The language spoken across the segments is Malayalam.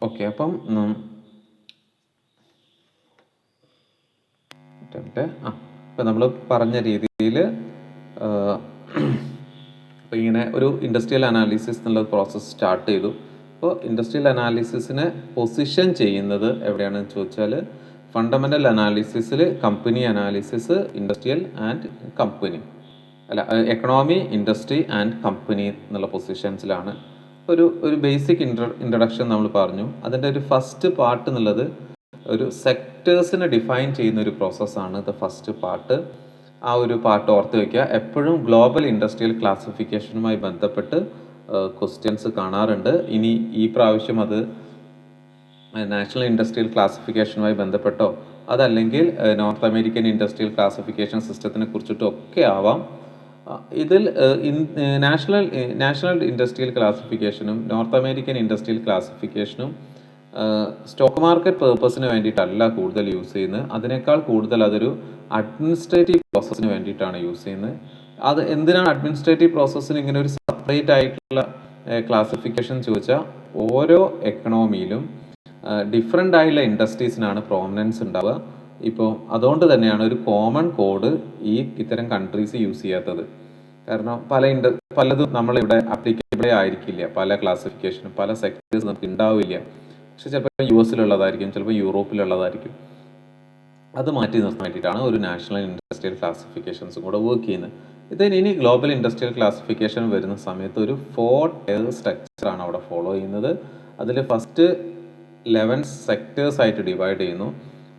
ഓക്കെ, അപ്പം ഇപ്പം നമ്മൾ പറഞ്ഞ രീതിയിൽ അപ്പോൾ ഇങ്ങനെ ഒരു ഇൻഡസ്ട്രിയൽ അനാലിസിസ് എന്നുള്ള പ്രോസസ്സ് സ്റ്റാർട്ട് ചെയ്തു. അപ്പോൾ ഇൻഡസ്ട്രിയൽ അനാലിസിസിനെ പൊസിഷൻ ചെയ്യുന്നത് എവിടെയാണെന്ന് ചോദിച്ചാൽ, ഫണ്ടമെൻ്റൽ അനാലിസിസിൽ company analysis, industrial and company, അല്ല എക്കണോമി, ഇൻഡസ്ട്രി ആൻഡ് കമ്പനി എന്നുള്ള പൊസിഷൻസിലാണ്. ഒരു ബേസിക് ഇൻട്രഡക്ഷൻ നമ്മൾ പറഞ്ഞു. അതിൻ്റെ ഒരു ഫസ്റ്റ് പാർട്ട് എന്നുള്ളത് ഒരു സെക്ടേഴ്സിനെ ഡിഫൈൻ ചെയ്യുന്ന ഒരു പ്രോസസ്സാണ് ദ ഫസ്റ്റ് പാർട്ട്. ആ ഒരു പാർട്ട് ഓർത്ത് വയ്ക്കുക. എപ്പോഴും ഗ്ലോബൽ ഇൻഡസ്ട്രിയൽ ക്ലാസിഫിക്കേഷനുമായി ബന്ധപ്പെട്ട് ക്വസ്റ്റ്യൻസ് കാണാറുണ്ട്. ഇനി ഈ പ്രാവശ്യം അത് നാഷണൽ ഇൻഡസ്ട്രിയൽ ക്ലാസിഫിക്കേഷനുമായി ബന്ധപ്പെട്ടോ അതല്ലെങ്കിൽ നോർത്ത് അമേരിക്കൻ ഇൻഡസ്ട്രിയൽ ക്ലാസിഫിക്കേഷൻ സിസ്റ്റത്തിനെ കുറിച്ചിട്ടോ ഒക്കെ ആവാം. ഇതിൽ നാഷണൽ ഇൻഡസ്ട്രിയൽ ക്ലാസിഫിക്കേഷനും നോർത്ത് അമേരിക്കൻ ഇൻഡസ്ട്രിയൽ ക്ലാസിഫിക്കേഷനും സ്റ്റോക്ക് മാർക്കറ്റ് പേർപ്പസിന് വേണ്ടിയിട്ടല്ല കൂടുതൽ യൂസ് ചെയ്യുന്നത്. അതിനേക്കാൾ കൂടുതൽ അതൊരു അഡ്മിനിസ്ട്രേറ്റീവ് പ്രോസസ്സിന് വേണ്ടിയിട്ടാണ് യൂസ് ചെയ്യുന്നത്. അത് എന്തിനാണ് അഡ്മിനിസ്ട്രേറ്റീവ് പ്രോസസ്സിന് ഇങ്ങനെ ഒരു സെപ്പറേറ്റ് ആയിട്ടുള്ള ക്ലാസിഫിക്കേഷൻ ചോദിച്ചാൽ, ഓരോ എക്കണോമിയിലും ഡിഫറെൻ്റ് ആയിട്ടുള്ള ഇൻഡസ്ട്രീസിനാണ് പ്രോമിനൻസ് ഉണ്ടാവുക. ഇപ്പോൾ അതുകൊണ്ട് തന്നെയാണ് ഒരു കോമൺ കോഡ് ഇത്തരം കൺട്രീസ് യൂസ് ചെയ്യാത്തത്. കാരണം പലതും നമ്മളിവിടെ അപ്ലിക്കബിളേ ആയിരിക്കില്ല. പല ക്ലാസിഫിക്കേഷനും പല സെക്ടേഴ്സ് നമുക്ക് ഉണ്ടാവില്ല. പക്ഷെ ചിലപ്പോൾ US ചിലപ്പോൾ യൂറോപ്പിലുള്ളതായിരിക്കും. അത് മാറ്റി നിർത്താൻ വേണ്ടിയിട്ടാണ് ഒരു നാഷണൽ ഇൻഡസ്ട്രിയൽ ക്ലാസിഫിക്കേഷൻസും കൂടെ വർക്ക് ചെയ്യുന്നത്. ഇനി ഗ്ലോബൽ ഇൻഡസ്ട്രിയൽ ക്ലാസിഫിക്കേഷൻ വരുന്ന സമയത്ത് ഒരു 4 tier സ്ട്രക്ചറാണ് അവിടെ ഫോളോ ചെയ്യുന്നത്. അതിൽ ഫസ്റ്റ് 11 സെക്ടേഴ്സ് ആയിട്ട് ഡിവൈഡ് ചെയ്യുന്നു.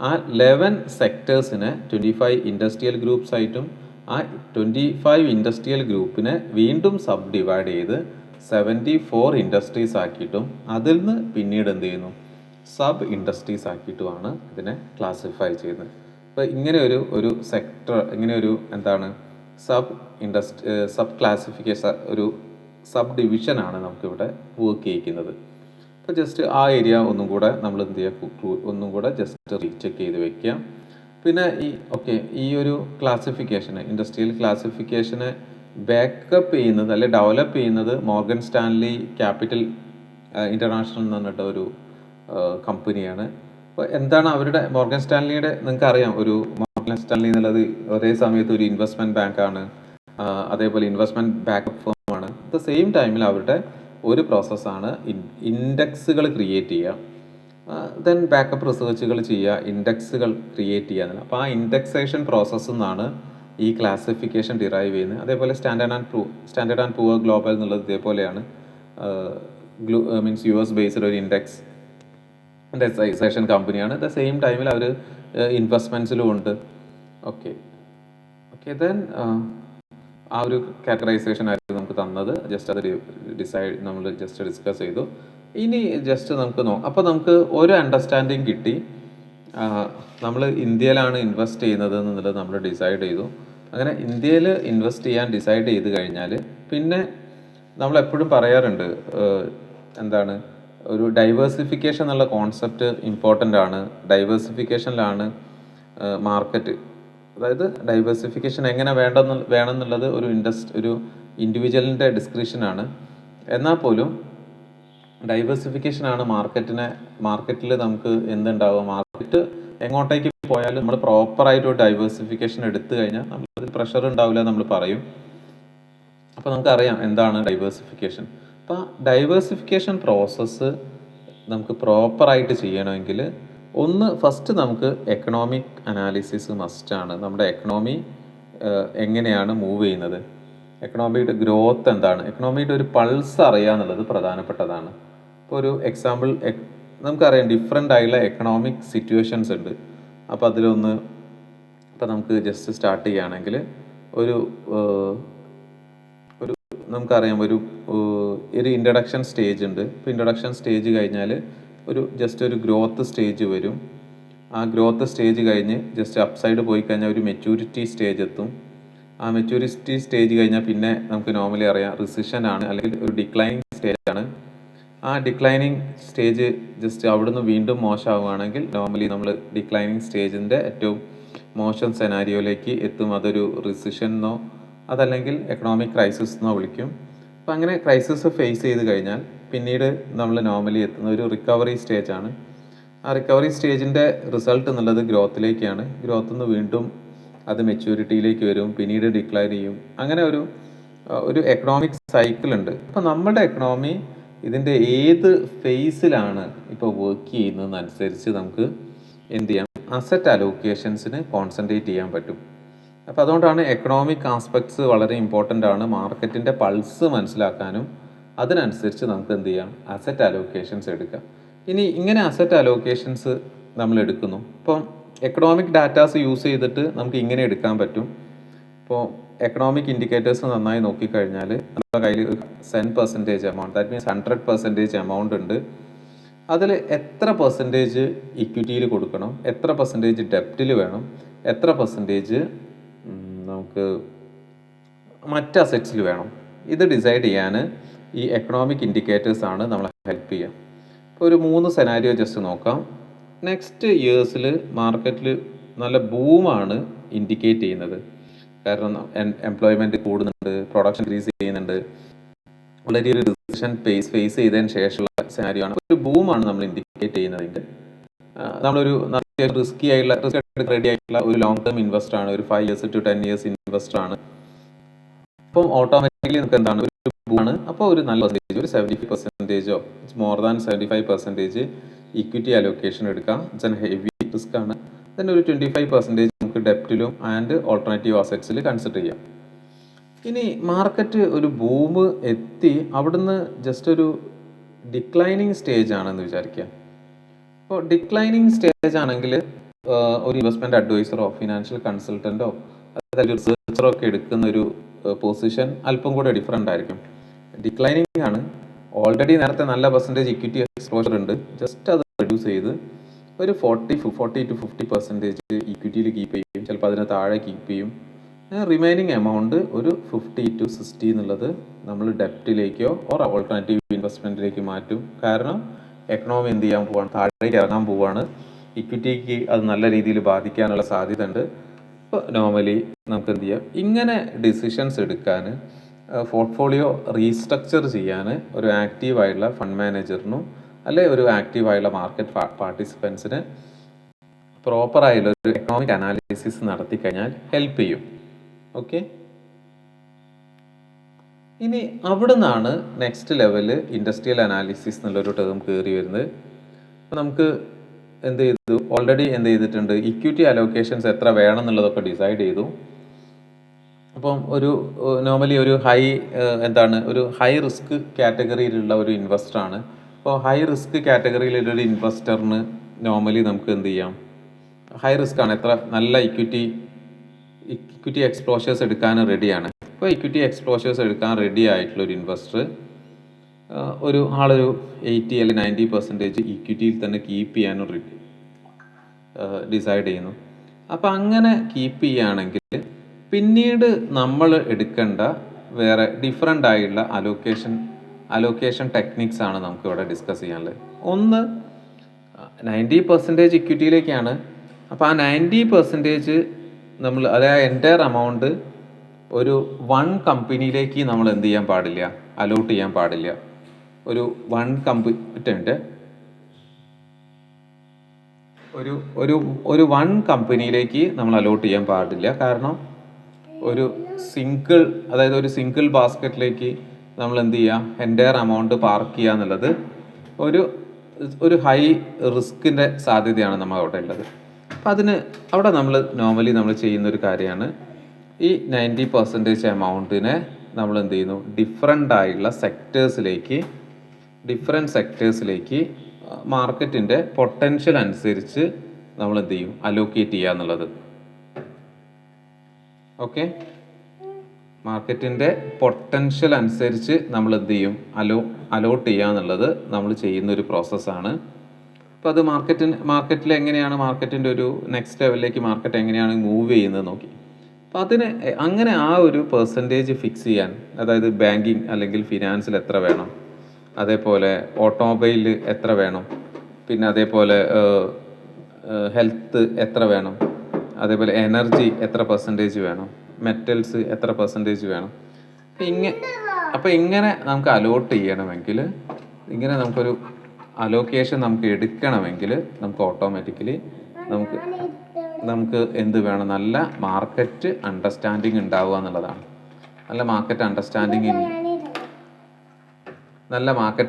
ആ 11 സെക്ടേഴ്സിനെ 25 ഇൻഡസ്ട്രിയൽ ഗ്രൂപ്പ്സ് ആയിട്ടും ആ 25 ഇൻഡസ്ട്രിയൽ ഗ്രൂപ്പിനെ വീണ്ടും സബ് ഡിവൈഡ് ചെയ്ത് 74 ഇൻഡസ്ട്രീസ് ആക്കിയിട്ടും അതിൽ നിന്ന് പിന്നീട് എന്ത് ചെയ്യുന്നു, സബ് ഇൻഡസ്ട്രീസ് ആക്കിയിട്ടുമാണ് ഇതിനെ ക്ലാസിഫൈ ചെയ്യുന്നത്. അപ്പോൾ ഇങ്ങനെ ഒരു സെക്ടർ, ഇങ്ങനെ ഒരു സബ് ക്ലാസിഫിക്കേഷൻ, ഒരു സബ് ഡിവിഷനാണ് നമുക്കിവിടെ വർക്ക് ചെയ്യിക്കുന്നത്. അപ്പോൾ ജസ്റ്റ് ആ ഏരിയ ഒന്നും കൂടെ നമ്മൾ എന്ത് ചെയ്യുക, ഒന്നും കൂടെ ജസ്റ്റ് റീചെക്ക് ചെയ്ത് വെക്കുക. പിന്നെ ഈ ഒരു ക്ലാസിഫിക്കേഷന്, ഇൻഡസ്ട്രിയൽ ക്ലാസിഫിക്കേഷനെ ബാക്കപ്പ് ചെയ്യുന്നത് അല്ലെ ഡെവലപ്പ് ചെയ്യുന്നത് മോർഗൻ സ്റ്റാൻലി ക്യാപിറ്റൽ ഇൻ്റർനാഷണൽ എന്ന് പറഞ്ഞിട്ട് ഒരു കമ്പനിയാണ്. അപ്പോൾ എന്താണ് അവരുടെ മോർഗൻ സ്റ്റാൻലിയുടെ, നിങ്ങൾക്ക് അറിയാം, ഒരു മോർഗൻ സ്റ്റാൻലി എന്നുള്ളത് ഒരേ സമയത്ത് ഒരു ഇൻവെസ്റ്റ്മെൻറ്റ് ബാങ്കാണ്, അതേപോലെ ഇൻവെസ്റ്റ്മെൻറ്റ് ബാക്കപ്പ് ഫേമാണ്. അറ്റ് ദ സെയിം ടൈമിൽ അവരുടെ ഒരു പ്രോസസ്സാണ് ഇൻഡെക്സുകൾ ക്രിയേറ്റ് ചെയ്യുക, ദെൻ ബാക്കപ്പ് റിസർച്ചുകൾ ചെയ്യുക, ഇൻഡെക്സുകൾ ക്രിയേറ്റ് ചെയ്യുക എന്നുള്ളത്. അപ്പോൾ ആ ഇൻഡെക്സേഷൻ പ്രോസസ്സിൽ നിന്നാണ് ഈ ക്ലാസിഫിക്കേഷൻ ഡിറൈവ് ചെയ്യുന്നത്. അതേപോലെ സ്റ്റാൻഡേർഡ് ആൻഡ് പൂവർ ഗ്ലോബൽ എന്നുള്ളത് ഇതേപോലെയാണ്. മീൻസ് US ബേസ്ഡ് ഒരു ഇൻഡെക്സേഷൻ കമ്പനിയാണ്. അറ്റ് ദ സെയിം ടൈമിൽ അവർ ഇൻവെസ്റ്റ്മെൻറ്റ്സിലും ഉണ്ട്. ഓക്കെ, ദെൻ ആ ഒരു കാറ്റഗറൈസേഷൻ ആയിരുന്നു നമുക്ക് തന്നത്. ജസ്റ്റ് അത് നമ്മൾ ജസ്റ്റ് ഡിസ്കസ് ചെയ്തു. ഇനി ജസ്റ്റ് നമുക്ക് അപ്പോൾ നമുക്ക് ഒരു അണ്ടർസ്റ്റാൻഡിങ് കിട്ടി. നമ്മൾ ഇന്ത്യയിലാണ് ഇൻവെസ്റ്റ് ചെയ്യുന്നത് എന്നുള്ളത് നമ്മൾ ഡിസൈഡ് ചെയ്തു. അങ്ങനെ ഇന്ത്യയിൽ ഇൻവെസ്റ്റ് ചെയ്യാൻ ഡിസൈഡ് ചെയ്ത് കഴിഞ്ഞാൽ പിന്നെ നമ്മളെപ്പോഴും പറയാറുണ്ട്, ഒരു ഡൈവേഴ്സിഫിക്കേഷൻ എന്നുള്ള കോൺസെപ്റ്റ് ഇമ്പോർട്ടൻ്റ് ആണ്. ഡൈവേഴ്സിഫിക്കേഷനിലാണ് മാർക്കറ്റ്, അതായത് ഡൈവേഴ്സിഫിക്കേഷൻ എങ്ങനെ വേണമെന്നുള്ളത് ഒരു ഇൻഡിവിജ്വലിൻ്റെ ഡിസ്ക്രിപ്ഷനാണ്. എന്നാൽ പോലും ഡൈവേഴ്സിഫിക്കേഷനാണ് മാർക്കറ്റിൽ നമുക്ക് എന്തുണ്ടാവുക, മാർക്കറ്റ് എങ്ങോട്ടേക്ക് പോയാലും നമ്മൾ പ്രോപ്പറായിട്ട് ഒരു ഡൈവേഴ്സിഫിക്കേഷൻ എടുത്തു കഴിഞ്ഞാൽ നമ്മളതിൽ പ്രഷർ ഉണ്ടാവില്ല നമ്മൾ പറയും. അപ്പോൾ നമുക്കറിയാം എന്താണ് ഡൈവേഴ്സിഫിക്കേഷൻ. അപ്പോൾ ഡൈവേഴ്സിഫിക്കേഷൻ പ്രോസസ്സ് നമുക്ക് പ്രോപ്പറായിട്ട് ചെയ്യണമെങ്കിൽ ഫസ്റ്റ് നമുക്ക് എക്കണോമിക് അനാലിസിസ് മസ്റ്റാണ്. നമ്മുടെ എക്കണോമി എങ്ങനെയാണ് മൂവ് ചെയ്യുന്നത്, എക്കണോമിയുടെ ഗ്രോത്ത് എന്താണ്, എക്കണോമിയുടെ ഒരു പൾസ് അറിയുക എന്നുള്ളത് പ്രധാനപ്പെട്ടതാണ്. ഇപ്പോൾ ഒരു എക്സാമ്പിൾ, നമുക്കറിയാം ഡിഫറെൻ്റ് ആയിട്ടുള്ള എക്കണോമിക് സിറ്റുവേഷൻസ് ഉണ്ട്. അപ്പോൾ ഇപ്പോൾ നമുക്ക് ജസ്റ്റ് സ്റ്റാർട്ട് ചെയ്യുകയാണെങ്കിൽ നമുക്കറിയാം ഒരു ഇൻട്രഡക്ഷൻ സ്റ്റേജ് ഉണ്ട്. ഇപ്പോൾ ഇൻട്രഡക്ഷൻ സ്റ്റേജ് കഴിഞ്ഞാൽ ഒരു ഗ്രോത്ത് സ്റ്റേജ് വരും. ആ ഗ്രോത്ത് സ്റ്റേജ് കഴിഞ്ഞ് ജസ്റ്റ് അപ്സൈഡ് പോയി കഴിഞ്ഞാൽ ഒരു മെച്യൂരിറ്റി സ്റ്റേജ് എത്തും. ആ മെച്യൂരിറ്റി സ്റ്റേജ് കഴിഞ്ഞാൽ പിന്നെ നമുക്ക് നോർമലി അറിയാം റിസിഷൻ ആണ്, അല്ലെങ്കിൽ ഒരു ഡിക്ലൈനിങ് സ്റ്റേജ് ആണ്. ആ ഡിക്ലൈനിങ് സ്റ്റേജ് ജസ്റ്റ് അവിടുന്ന് വീണ്ടും മോശമാവുകയാണെങ്കിൽ നോർമലി നമ്മൾ ഡിക്ലൈനിങ് സ്റ്റേജിൻ്റെ ഏറ്റവും മോശം സെനാരിയോയിലേക്ക് എത്തും. അതൊരു റിസിഷൻ അതല്ലെങ്കിൽ എക്കണോമിക് ക്രൈസിസ് എന്നോ വിളിക്കും. അപ്പം അങ്ങനെ ക്രൈസിസ് ഫേസ് ചെയ്ത് കഴിഞ്ഞാൽ പിന്നീട് നമ്മൾ നോർമലി എത്തുന്ന ഒരു റിക്കവറി സ്റ്റേജാണ്. ആ റിക്കവറി സ്റ്റേജിൻ്റെ റിസൾട്ട് എന്നുള്ളത് ഗ്രോത്തിലേക്കാണ്. ഗ്രോത്ത് നിന്ന് വീണ്ടും അത് മെച്യൂരിറ്റിയിലേക്ക് വരും, പിന്നീട് ഡിക്ലൈൻ ചെയ്യും. അങ്ങനെ ഒരു എക്കണോമിക് സൈക്കിൾ ഉണ്ട്. അപ്പോൾ നമ്മുടെ എക്കണോമി ഇതിൻ്റെ ഏത് ഫേസിലാണ് ഇപ്പോൾ വർക്ക് ചെയ്യുന്നതെന്നനുസരിച്ച് നമുക്ക് എന്ത് ചെയ്യാം, അസറ്റ് അലോക്കേഷൻസിന് കോൺസെൻട്രേറ്റ് ചെയ്യാൻ പറ്റും. അപ്പോൾ അതുകൊണ്ടാണ് എക്കണോമിക് ആസ്പെക്ട്സ് വളരെ ഇമ്പോർട്ടൻ്റ് ആണ്. മാർക്കറ്റിൻ്റെ പൾസ് മനസ്സിലാക്കാനും അതിനനുസരിച്ച് നമുക്ക് എന്ത് ചെയ്യാം, അസറ്റ് അലോക്കേഷൻസ് എടുക്കാം. ഇനി ഇങ്ങനെ അസറ്റ് അലോക്കേഷൻസ് നമ്മൾ എടുക്കുന്നു. ഇപ്പം എക്കണോമിക് ഡാറ്റാസ് യൂസ് ചെയ്തിട്ട് നമുക്ക് ഇങ്ങനെ എടുക്കാൻ പറ്റും. ഇപ്പോൾ എക്കണോമിക് ഇൻഡിക്കേറ്റേഴ്സ് നന്നായി നോക്കിക്കഴിഞ്ഞാൽ നമ്മുടെ കയ്യിൽ 10% എമൗണ്ട്, ദാറ്റ് മീൻസ് 100% എമൗണ്ട് ഉണ്ട്. അതിൽ എത്ര പെർസെൻറ്റേജ് ഇക്വിറ്റിയിൽ കൊടുക്കണം, എത്ര പെർസെൻറ്റേജ് ഡെപ്റ്റിൽ വേണം, എത്ര പെർസെൻറ്റേജ് നമുക്ക് മറ്റ് അസറ്റ്സിൽ വേണം, ഇത് ഡിസൈഡ് ചെയ്യാൻ ഈ എക്കണോമിക് ഇൻഡിക്കേറ്റേഴ്സാണ് നമ്മളെ ഹെൽപ്പ് ചെയ്യുക. ഇപ്പോൾ ഒരു 3 സെനാരിയോ ജസ്റ്റ് നോക്കാം. നെക്സ്റ്റ് ഇയേഴ്സിൽ മാർക്കറ്റിൽ നല്ല ബൂമാണ് ഇൻഡിക്കേറ്റ് ചെയ്യുന്നത്. കാരണം എംപ്ലോയ്മെൻറ്റ് കൂടുന്നുണ്ട്, പ്രൊഡക്ഷൻ ഇൻക്രീസ് ചെയ്യുന്നുണ്ട്, വളരെ ഒരു റിസഷൻ ഫേസ് ചെയ്തതിന് ശേഷമുള്ള സെനാരിയോ ആണ്. ഒരു ബൂമാണ് നമ്മൾ ഇൻഡിക്കേറ്റ് ചെയ്യുന്നതെങ്കിൽ നമ്മളൊരു റിസ്ക് റെഡി ആയിട്ടുള്ള ഒരു ലോങ് ടേം ഇൻവെസ്റ്റർ ആണ്, ഒരു 5 years to 10 years ഇൻവെസ്റ്റർ ആണ്. അപ്പം ഓട്ടോമാറ്റിക്കലി നമുക്ക് എന്താണ്, ഒരു ബൂമാണ്. അപ്പോൾ ഒരു നല്ല പെർസെൻറ്റേജ്, ഒരു 75%, മോർ ദാൻ 75% ഇക്വിറ്റി അലോക്കേഷൻ എടുക്കാം. ഇറ്റ്സ് ഹെവി റിസ്ക് ആണ്. then ഒരു 25% നമുക്ക് ഡെപ്റ്റിലും ആൻഡ് ഓൾട്ടർനേറ്റീവ് അസറ്റ്സിൽ കൺസിഡർ ചെയ്യാം. ഇനി മാർക്കറ്റ് ഒരു ബൂം എത്തി അവിടുന്ന് ജസ്റ്റ് ഒരു ഡിക്ലൈനിങ് സ്റ്റേജ് ആണെന്ന് വിചാരിക്കുക. അപ്പോൾ ഡിക്ലൈനിങ് സ്റ്റേജ് ആണെങ്കിൽ ഒരു ഇൻവെസ്റ്റ്മെൻറ്റ് അഡ്വൈസറോ ഫിനാൻഷ്യൽ കൺസൾട്ടൻറ്റോ അതായത് റിസർച്ചറോ ഒക്കെ എടുക്കുന്ന ഒരു പൊസിഷൻ അല്പം കൂടെ ഡിഫറെൻ്റ് ആയിരിക്കും. ഡിക്ലൈനിങ് ആണ്, ഓൾറെഡി നേരത്തെ നല്ല പെർസെൻറ്റേജ് ഇക്വിറ്റി എക്സ്പോഷർ ഉണ്ട്, ജസ്റ്റ് അത് റെഡ്യൂസ് ചെയ്ത് ഒരു 40 to 50% ഇക്വിറ്റിയിൽ കീപ്പ് ചെയ്യും, ചിലപ്പോൾ അതിന് താഴെ കീപ്പ് ചെയ്യും. റിമൈനിങ് എമൗണ്ട് ഒരു 50 to 60 എന്നുള്ളത് നമ്മൾ ഡെപ്റ്റിലേക്കോ ഓർ ഓൾട്ടർനേറ്റീവ് ഇൻവെസ്റ്റ്മെൻറ്റിലേക്ക് മാറ്റും. കാരണം എക്കണോമി എന്ത് ചെയ്യാൻ പോവാണ്, താഴേക്ക് ഇറങ്ങാൻ പോവാണ്, ഇക്വിറ്റിക്ക് അത് നല്ല രീതിയിൽ ബാധിക്കാനുള്ള സാധ്യത ഉണ്ട്. അപ്പോൾ നോർമലി നമുക്ക് എന്ത് ചെയ്യാം, ഇങ്ങനെ ഡിസിഷൻസ് എടുക്കാൻ പോർട്ട്ഫോളിയോ റീസ്ട്രക്ചർ ചെയ്യാൻ ഒരു ആക്റ്റീവായിട്ടുള്ള ഫണ്ട് മാനേജറിനും അല്ലെ ഒരു ആക്റ്റീവായുള്ള മാർക്കറ്റ് പാർട്ടിസിപ്പൻസിന് പ്രോപ്പറായുള്ള ഒരു എക്കണോമിക് അനാലിസിസ് നടത്തി കഴിഞ്ഞാൽ ഹെൽപ്പ് ചെയ്യും. ഓക്കെ, ഇനി അവിടെ നിന്നാണ് നെക്സ്റ്റ് ലെവല് ഇൻഡസ്ട്രിയൽ അനാലിസിസ് എന്നുള്ളൊരു ടേം കയറി വരുന്നത്. അപ്പോൾ നമുക്ക് എന്ത് ചെയ്തു, ഓൾറെഡി എന്ത് ചെയ്തിട്ടുണ്ട്, ഇക്വിറ്റി അലോക്കേഷൻസ് എത്ര വേണം എന്നുള്ളതൊക്കെ ഡിസൈഡ് ചെയ്തു. അപ്പം ഒരു നോർമലി ഒരു ഒരു ഹൈ റിസ്ക് കാറ്റഗറിയിലുള്ള ഒരു ഇൻവെസ്റ്ററാണ്. അപ്പോൾ ഹൈ റിസ്ക് കാറ്റഗറിയിലൊരു ഇൻവെസ്റ്ററിന് നോർമലി നമുക്ക് എന്ത് ചെയ്യാം, ഹൈ റിസ്ക് ആണ്, എത്ര നല്ല ഇക്വിറ്റി എക്സ്പോഷേഴ്സ് എടുക്കാൻ റെഡിയാണ്. അപ്പോൾ ഇക്വിറ്റി എക്സ്പോഷേഴ്സ് എടുക്കാൻ റെഡി ആയിട്ടുള്ള ഒരു ഇൻവെസ്റ്റർ ഒരു 80 അല്ലെങ്കിൽ 90% ഇക്വിറ്റിയിൽ തന്നെ കീപ്പ് ചെയ്യാനും ഡിസൈഡ് ചെയ്യുന്നു. അപ്പോൾ അങ്ങനെ കീപ്പ് ചെയ്യുകയാണെങ്കിൽ പിന്നീട് നമ്മൾ എടുക്കേണ്ട വേറെ ഡിഫറെൻ്റ് ആയിട്ടുള്ള അലോക്കേഷൻ ടെക്നിക്സ് ആണ് നമുക്ക് ഇവിടെ ഡിസ്കസ് ചെയ്യാനുള്ളത്. ഒന്ന് 90% ഇക്വിറ്റിയിലേക്കാണ്. അപ്പോൾ ആ 90% നമ്മൾ അതായത് എൻ്റയർ എമൗണ്ട് ഒരു 1 കമ്പനിയിലേക്ക് നമ്മൾ എന്ത് ചെയ്യാൻ പാടില്ല, അലോട്ട് ചെയ്യാൻ പാടില്ല. ഒരു 1 കമ്പനിയിലേക്ക് നമ്മൾ അലോട്ട് ചെയ്യാൻ പാടില്ല. കാരണം ഒരു സിംഗിൾ ബാസ്ക്കറ്റിലേക്ക് നമ്മൾ എന്ത് ചെയ്യുക, എൻ്റയർ എമൗണ്ട് പാർക്ക് ചെയ്യുക എന്നുള്ളത് ഒരു ഹൈ റിസ്കിൻ്റെ സാധ്യതയാണ് നമ്മൾ അവിടെ ഉള്ളത്. അപ്പം അവിടെ നമ്മൾ നോർമലി നമ്മൾ ചെയ്യുന്നൊരു കാര്യമാണ്, ഈ 90% എമൗണ്ടിനെ നമ്മൾ എന്ത് ചെയ്യുന്നു, ഡിഫറെൻ്റ് ആയിട്ടുള്ള സെക്ടേഴ്സിലേക്ക് മാർക്കറ്റിൻ്റെ പൊട്ടൻഷ്യൽ അനുസരിച്ച് നമ്മൾ എന്ത് ചെയ്യും, അലോക്കേറ്റ് ചെയ്യുക എന്നുള്ളത്. ഓക്കെ, മാർക്കറ്റിൻ്റെ പൊട്ടൻഷ്യൽ അനുസരിച്ച് നമ്മൾ എന്ത് ചെയ്യും, അലോട്ട് ചെയ്യുക എന്നുള്ളത് നമ്മൾ ചെയ്യുന്നൊരു പ്രോസസ്സാണ്. അപ്പോൾ അത് മാർക്കറ്റിൽ എങ്ങനെയാണ് മാർക്കറ്റിൻ്റെ ഒരു നെക്സ്റ്റ് ലെവലിലേക്ക് മാർക്കറ്റ് എങ്ങനെയാണ് മൂവ് ചെയ്യുന്നത് നോക്കി. അപ്പോൾ അങ്ങനെ ആ ഒരു പെർസെൻറ്റേജ് ഫിക്സ് ചെയ്യാൻ, അതായത് ബാങ്കിങ് അല്ലെങ്കിൽ ഫിനാൻസിൽ എത്ര വേണം, അതേപോലെ ഓട്ടോമൊബൈൽ എത്ര വേണം, പിന്നെ അതേപോലെ ഹെൽത്ത് എത്ര വേണം, അതേപോലെ എനർജി എത്ര പെർസെൻറ്റേജ് വേണം, മെറ്റൽസ് എത്ര പെർസെൻറ്റേജ് വേണം. അപ്പോൾ ഇങ്ങനെ നമുക്ക് അലോട്ട് ചെയ്യണമെങ്കിൽ ഇങ്ങനെ നമുക്കൊരു അലോക്കേഷൻ നമുക്ക് എടുക്കണമെങ്കിൽ നമുക്ക് ഓട്ടോമാറ്റിക്കലി നമുക്ക് നമുക്ക് എന്ത് വേണം, നല്ല മാർക്കറ്റ് അണ്ടർസ്റ്റാൻഡിങ് ഉണ്ടാവുക എന്നുള്ളതാണ്. നല്ല മാർക്കറ്റ്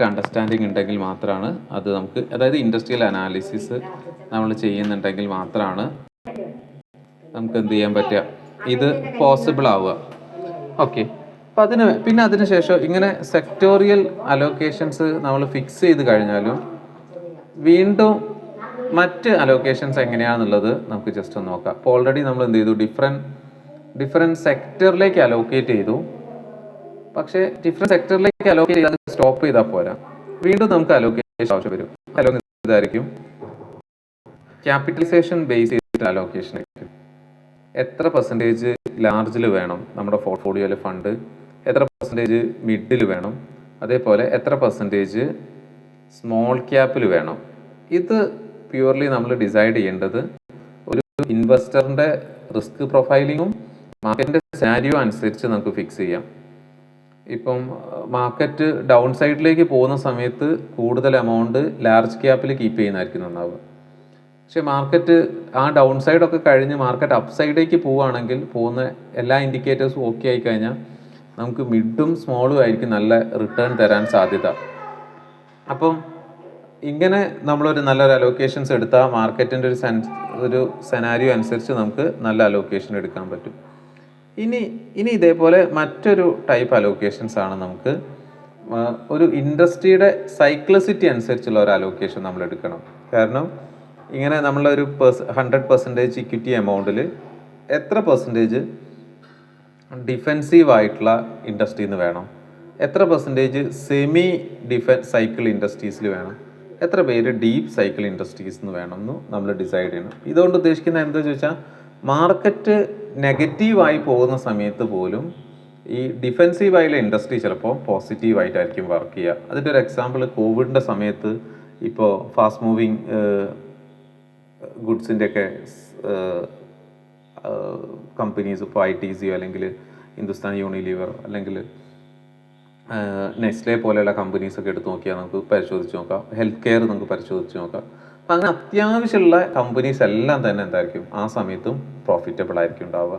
അണ്ടർസ്റ്റാൻഡിങ് ഉണ്ടെങ്കിൽ മാത്രമാണ് അത് നമുക്ക്, അതായത് ഇൻഡസ്ട്രിയൽ അനാലിസിസ് നമ്മൾ ചെയ്യുന്നുണ്ടെങ്കിൽ മാത്രമാണ് നമുക്ക് എന്ത് ചെയ്യാൻ പറ്റുക, ഇത് പോസിബിൾ ആവുക. ഓക്കെ, അപ്പം പിന്നെ അതിന് ശേഷം ഇങ്ങനെ സെക്ടോറിയൽ അലോക്കേഷൻസ് നമ്മൾ ഫിക്സ് ചെയ്ത് കഴിഞ്ഞാലും വീണ്ടും മറ്റ് അലോക്കേഷൻസ് എങ്ങനെയാണെന്നുള്ളത് നമുക്ക് ജസ്റ്റ് ഒന്ന് നോക്കാം. അപ്പോൾ ഓൾറെഡി നമ്മൾ എന്ത് ചെയ്തു, ഡിഫറെൻറ്റ് സെക്ടറിലേക്ക് അലോക്കേറ്റ് ചെയ്തു. പക്ഷേ ഡിഫറെൻറ്റ് സെക്ടറിലേക്ക് അലോക്കേറ്റ് ചെയ്താൽ സ്റ്റോപ്പ് ചെയ്താൽ പോരാ, വീണ്ടും നമുക്ക് അലോക്കേഷൻ ആവശ്യം വരും. ഇതായിരിക്കും ക്യാപിറ്റലൈസേഷൻ ബേസ് ചെയ്തിട്ട് അലോക്കേഷൻ ആയിരിക്കും. എത്ര പെർസെൻറ്റേജ് ലാർജിൽ വേണം നമ്മുടെ പോർട്ട്ഫോളിയോയിലെ ഫണ്ട്, എത്ര പെർസെൻറ്റേജ് മിഡിൽ വേണം, അതേപോലെ എത്ര പെർസെൻറ്റേജ് സ്മോൾ ക്യാപ്പിൽ വേണം. ഇത് പ്യുവർലി നമ്മൾ ഡിസൈഡ് ചെയ്യേണ്ടത് ഒരു ഇൻവെസ്റ്ററിൻ്റെ റിസ്ക് പ്രൊഫൈലിങ്ങും മാർക്കറ്റിൻ്റെ സിനാരിയോ അനുസരിച്ച് നമുക്ക് ഫിക്സ് ചെയ്യാം. ഇപ്പം മാർക്കറ്റ് ഡൗൺ സൈഡിലേക്ക് പോകുന്ന സമയത്ത് കൂടുതൽ എമൗണ്ട് ലാർജ് ക്യാപ്പിൽ കീപ്പ് ചെയ്യുന്നതായിരിക്കും നന്നാവുക. പക്ഷെ മാർക്കറ്റ് ആ ഡൗൺ സൈഡൊക്കെ കഴിഞ്ഞ് മാർക്കറ്റ് അപ്പ് സൈഡിലേക്ക് പോവുകയാണെങ്കിൽ, പോകുന്ന എല്ലാ ഇൻഡിക്കേറ്റേഴ്സും ഓക്കെ ആയി കഴിഞ്ഞാൽ നമുക്ക് മിഡും സ്മോളും ആയിരിക്കും നല്ല റിട്ടേൺ തരാൻ സാധ്യത. അപ്പം ഇങ്ങനെ നമ്മളൊരു നല്ലൊരു അലോക്കേഷൻസ് എടുത്താൽ മാർക്കറ്റിൻ്റെ ഒരു സെനാരിയോ അനുസരിച്ച് നമുക്ക് നല്ല അലോക്കേഷൻ എടുക്കാൻ പറ്റും. ഇനി ഇതേപോലെ മറ്റൊരു ടൈപ്പ് അലോക്കേഷൻസ് ആണ് നമുക്ക് ഒരു ഇൻഡസ്ട്രിയുടെ സൈക്ലിസിറ്റി അനുസരിച്ചുള്ള ഒരു അലോക്കേഷൻ നമ്മൾ എടുക്കണം. കാരണം ഇങ്ങനെ നമ്മളൊരു 100% ഇക്വിറ്റി എമൗണ്ടിൽ എത്ര പെർസെൻറ്റേജ് ഡിഫെൻസീവ് ആയിട്ടുള്ള ഇൻഡസ്ട്രിയിൽ നിന്ന് വേണം, എത്ര പെർസെൻറ്റേജ് സെമി സൈക്കിൾ ഇൻഡസ്ട്രീസിൽ വേണം, എത്ര പേര് ഡീപ്പ് സൈക്കിൾ ഇൻഡസ്ട്രീസ് എന്ന് വേണമെന്ന് നമ്മൾ ഡിസൈഡ് ചെയ്യണം. ഇതുകൊണ്ട് ഉദ്ദേശിക്കുന്നത് എന്താണെന്ന് ചോദിച്ചാൽ, മാർക്കറ്റ് നെഗറ്റീവായി പോകുന്ന സമയത്ത് പോലും ഈ ഡിഫെൻസീവായുള്ള ഇൻഡസ്ട്രി ചിലപ്പോൾ പോസിറ്റീവായിട്ടായിരിക്കും വർക്ക് ചെയ്യുക. അതിൻ്റെ ഒരു എക്സാമ്പിൾ കോവിഡിൻ്റെ സമയത്ത് ഇപ്പോൾ ഫാസ്റ്റ് മൂവിങ് ഗുഡ്സിൻ്റെയൊക്കെ കമ്പനീസ്, ഇപ്പോൾ ITC അല്ലെങ്കിൽ ഹിന്ദുസ്ഥാൻ യൂണിലിവർ അല്ലെങ്കിൽ നെസ്ലെ പോലെയുള്ള കമ്പനീസൊക്കെ എടുത്ത് നോക്കിയാൽ നമുക്ക് പരിശോധിച്ച് നോക്കാം. ഹെൽത്ത് കെയർ നമുക്ക് പരിശോധിച്ച് നോക്കാം. അപ്പം അങ്ങനെ അത്യാവശ്യമുള്ള കമ്പനീസ് എല്ലാം തന്നെ എന്തായിരിക്കും ആ സമയത്തും പ്രോഫിറ്റബിൾ ആയിരിക്കും ഉണ്ടാവുക.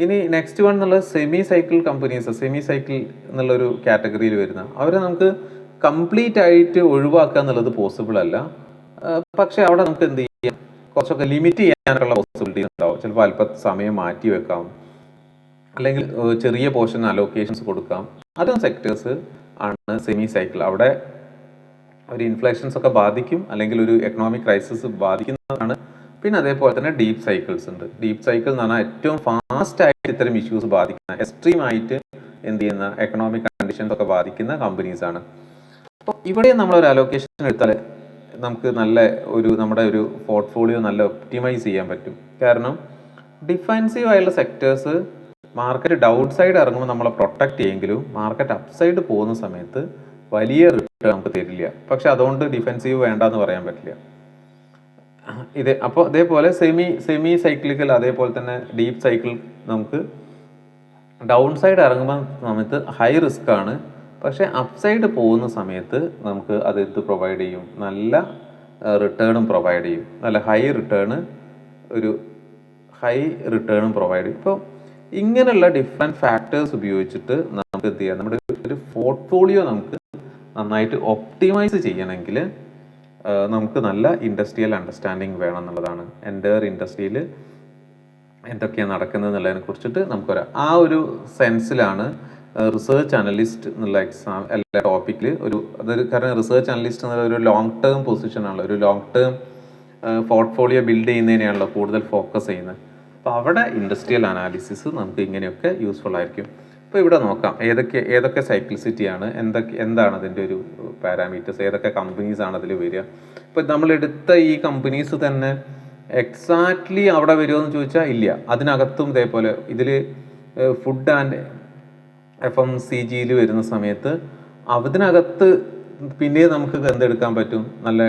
ഇനി നെക്സ്റ്റ് വൺ എന്നുള്ളത് semi cycle companies. Semi cycle എന്നുള്ളൊരു കാറ്റഗറിയിൽ വരുന്ന അവരെ നമുക്ക് കംപ്ലീറ്റ് ആയിട്ട് ഒഴിവാക്കുക എന്നുള്ളത് പോസിബിൾ അല്ല. പക്ഷെ അവിടെ നമുക്ക് എന്ത് ചെയ്യാം, കുറച്ചൊക്കെ ലിമിറ്റ് ചെയ്യാനുള്ള പോസിബിലിറ്റീസ് ഉണ്ടാവും. ചിലപ്പോൾ അല്പം സമയം മാറ്റി വെക്കാം, അല്ലെങ്കിൽ ചെറിയ പോർഷൻ അലോക്കേഷൻസ് കൊടുക്കാം. അതും സെക്ടേഴ്സ് ആണ് സെമി സൈക്കിൾ. അവിടെ ഒരു ഇൻഫ്ലേഷൻസ് ഒക്കെ ബാധിക്കും, അല്ലെങ്കിൽ ഒരു എക്കണോമിക് ക്രൈസിസ് ബാധിക്കുന്നതാണ്. പിന്നെ അതേപോലെ തന്നെ ഡീപ്പ് സൈക്കിൾസ് ഉണ്ട്. ഡീപ്പ് സൈക്കിൾ എന്ന് പറഞ്ഞാൽ ഏറ്റവും ഫാസ്റ്റ് ആയിട്ട് ഇത്തരം ഇഷ്യൂസ് ബാധിക്കുന്ന, എക്സ്ട്രീം ആയിട്ട് എന്ത് ചെയ്യുന്ന എക്കണോമിക് കണ്ടീഷൻസ് ഒക്കെ ബാധിക്കുന്ന കമ്പനീസ് ആണ്. അപ്പോൾ ഇവിടെ നമ്മളൊരു അലോക്കേഷൻ എടുത്താൽ നമുക്ക് നല്ല നമ്മുടെ ഒരു പോർട്ട്ഫോളിയോ നല്ല ഒപ്റ്റിമൈസ് ചെയ്യാൻ പറ്റും. കാരണം ഡിഫെൻസീവ് ആയുള്ള സെക്ടേഴ്സ് മാർക്കറ്റ് ഡൗൺ സൈഡ് ഇറങ്ങുമ്പോൾ നമ്മളെ പ്രൊട്ടക്റ്റ് ചെയ്യുമെങ്കിലും മാർക്കറ്റ് അപ്പ് സൈഡ് പോകുന്ന സമയത്ത് വലിയ റിട്ടേൺ നമുക്ക് തരില്ല. പക്ഷെ അതുകൊണ്ട് ഡിഫെൻസീവ് വേണ്ടെന്ന് പറയാൻ പറ്റില്ല. അപ്പോൾ അതേപോലെ സെമി സൈക്ലിക്കൽ, അതേപോലെ തന്നെ ഡീപ്പ് സൈക്കിൾ നമുക്ക് ഡൗൺ സൈഡ് ഇറങ്ങുന്ന സമയത്ത് ഹൈ റിസ്ക് ആണ്. പക്ഷേ അപ്പ് സൈഡ് പോകുന്ന സമയത്ത് നമുക്ക് അത് പ്രൊവൈഡ് ചെയ്യും, നല്ല റിട്ടേണും പ്രൊവൈഡ് ചെയ്യും. നല്ല ഹൈ റിട്ടേണും പ്രൊവൈഡ് ചെയ്യും. ഇപ്പോൾ ഇങ്ങനെയുള്ള ഡിഫറെൻറ്റ് ഫാക്ടേഴ്സ് ഉപയോഗിച്ചിട്ട് നമുക്ക് എന്ത് ചെയ്യാം, നമ്മുടെ ഒരു പോർട്ട്ഫോളിയോ നമുക്ക് നന്നായിട്ട് ഒപ്റ്റിമൈസ് ചെയ്യണമെങ്കിൽ നമുക്ക് നല്ല ഇൻഡസ്ട്രിയൽ അണ്ടർസ്റ്റാൻഡിങ് വേണം എന്നുള്ളതാണ്. എൻ്റയർ ഇൻഡസ്ട്രിയിൽ എന്തൊക്കെയാണ് നടക്കുന്നത് എന്നുള്ളതിനെ കുറിച്ചിട്ട് ആ ഒരു സെൻസിലാണ് റിസർച്ച് അനലിസ്റ്റ് എന്നുള്ള എല്ലാ ടോപ്പിക്കിൽ കാരണം റിസർച്ച് അനലിസ്റ്റ് എന്നുള്ള ഒരു ലോങ് ടേം പൊസിഷനാണല്ലോ, ഒരു ലോങ് ടേം പോർട്ട്ഫോളിയോ ബിൽഡ് ചെയ്യുന്നതിനെയാണല്ലോ കൂടുതൽ ഫോക്കസ് ചെയ്യുന്നത്. അപ്പോൾ അവിടെ ഇൻഡസ്ട്രിയൽ അനാലിസിസ് നമുക്ക് ഇങ്ങനെയൊക്കെ യൂസ്ഫുൾ ആയിരിക്കും. അപ്പോൾ ഇവിടെ നോക്കാം ഏതൊക്കെ സൈക്ലിസിറ്റിയാണ്, എന്താണ് അതിൻ്റെ ഒരു പാരാമീറ്റേഴ്സ്, ഏതൊക്കെ കമ്പനീസാണ് അതിൽ വരിക. ഇപ്പോൾ നമ്മളെടുത്ത ഈ കമ്പനീസ് തന്നെ എക്സാക്ട്ലി അവിടെ വരുമോ എന്ന് ചോദിച്ചാൽ ഇല്ല. അതിനകത്തും ഇതേപോലെ ഇതിൽ ഫുഡ് ആൻഡ് FMCGയിൽ വരുന്ന സമയത്ത് അതിനകത്ത് പിന്നെ നമുക്ക് എന്തെടുക്കാൻ പറ്റും, നല്ല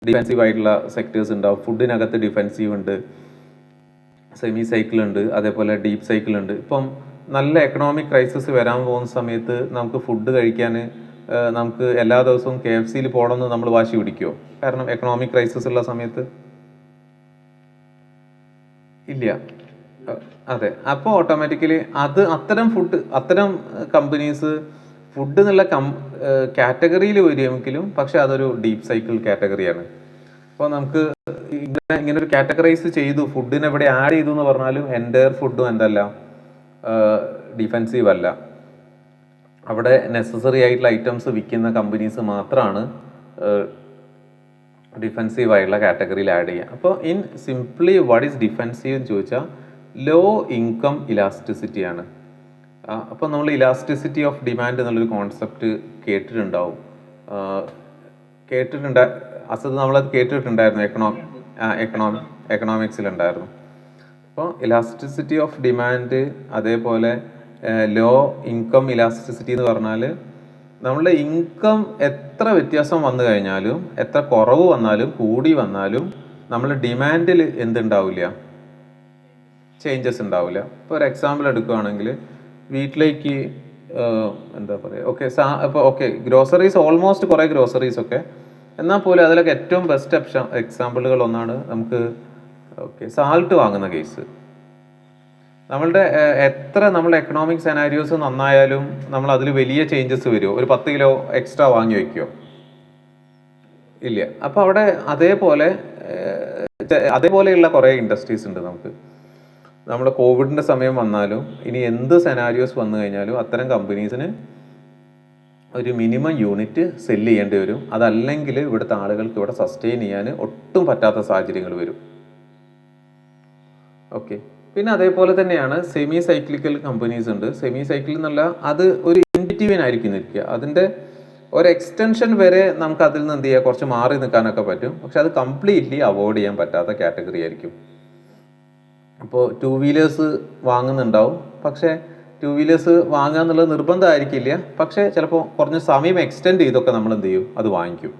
ഡിഫെൻസീവ് ആയിട്ടുള്ള സെക്ടേഴ്സ് ഉണ്ടാവും. ഫുഡിനകത്ത് ഡിഫെൻസീവ് ഉണ്ട്, സെമി സൈക്കിൾ ഉണ്ട്, അതേപോലെ ഡീപ്പ് സൈക്കിൾ ഉണ്ട്. ഇപ്പം നല്ല എക്കണോമിക് ക്രൈസിസ് വരാൻ പോകുന്ന സമയത്ത് നമുക്ക് ഫുഡ് കഴിക്കാൻ നമുക്ക് എല്ലാ ദിവസവും KFC-യിൽ പോകണമെന്ന് നമ്മൾ വാശി പിടിക്കുമോ? കാരണം എക്കണോമിക് ക്രൈസിസ് ഉള്ള സമയത്ത് ഇല്ല. അതെ. അപ്പോൾ ഓട്ടോമാറ്റിക്കലി അത്തരം കമ്പനീസ് ഫുഡ് എന്നുള്ള കാറ്റഗറിയിൽ വരുമെങ്കിലും പക്ഷെ അതൊരു ഡീപ്പ് സൈക്കിൾ കാറ്റഗറിയാണ്. അപ്പോൾ നമുക്ക് ഇങ്ങനെ ഒരു കാറ്റഗറൈസ് ചെയ്തു, ഫുഡിനെ ഇവിടെ ആഡ് ചെയ്തു എന്ന് പറഞ്ഞാലും എൻ്റയർ ഫുഡും എന്തല്ല, ഡിഫെൻസീവ് അല്ല. അവിടെ നെസസറി ആയിട്ടുള്ള ഐറ്റംസ് വിൽക്കുന്ന കമ്പനീസ് മാത്രമാണ് ഡിഫെൻസീവ് ആയിട്ടുള്ള കാറ്റഗറിയിൽ ആഡ് ചെയ്യുക. അപ്പോൾ in simply what is defensive എന്ന് ചോദിച്ചാൽ ലോ ഇൻകം ഇലാസ്റ്റിസിറ്റിയാണ്. അപ്പോൾ നമ്മൾ ഇലാസ്റ്റിസിറ്റി ഓഫ് ഡിമാൻഡ് എന്നുള്ളൊരു കോൺസെപ്റ്റ് കേട്ടിട്ടുണ്ടാവും. അസത് നമ്മളത് കേട്ടിട്ടുണ്ടായിരുന്നു, എക്കണോമിക്സിലുണ്ടായിരുന്നു. അപ്പോൾ ഇലാസ്റ്റിസിറ്റി ഓഫ് ഡിമാൻഡ്, അതേപോലെ ലോ ഇൻകം ഇലാസ്റ്റിസിറ്റി എന്ന് പറഞ്ഞാൽ നമ്മളുടെ ഇൻകം എത്ര വ്യത്യാസം വന്നു കഴിഞ്ഞാലും, എത്ര കുറവ് വന്നാലും കൂടി വന്നാലും നമ്മളുടെ ഡിമാൻഡിൽ എന്തുണ്ടാവില്ല, ചേഞ്ചസ് ഉണ്ടാവില്ല. ഇപ്പോൾ ഒരു എക്സാമ്പിൾ എടുക്കുകയാണെങ്കിൽ വീട്ടിലേക്ക് എന്താ പറയുക, ഇപ്പോൾ ഗ്രോസറീസ്, ഓൾമോസ്റ്റ് കുറേ ഗ്രോസറീസ് ഒക്കെ, എന്നാൽ പോലും അതിലൊക്കെ ഏറ്റവും ബെസ്റ്റ് എക്സാമ്പിളുകൾ ഒന്നാണ് നമുക്ക് സാൾട്ട് വാങ്ങുന്ന കേസ്. നമ്മളുടെ എക്കണോമിക് സെനാരിയോസ് നന്നായാലും നമ്മൾ അതിൽ വലിയ ചേഞ്ചസ് വരുമോ? ഒരു 10 കിലോ എക്സ്ട്രാ വാങ്ങി വയ്ക്കുമോ? ഇല്ല. അപ്പോൾ അവിടെ അതേപോലെയുള്ള കുറേ ഇൻഡസ്ട്രീസ് ഉണ്ട്. നമ്മുടെ കോവിഡിൻ്റെ സമയം വന്നാലും ഇനി എന്ത് സെനാരിയോസ് വന്നു കഴിഞ്ഞാലും അത്തരം കമ്പനീസിന് ഒരു മിനിമം യൂണിറ്റ് സെല്ല് ചെയ്യേണ്ടി വരും. അതല്ലെങ്കിൽ ഇവിടുത്തെ ആളുകൾക്ക് ഇവിടെ സസ്റ്റെയിൻ ചെയ്യാൻ ഒട്ടും പറ്റാത്ത സാഹചര്യങ്ങൾ വരും. ഓക്കെ. പിന്നെ അതേപോലെ തന്നെയാണ് സെമി സൈക്ലിക്കൽ കമ്പനീസ് ഉണ്ട്. സെമി സൈക്കിൾ എന്നല്ല, അത് ഒരു ഇൻഡിറ്റീവിനായിരിക്കും നിൽക്കുക. അതിൻ്റെ ഒരു എക്സ്റ്റൻഷൻ വരെ നമുക്ക് അതിൽ നിന്ന് എന്ത് ചെയ്യുക, കുറച്ച് മാറി നിൽക്കാനൊക്കെ പറ്റും. പക്ഷെ അത് കംപ്ലീറ്റ്ലി അവോയ്ഡ് ചെയ്യാൻ പറ്റാത്ത കാറ്റഗറി ആയിരിക്കും. അപ്പോൾ 2 വീലേഴ്സ് വാങ്ങുന്നുണ്ടാവും, പക്ഷേ 2 വീലേഴ്സ് വാങ്ങുക എന്നുള്ളത് നിർബന്ധമായിരിക്കില്ല. പക്ഷേ ചിലപ്പോൾ കുറഞ്ഞ സമയം എക്സ്റ്റെൻഡ് ചെയ്തൊക്കെ നമ്മൾ എന്ത് ചെയ്യും, അത് വാങ്ങിക്കും.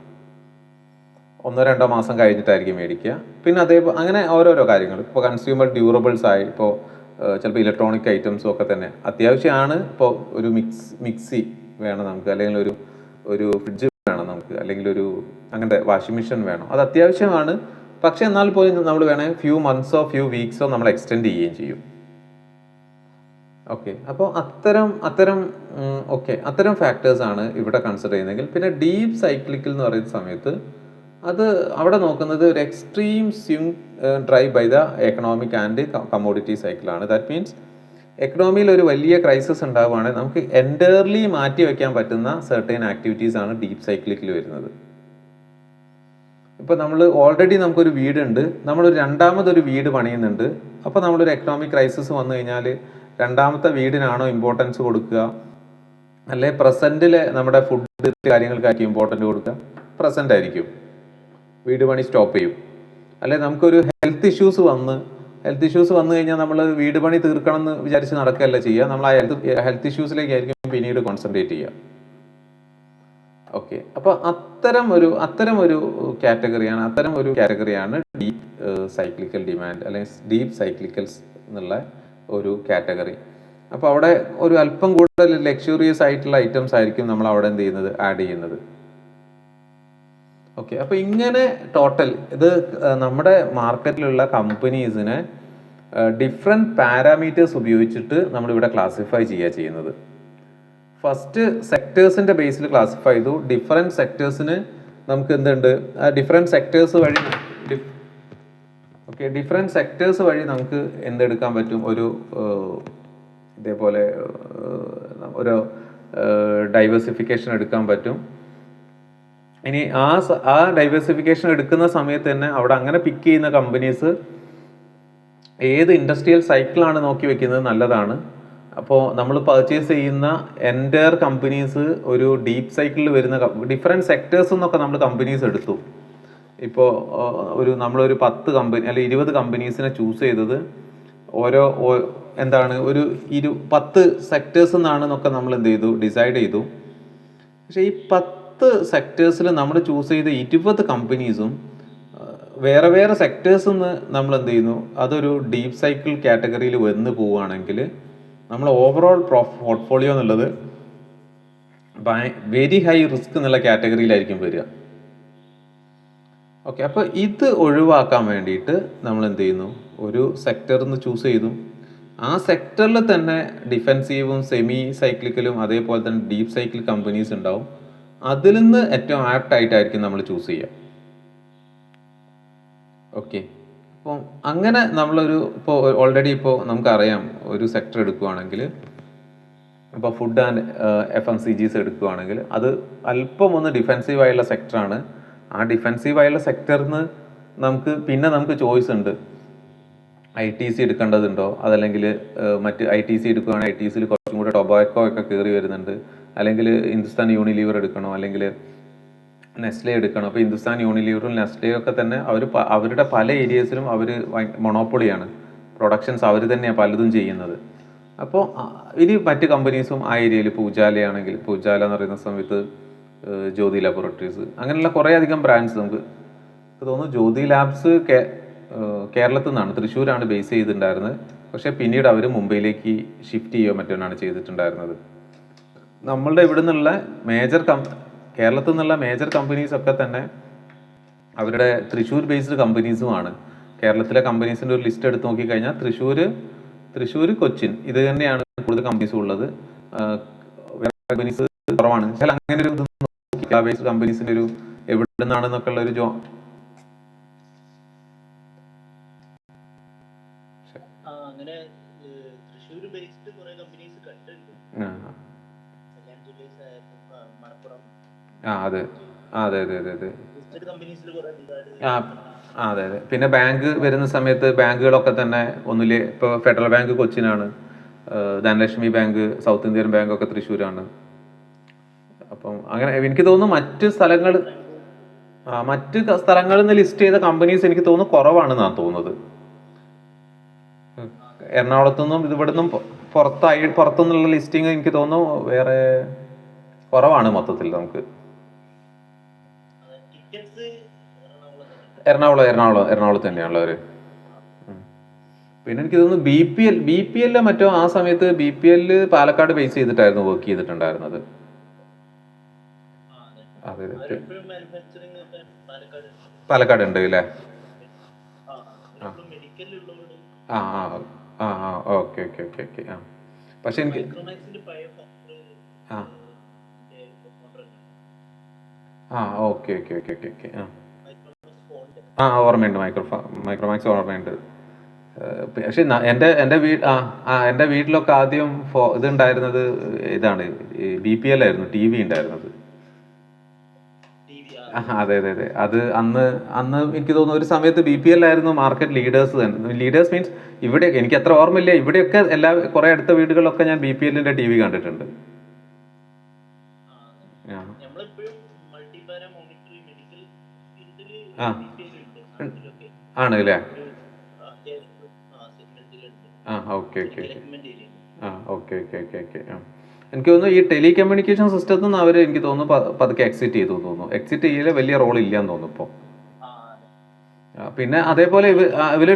1-2 മാസം കഴിഞ്ഞിട്ടായിരിക്കും മേടിക്കുക. പിന്നെ അങ്ങനെ ഓരോരോ കാര്യങ്ങൾ. ഇപ്പോൾ കൺസ്യൂമർ ഡ്യൂറബിൾസ് ആയി, ഇപ്പോൾ ചിലപ്പോൾ ഇലക്ട്രോണിക് ഐറ്റംസും ഒക്കെ തന്നെ അത്യാവശ്യമാണ്. ഇപ്പോൾ ഒരു മിക്സി വേണം നമുക്ക്, അല്ലെങ്കിൽ ഒരു ഫ്രിഡ്ജ് വേണം നമുക്ക്, അല്ലെങ്കിൽ അങ്ങനത്തെ വാഷിംഗ് മെഷീൻ വേണം. അത് അത്യാവശ്യമാണ്. പക്ഷെ എന്നാൽ പോലും നമ്മൾ വേണമെങ്കിൽ ഫ്യൂ മന്ത്സോ ഫ്യൂ വീക്സോ നമ്മൾ എക്സ്റ്റെൻഡ് ചെയ്യുകയും ചെയ്യും. ഓക്കെ. അപ്പോൾ അത്തരം ഫാക്ടേഴ്സാണ് ഇവിടെ കൺസിഡർ ചെയ്യുന്നതെങ്കിൽ. പിന്നെ ഡീപ്പ് സൈക്ലിക്കൽ എന്ന് പറയുന്ന സമയത്ത് അവിടെ നോക്കുന്നത് ഒരു extreme swing drive by the economic and commodity സൈക്കിളാണ്. ദാറ്റ് മീൻസ് എക്കണോമിയിൽ ഒരു വലിയ ക്രൈസിസ് ഉണ്ടാവുകയാണെങ്കിൽ നമുക്ക് എൻറ്റയർലി മാറ്റി വയ്ക്കാൻ പറ്റുന്ന സെർട്ടൈൻ ആക്ടിവിറ്റീസ് ആണ് ഡീപ്പ് സൈക്ലിക്കിൽ വരുന്നത്. ഇപ്പോൾ നമ്മൾ ഓൾറെഡി നമുക്കൊരു വീടുണ്ട്, നമ്മളൊരു രണ്ടാമതൊരു വീട് പണിയുന്നുണ്ട്. അപ്പോൾ നമ്മളൊരു എക്കണോമിക് ക്രൈസിസ് വന്നു കഴിഞ്ഞാൽ രണ്ടാമത്തെ വീടിനാണോ ഇമ്പോർട്ടൻസ് കൊടുക്കുക, അല്ലെ പ്രസൻറ്റിലെ നമ്മുടെ ഫുഡ് കാര്യങ്ങൾക്കായിരിക്കും ഇമ്പോർട്ടൻ്റ് കൊടുക്കുക? പ്രസൻ്റ് ആയിരിക്കും. വീട് പണി സ്റ്റോപ്പ് ചെയ്യും. അല്ലെ നമുക്കൊരു ഹെൽത്ത് ഇഷ്യൂസ് വന്നു കഴിഞ്ഞാൽ നമ്മൾ വീട് പണി തീർക്കണം എന്ന് വിചാരിച്ച് നടക്കുകയല്ല ചെയ്യുക. നമ്മൾ ആ ഹെൽത്ത് ഇഷ്യൂസിലേക്കായിരിക്കും പിന്നീട് കോൺസെൻട്രേറ്റ് ചെയ്യുക. ഓക്കെ. അപ്പോൾ അത്തരം ഒരു കാറ്റഗറിയാണ് ഡീപ്പ് സൈക്ലിക്കൽ ഡിമാൻഡ്, അല്ലെങ്കിൽ ഡീപ്പ് സൈക്ലിക്കൽസ് എന്നുള്ള ഒരു കാറ്റഗറി. അപ്പോൾ അവിടെ ഒരു അല്പം കൂടുതൽ ലക്ഷറിയസ് ആയിട്ടുള്ള ഐറ്റംസ് ആയിരിക്കും നമ്മൾ അവിടെ എന്ത് ചെയ്യുന്നത്, ആഡ് ചെയ്യുന്നത്. ഓക്കെ. അപ്പോൾ ഇങ്ങനെ ടോട്ടൽ നമ്മുടെ മാർക്കറ്റിലുള്ള കമ്പനീസിനെ ഡിഫറെൻറ്റ് പാരാമീറ്റേഴ്സ് ഉപയോഗിച്ചിട്ട് നമ്മളിവിടെ ക്ലാസിഫൈ ചെയ്യുന്നത്. ഫസ്റ്റ് സെക്ടേഴ്സിൻ്റെ ബേസിൽ ക്ലാസിഫൈ ചെയ്തു. ഡിഫറെൻറ്റ് സെക്ടേഴ്സിന് നമുക്ക് എന്തുണ്ട്, ഡിഫറെൻറ്റ് സെക്ടേഴ്സ് വഴി നമുക്ക് എന്തെടുക്കാൻ പറ്റും, ഇതേപോലെ ഒരു ഡൈവേഴ്സിഫിക്കേഷൻ എടുക്കാൻ പറ്റും. ഇനി ആ ഡൈവേഴ്സിഫിക്കേഷൻ എടുക്കുന്ന സമയത്ത് തന്നെ അവിടെ അങ്ങനെ പിക്ക് ചെയ്യുന്ന കമ്പനീസ് ഏത് ഇൻഡസ്ട്രിയൽ സൈക്കിളാണ് നോക്കി വെക്കുന്നത് നല്ലതാണ്. അപ്പോൾ നമ്മൾ പർച്ചേസ് ചെയ്യുന്ന എൻ്റയർ കമ്പനീസ് ഒരു ഡീപ്പ് സൈക്കിളിൽ വരുന്ന ഡിഫറെൻറ്റ് സെക്ടേഴ്സ് എന്നൊക്കെ നമ്മൾ കമ്പനീസ് എടുത്തു. ഇപ്പോൾ നമ്മളൊരു 10 കമ്പനി അല്ലെങ്കിൽ 20 കമ്പനീസിനെ ചൂസ് ചെയ്തത് ഒരു 10 സെക്ടേഴ്സ് എന്നാണെന്നൊക്കെ നമ്മൾ എന്ത് ചെയ്തു, ഡിസൈഡ് ചെയ്തു. പക്ഷേ ഈ 10 സെക്ടേഴ്സിൽ നമ്മൾ ചൂസ് ചെയ്ത 20 കമ്പനീസും വേറെ സെക്ടേഴ്സിൽ നിന്ന് നമ്മൾ എന്ത് ചെയ്യുന്നു, അതൊരു ഡീപ്പ് സൈക്കിൾ കാറ്റഗറിയിൽ വന്ന് പോവുകയാണെങ്കിൽ നമ്മൾ ഓവറോൾ പോർട്ട്ഫോളിയോ എന്നുള്ളത് വെരി ഹൈ റിസ്ക് എന്നുള്ള കാറ്റഗറിയിലായിരിക്കും വരിക. ഓക്കെ, അപ്പോൾ ഇത് ഒഴിവാക്കാൻ വേണ്ടിയിട്ട് നമ്മൾ എന്ത് ചെയ്യുന്നു, ഒരു സെക്ടറിൽ നിന്ന് ചൂസ് ചെയ്തു. ആ സെക്ടറിൽ തന്നെ ഡിഫെൻസീവും സെമി സൈക്ലിക്കലും അതേപോലെ തന്നെ ഡീപ്പ് സൈക്കിൾ കമ്പനീസ് ഉണ്ടാവും. അതിൽ നിന്ന് ഏറ്റവും ആപ്റ്റ് ആയിട്ടായിരിക്കും നമ്മൾ ചൂസ് ചെയ്യുക. ഓക്കെ, അപ്പം അങ്ങനെ നമ്മളൊരു ഇപ്പോൾ ഓൾറെഡി ഇപ്പോൾ നമുക്കറിയാം ഒരു സെക്ടർ എടുക്കുകയാണെങ്കിൽ, ഇപ്പോൾ ഫുഡ് ആൻഡ് FMCGs എടുക്കുകയാണെങ്കിൽ അത് അല്പം ഒന്ന് ഡിഫെൻസീവായുള്ള സെക്ടറാണ്. ആ ഡിഫെൻസീവായുള്ള സെക്ടറിൽ നിന്ന് നമുക്ക് ചോയ്സ് ഉണ്ട്. ITC എടുക്കേണ്ടതുണ്ടോ, അതല്ലെങ്കിൽ മറ്റ് ITC എടുക്കുകയാണെങ്കിൽ ITCയിൽ കുറച്ചും കൂടെ ടൊബാക്കോ ഒക്കെ കയറി വരുന്നുണ്ട്. അല്ലെങ്കിൽ ഹിന്ദുസ്ഥാൻ യൂണിലീവർ എടുക്കണോ, അല്ലെങ്കിൽ നെസ്ലെ എടുക്കണം. അപ്പോൾ ഹിന്ദുസ്ഥാൻ യൂണിലീവറും നെസ്ലെയും ഒക്കെ തന്നെ അവരുടെ പല ഏരിയസിലും അവർ മൊണോപ്പൊളിയാണ്. പ്രൊഡക്ഷൻസ് അവർ തന്നെയാണ് പലതും ചെയ്യുന്നത്. അപ്പോൾ ഇനി മറ്റ് കമ്പനീസും ആ ഏരിയയിൽ, ഇപ്പോൾ ഉജാലയാണെങ്കിൽ, ഇപ്പോൾ ഉജാല എന്ന് പറയുന്ന സമയത്ത് ജ്യോതി ലാബോറട്ടറീസ്, അങ്ങനെയുള്ള കുറേ അധികം ബ്രാൻഡ്സ് നമുക്ക് തോന്നുന്നു. ജ്യോതി ലാബ്സ് കേരളത്തിൽ നിന്നാണ്, തൃശ്ശൂരാണ് ബേസ് ചെയ്തിട്ടുണ്ടായിരുന്നത്. പക്ഷേ പിന്നീട് അവർ മുംബൈയിലേക്ക് ഷിഫ്റ്റ് ചെയ്യുകയോ മറ്റൊന്നാണ് ചെയ്തിട്ടുണ്ടായിരുന്നത്. നമ്മളുടെ ഇവിടെ നിന്നുള്ള കേരളത്തിൽ നിന്നുള്ള മേജർ കമ്പനീസ് ഒക്കെ തന്നെ അവരുടെ തൃശ്ശൂർ ബേസ്ഡ് കമ്പനീസുമാണ്. കേരളത്തിലെ കമ്പനീസിൻ്റെ ഒരു ലിസ്റ്റ് എടുത്ത് നോക്കിക്കഴിഞ്ഞാൽ തൃശ്ശൂർ, കൊച്ചിൻ ഇത് തന്നെയാണ് കൂടുതൽ കമ്പനീസ് ഉള്ളത്. കമ്പനീസ് കുറവാണ്. ചില അങ്ങനെ ഒരു ബേസ്ഡ് കമ്പനീസിൻ്റെ ഒരു എവിടെ നിന്നാണെന്നൊക്കെ ഉള്ള ഒരു അതെ. അതെ. പിന്നെ ബാങ്ക് വരുന്ന സമയത്ത് ബാങ്കുകളൊക്കെ തന്നെ ഒന്നില് ഇപ്പോൾ ഫെഡറൽ ബാങ്ക് കൊച്ചിനാണ്, Dhanlaxmi bank, south Indian bank ഒക്കെ തൃശ്ശൂരാണ്. അപ്പം അങ്ങനെ എനിക്ക് തോന്നുന്നു മറ്റ് സ്ഥലങ്ങളിൽ നിന്ന് ലിസ്റ്റ് ചെയ്ത കമ്പനീസ് എനിക്ക് തോന്നുന്നു കുറവാണെന്നാണ് തോന്നുന്നത്. എറണാകുളത്തുനിന്നും ഇവിടുന്നും പുറത്തുനിന്നുള്ള ലിസ്റ്റിംഗ് എനിക്ക് തോന്നുന്നു വേറെ കുറവാണ് മൊത്തത്തിൽ. നമുക്ക് എറണാകുളത്ത് തന്നെയാണുള്ളവർ. പിന്നെ എനിക്ക് തോന്നുന്നു BPL മറ്റോ ആ സമയത്ത് BPL പാലക്കാട് ബേസ് ചെയ്തിട്ടായിരുന്നു വർക്ക് ചെയ്തിട്ടുണ്ടായിരുന്നത്. അതെ, പാലക്കാട് ഉണ്ട് അല്ലേ? ഓക്കെ. പക്ഷെ എനിക്ക് ഓക്കെ. ഓർമ്മയുണ്ട്, മൈക്രോമാക്സ് ഓർമ്മയുണ്ട്. പക്ഷെ എൻ്റെ വീട്ടിലൊക്കെ ആദ്യം ഇതുണ്ടായിരുന്നത് ഇതാണ്, BPL ആയിരുന്നു, TV ഉണ്ടായിരുന്നത്. അതെ. അത് അന്ന് എനിക്ക് തോന്നുന്നു ഒരു സമയത്ത് BPL ആയിരുന്നു മാർക്കറ്റ് ലീഡേഴ്സ് മീൻസ് ഇവിടെ എനിക്ക് അത്ര ഓർമ്മയില്ല, ഇവിടെയൊക്കെ കുറെ അടുത്ത വീടുകളിലൊക്കെ ഞാൻ BPLന്റെ TV കണ്ടിട്ടുണ്ട്. ആണ് അല്ലേ? ഓക്കെ. എനിക്ക് തോന്നുന്നു ഈ ടെലികമ്മ്യൂണിക്കേഷൻ സിസ്റ്റത്തിൽ നിന്ന് അവർ എനിക്ക് തോന്നുന്നു പതുക്കെ എക്സിറ്റ് ചെയ്തു തോന്നുന്നു. എക്സിറ്റ് ചെയ്യല് വലിയ റോൾ ഇല്ലാന്ന് തോന്നുന്നു ഇപ്പോൾ. പിന്നെ അതേപോലെ ഇവര്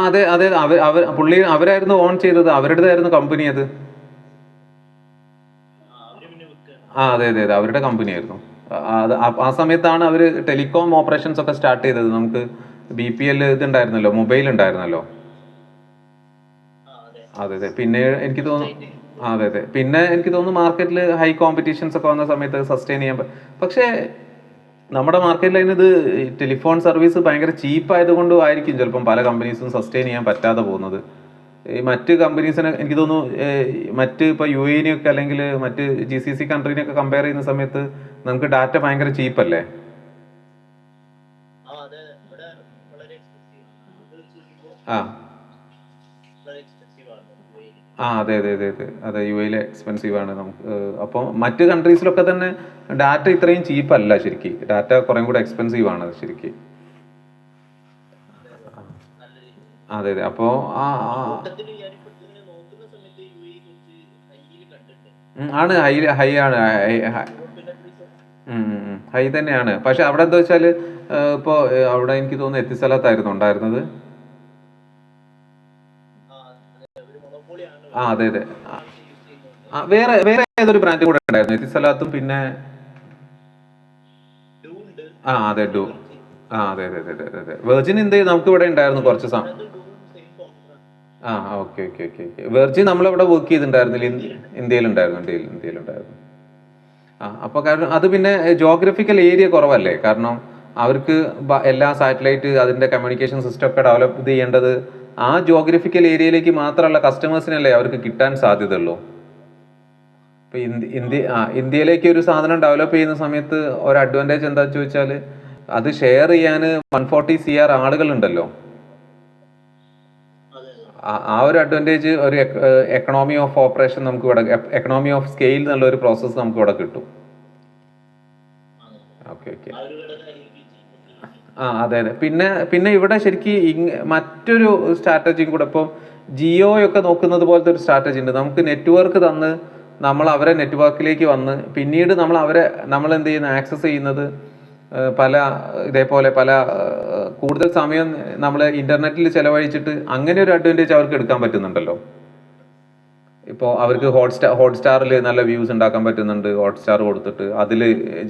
അതെ. അവരായിരുന്നു ഓൺ ചെയ്തത്, അവരുടേതായിരുന്നു കമ്പനി അത്. അതെ. അവരുടെ കമ്പനി ആയിരുന്നു. ആ സമയത്താണ് അവർ ടെലികോം ഓപ്പറേഷൻസ് ഒക്കെ സ്റ്റാർട്ട് ചെയ്തത്. നമുക്ക് BPL ഇതുണ്ടായിരുന്നല്ലോ, മൊബൈൽ ഉണ്ടായിരുന്നല്ലോ. അതെ. പിന്നെ എനിക്ക് തോന്നുന്നു പിന്നെ എനിക്ക് തോന്നുന്നു മാർക്കറ്റിൽ ഹൈ കോമ്പറ്റീഷൻസ് ഒക്കെ വന്ന സമയത്ത് സസ്റ്റെയിൻ ചെയ്യാൻ പക്ഷേ നമ്മുടെ മാർക്കറ്റിൽ അതിനത് ടെലിഫോൺ സർവീസ് ഭയങ്കര ചീപ്പ് ആയതുകൊണ്ടും ആയിരിക്കും ചിലപ്പം പല കമ്പനീസും സസ്റ്റെയിൻ ചെയ്യാൻ പറ്റാതെ പോകുന്നത്. ഈ മറ്റ് കമ്പനീസിനെ എനിക്ക് തോന്നുന്നു മറ്റ് ഇപ്പോൾ UAE അല്ലെങ്കിൽ മറ്റ് GCC കൺട്രീനെയൊക്കെ കമ്പയർ ചെയ്യുന്ന സമയത്ത് നമുക്ക് ഡാറ്റ ഭയങ്കര ചീപ്പല്ലേ? അതെ. UAE എക്സ്പെൻസീവ് ആണ് നമുക്ക്. അപ്പോൾ മറ്റ് കൺട്രീസിലൊക്കെ തന്നെ ഡാറ്റ ഇത്രയും ചീപ്പല്ല ശരിക്കും. ഡാറ്റ കുറേ കൂടെ എക്സ്പെൻസീവ് ആണ് ശരിക്കും. അതെ. അപ്പോൾ ആണ് ഹൈ ആണ്, ഹൈ തന്നെയാണ്. പക്ഷെ അവിടെ എന്താ വെച്ചാൽ ഇപ്പോൾ അവിടെ എനിക്ക് തോന്നുന്നു എത്തിസ്ഥലത്തായിരുന്നു ഉണ്ടായിരുന്നത്. അതെ അതെ. വേറെ വേറെ ഏതൊരു ബ്രാൻഡ് കൂടെ ഉണ്ടായിരുന്നു, എത്തിസലാത്തും പിന്നെ അതെ ഡു. അതെ അതെ അതെ അതെ അതെ. വെർജിൻ എന്ത് ചെയ്യും, നമുക്ക് ഇവിടെ ഉണ്ടായിരുന്നു കുറച്ച് okay okay okay okay. Virgin നമ്മളിവിടെ വർക്ക് ചെയ്തിട്ടുണ്ടായിരുന്നില്ല, ഇന്ത്യയിലുണ്ടായിരുന്നു, ഇന്ത്യയിലുണ്ടായിരുന്നു. അപ്പോൾ കാരണം അത് പിന്നെ ജോഗ്രഫിക്കൽ ഏരിയ കുറവല്ലേ, കാരണം അവർക്ക് എല്ലാ സാറ്റലൈറ്റ് അതിൻ്റെ കമ്മ്യൂണിക്കേഷൻ സിസ്റ്റം ഒക്കെ ഡെവലപ്പ് ചെയ്യേണ്ടത് ആ ജോഗ്രഫിക്കൽ ഏരിയയിലേക്ക് മാത്രമുള്ള കസ്റ്റമേഴ്സിനല്ലേ അവർക്ക് കിട്ടാൻ സാധ്യതയുള്ളൂ. ഇപ്പൊ ഇന്ത്യയിലേക്ക് ഒരു സാധനം ഡെവലപ്പ് ചെയ്യുന്ന സമയത്ത് ഒരു അഡ്വാൻറ്റേജ് എന്താ ചോദിച്ചാൽ, അത് ഷെയർ ചെയ്യാൻ 140 CR ആളുകൾ ഉണ്ടല്ലോ. ആ ഒരു അഡ്വാൻറ്റേജ്, ഒരു എക്കണോമി ഓഫ് ഓപ്പറേഷൻ നമുക്ക് ഇവിടെ, എക്കണോമി ഓഫ് സ്കെയിൽ എന്നുള്ള ഒരു പ്രോസസ്സ് നമുക്ക് ഇവിടെ കിട്ടും. Okay okay. അതെ അതെ. പിന്നെ പിന്നെ ഇവിടെ ശരിക്കും മറ്റൊരു സ്ട്രാറ്റജിയും കൂടെ, ഇപ്പോൾ ജിയോയൊക്കെ നോക്കുന്നത് പോലത്തെ ഒരു സ്ട്രാറ്റജി ഉണ്ട്. നമുക്ക് നെറ്റ്വർക്ക് തന്ന് നമ്മൾ അവരെ നെറ്റ്വർക്കിലേക്ക് വന്ന് പിന്നീട് നമ്മൾ എന്ത് ചെയ്യുന്ന, ആക്സസ് ചെയ്യുന്നത് പല ഇതേപോലെ പല കൂടുതൽ സമയം നമ്മൾ ഇന്റർനെറ്റിൽ ചെലവഴിച്ചിട്ട് അങ്ങനെ ഒരു അഡ്വാൻറ്റേജ് അവർക്ക് എടുക്കാൻ പറ്റുന്നുണ്ടല്ലോ. ഇപ്പോൾ അവർക്ക് ഹോട്ട്സ്റ്റാറിൽ നല്ല വ്യൂസ് ഉണ്ടാക്കാൻ പറ്റുന്നുണ്ട്, ഹോട്ട്സ്റ്റാർ കൊടുത്തിട്ട് അതിൽ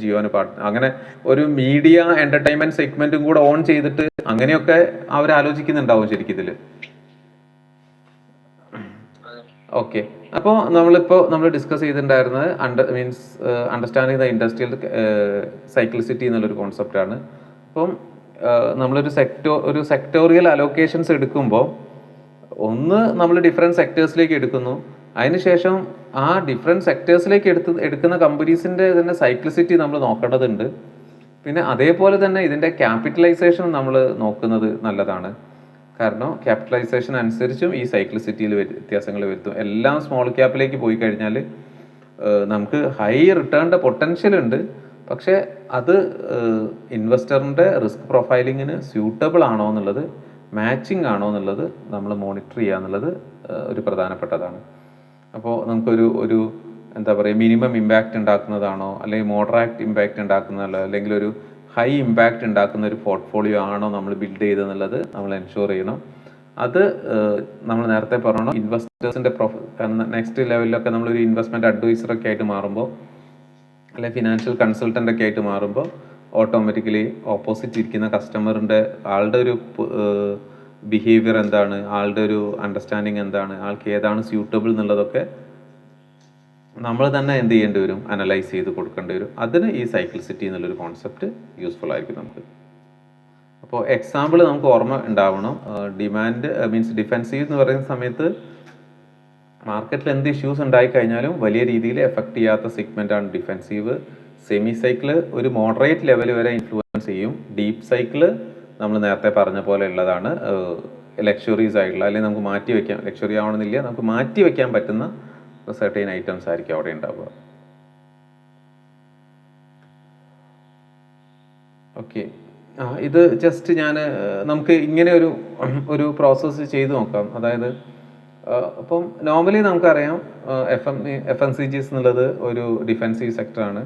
ജിയോന് പാട്ട്, അങ്ങനെ ഒരു മീഡിയ എന്റർടൈൻമെന്റ് സെഗ്മെന്റും കൂടെ ഓൺ ചെയ്തിട്ട് അങ്ങനെയൊക്കെ അവർ ആലോചിക്കുന്നുണ്ടാവും ശരിക്കും ഇതിൽ. ഓക്കെ. അപ്പോൾ നമ്മൾ ഡിസ്കസ് ചെയ്തിട്ടുണ്ടായിരുന്നത് അണ്ടർസ്റ്റാൻഡിങ് ദ ഇൻഡസ്ട്രിയൽ സൈക്ലിസിറ്റി എന്നുള്ളൊരു കോൺസെപ്റ്റാണ്. അപ്പം ഒരു സെക്ടോറിയൽ അലോക്കേഷൻസ് എടുക്കുമ്പോൾ ഒന്ന് നമ്മൾ ഡിഫറെൻറ്റ് സെക്ടേഴ്സിലേക്ക് എടുക്കുന്നു, അതിനുശേഷം ആ ഡിഫറെൻറ്റ് സെക്ടേഴ്സിലേക്ക് എടുക്കുന്ന കമ്പനീസിൻ്റെ തന്നെ സൈക്ലിസിറ്റി നമ്മൾ നോക്കേണ്ടതുണ്ട്. പിന്നെ അതേപോലെ തന്നെ ഇതിൻ്റെ ക്യാപിറ്റലൈസേഷൻ നമ്മൾ നോക്കുന്നത് നല്ലതാണ്. കാരണം ക്യാപിറ്റലൈസേഷൻ അനുസരിച്ചും ഈ സൈക്ലിസിറ്റിയിൽ വ്യത്യാസങ്ങൾ വരുത്തും. എല്ലാം സ്മോൾ ക്യാപ്പിലേക്ക് പോയി കഴിഞ്ഞാൽ നമുക്ക് ഹൈ റിട്ടേണിൻ്റെ പൊട്ടൻഷ്യൽ ഉണ്ട്, പക്ഷേ അത് ഇൻവെസ്റ്ററിൻ്റെ റിസ്ക് പ്രൊഫൈലിങ്ങിന് സ്യൂട്ടബിൾ ആണോ എന്നുള്ളത്, മാച്ചിങ് ആണോ എന്നുള്ളത് നമ്മൾ മോണിറ്റർ ചെയ്യുക എന്നുള്ളത് ഒരു പ്രധാനപ്പെട്ടതാണ്. അപ്പോൾ നമുക്കൊരു എന്താ പറയുക, മിനിമം ഇമ്പാക്റ്റ് ഉണ്ടാക്കുന്നതാണോ അല്ലെങ്കിൽ മോഡറേറ്റ് ഇമ്പാക്റ്റ് ഉണ്ടാക്കുന്നതല്ലോ അല്ലെങ്കിൽ ഒരു ഹൈ ഇമ്പാക്റ്റ് ഉണ്ടാക്കുന്ന ഒരു പോർട്ട്ഫോളിയോ ആണോ നമ്മൾ ബിൽഡ് ചെയ്തെന്നുള്ളത് നമ്മൾ എൻഷുർ ചെയ്യണം. അത് നമ്മൾ നേരത്തെ പറഞ്ഞു, ഇൻവെസ്റ്റേഴ്സിൻ്റെ നെക്സ്റ്റ് ലെവലിലൊക്കെ നമ്മളൊരു ഇൻവെസ്റ്റ്മെൻറ്റ് അഡ്വൈസറൊക്കെ ആയിട്ട് മാറുമ്പോൾ അല്ലെങ്കിൽ ഫിനാൻഷ്യൽ കൺസൾട്ടൻ്റ് ഒക്കെ ആയിട്ട് മാറുമ്പോൾ ഓട്ടോമാറ്റിക്കലി ഓപ്പോസിറ്റ് ഇരിക്കുന്ന കസ്റ്റമറിൻ്റെ ആളുടെ ഒരു ബിഹേവിയർ എന്താണ്, ആളുടെ ഒരു അണ്ടർസ്റ്റാൻഡിങ് എന്താണ്, ആൾക്ക് ഏതാണ് സ്യൂട്ടബിൾ എന്നുള്ളതൊക്കെ നമ്മൾ തന്നെ എന്ത് ചെയ്യേണ്ടി വരും, അനലൈസ് ചെയ്ത് കൊടുക്കേണ്ടി വരും. അതിന് ഈ സൈക്ലിസിറ്റി എന്നുള്ളൊരു കോൺസെപ്റ്റ് യൂസ്ഫുൾ ആയിരിക്കും നമുക്ക്. അപ്പോൾ എക്സാമ്പിൾ നമുക്ക് ഓർമ്മ ഉണ്ടാവണം. ഡിമാൻഡ് ഡിഫെൻസീവ് എന്ന് പറയുന്ന സമയത്ത് മാർക്കറ്റിൽ എന്ത് ഇഷ്യൂസ് ഉണ്ടായിക്കഴിഞ്ഞാലും വലിയ രീതിയിൽ എഫക്റ്റ് ചെയ്യാത്ത സെഗ്മെൻ്റാണ് ഡിഫെൻസീവ്. സെമി സൈക്കിള് ഒരു മോഡറേറ്റ് ലെവൽ വരെ ഇൻഫ്ലുവൻസ് ചെയ്യും. ഡീപ്പ് സൈക്കിള് നമ്മൾ നേരത്തെ പറഞ്ഞ പോലെ ഉള്ളതാണ്, ലക്ഷറീസ് ആയിട്ടുള്ള, അല്ലെങ്കിൽ നമുക്ക് മാറ്റി വയ്ക്കാം, ലക്ഷറി ആവണമെന്നില്ല, നമുക്ക് മാറ്റി വയ്ക്കാൻ പറ്റുന്ന സെർട്ടൈൻ ഐറ്റംസ് ആയിരിക്കും അവിടെ ഉണ്ടാവുക. ഓക്കെ. ഇത് ജസ്റ്റ് നമുക്ക് ഇങ്ങനെ ഒരു പ്രോസസ്സ് ചെയ്ത് നോക്കാം. അതായത് അപ്പം നോർമലി നമുക്കറിയാം FMCGs എന്നുള്ളത് ഒരു ഡിഫെൻസീവ് സെക്ടറാണ്.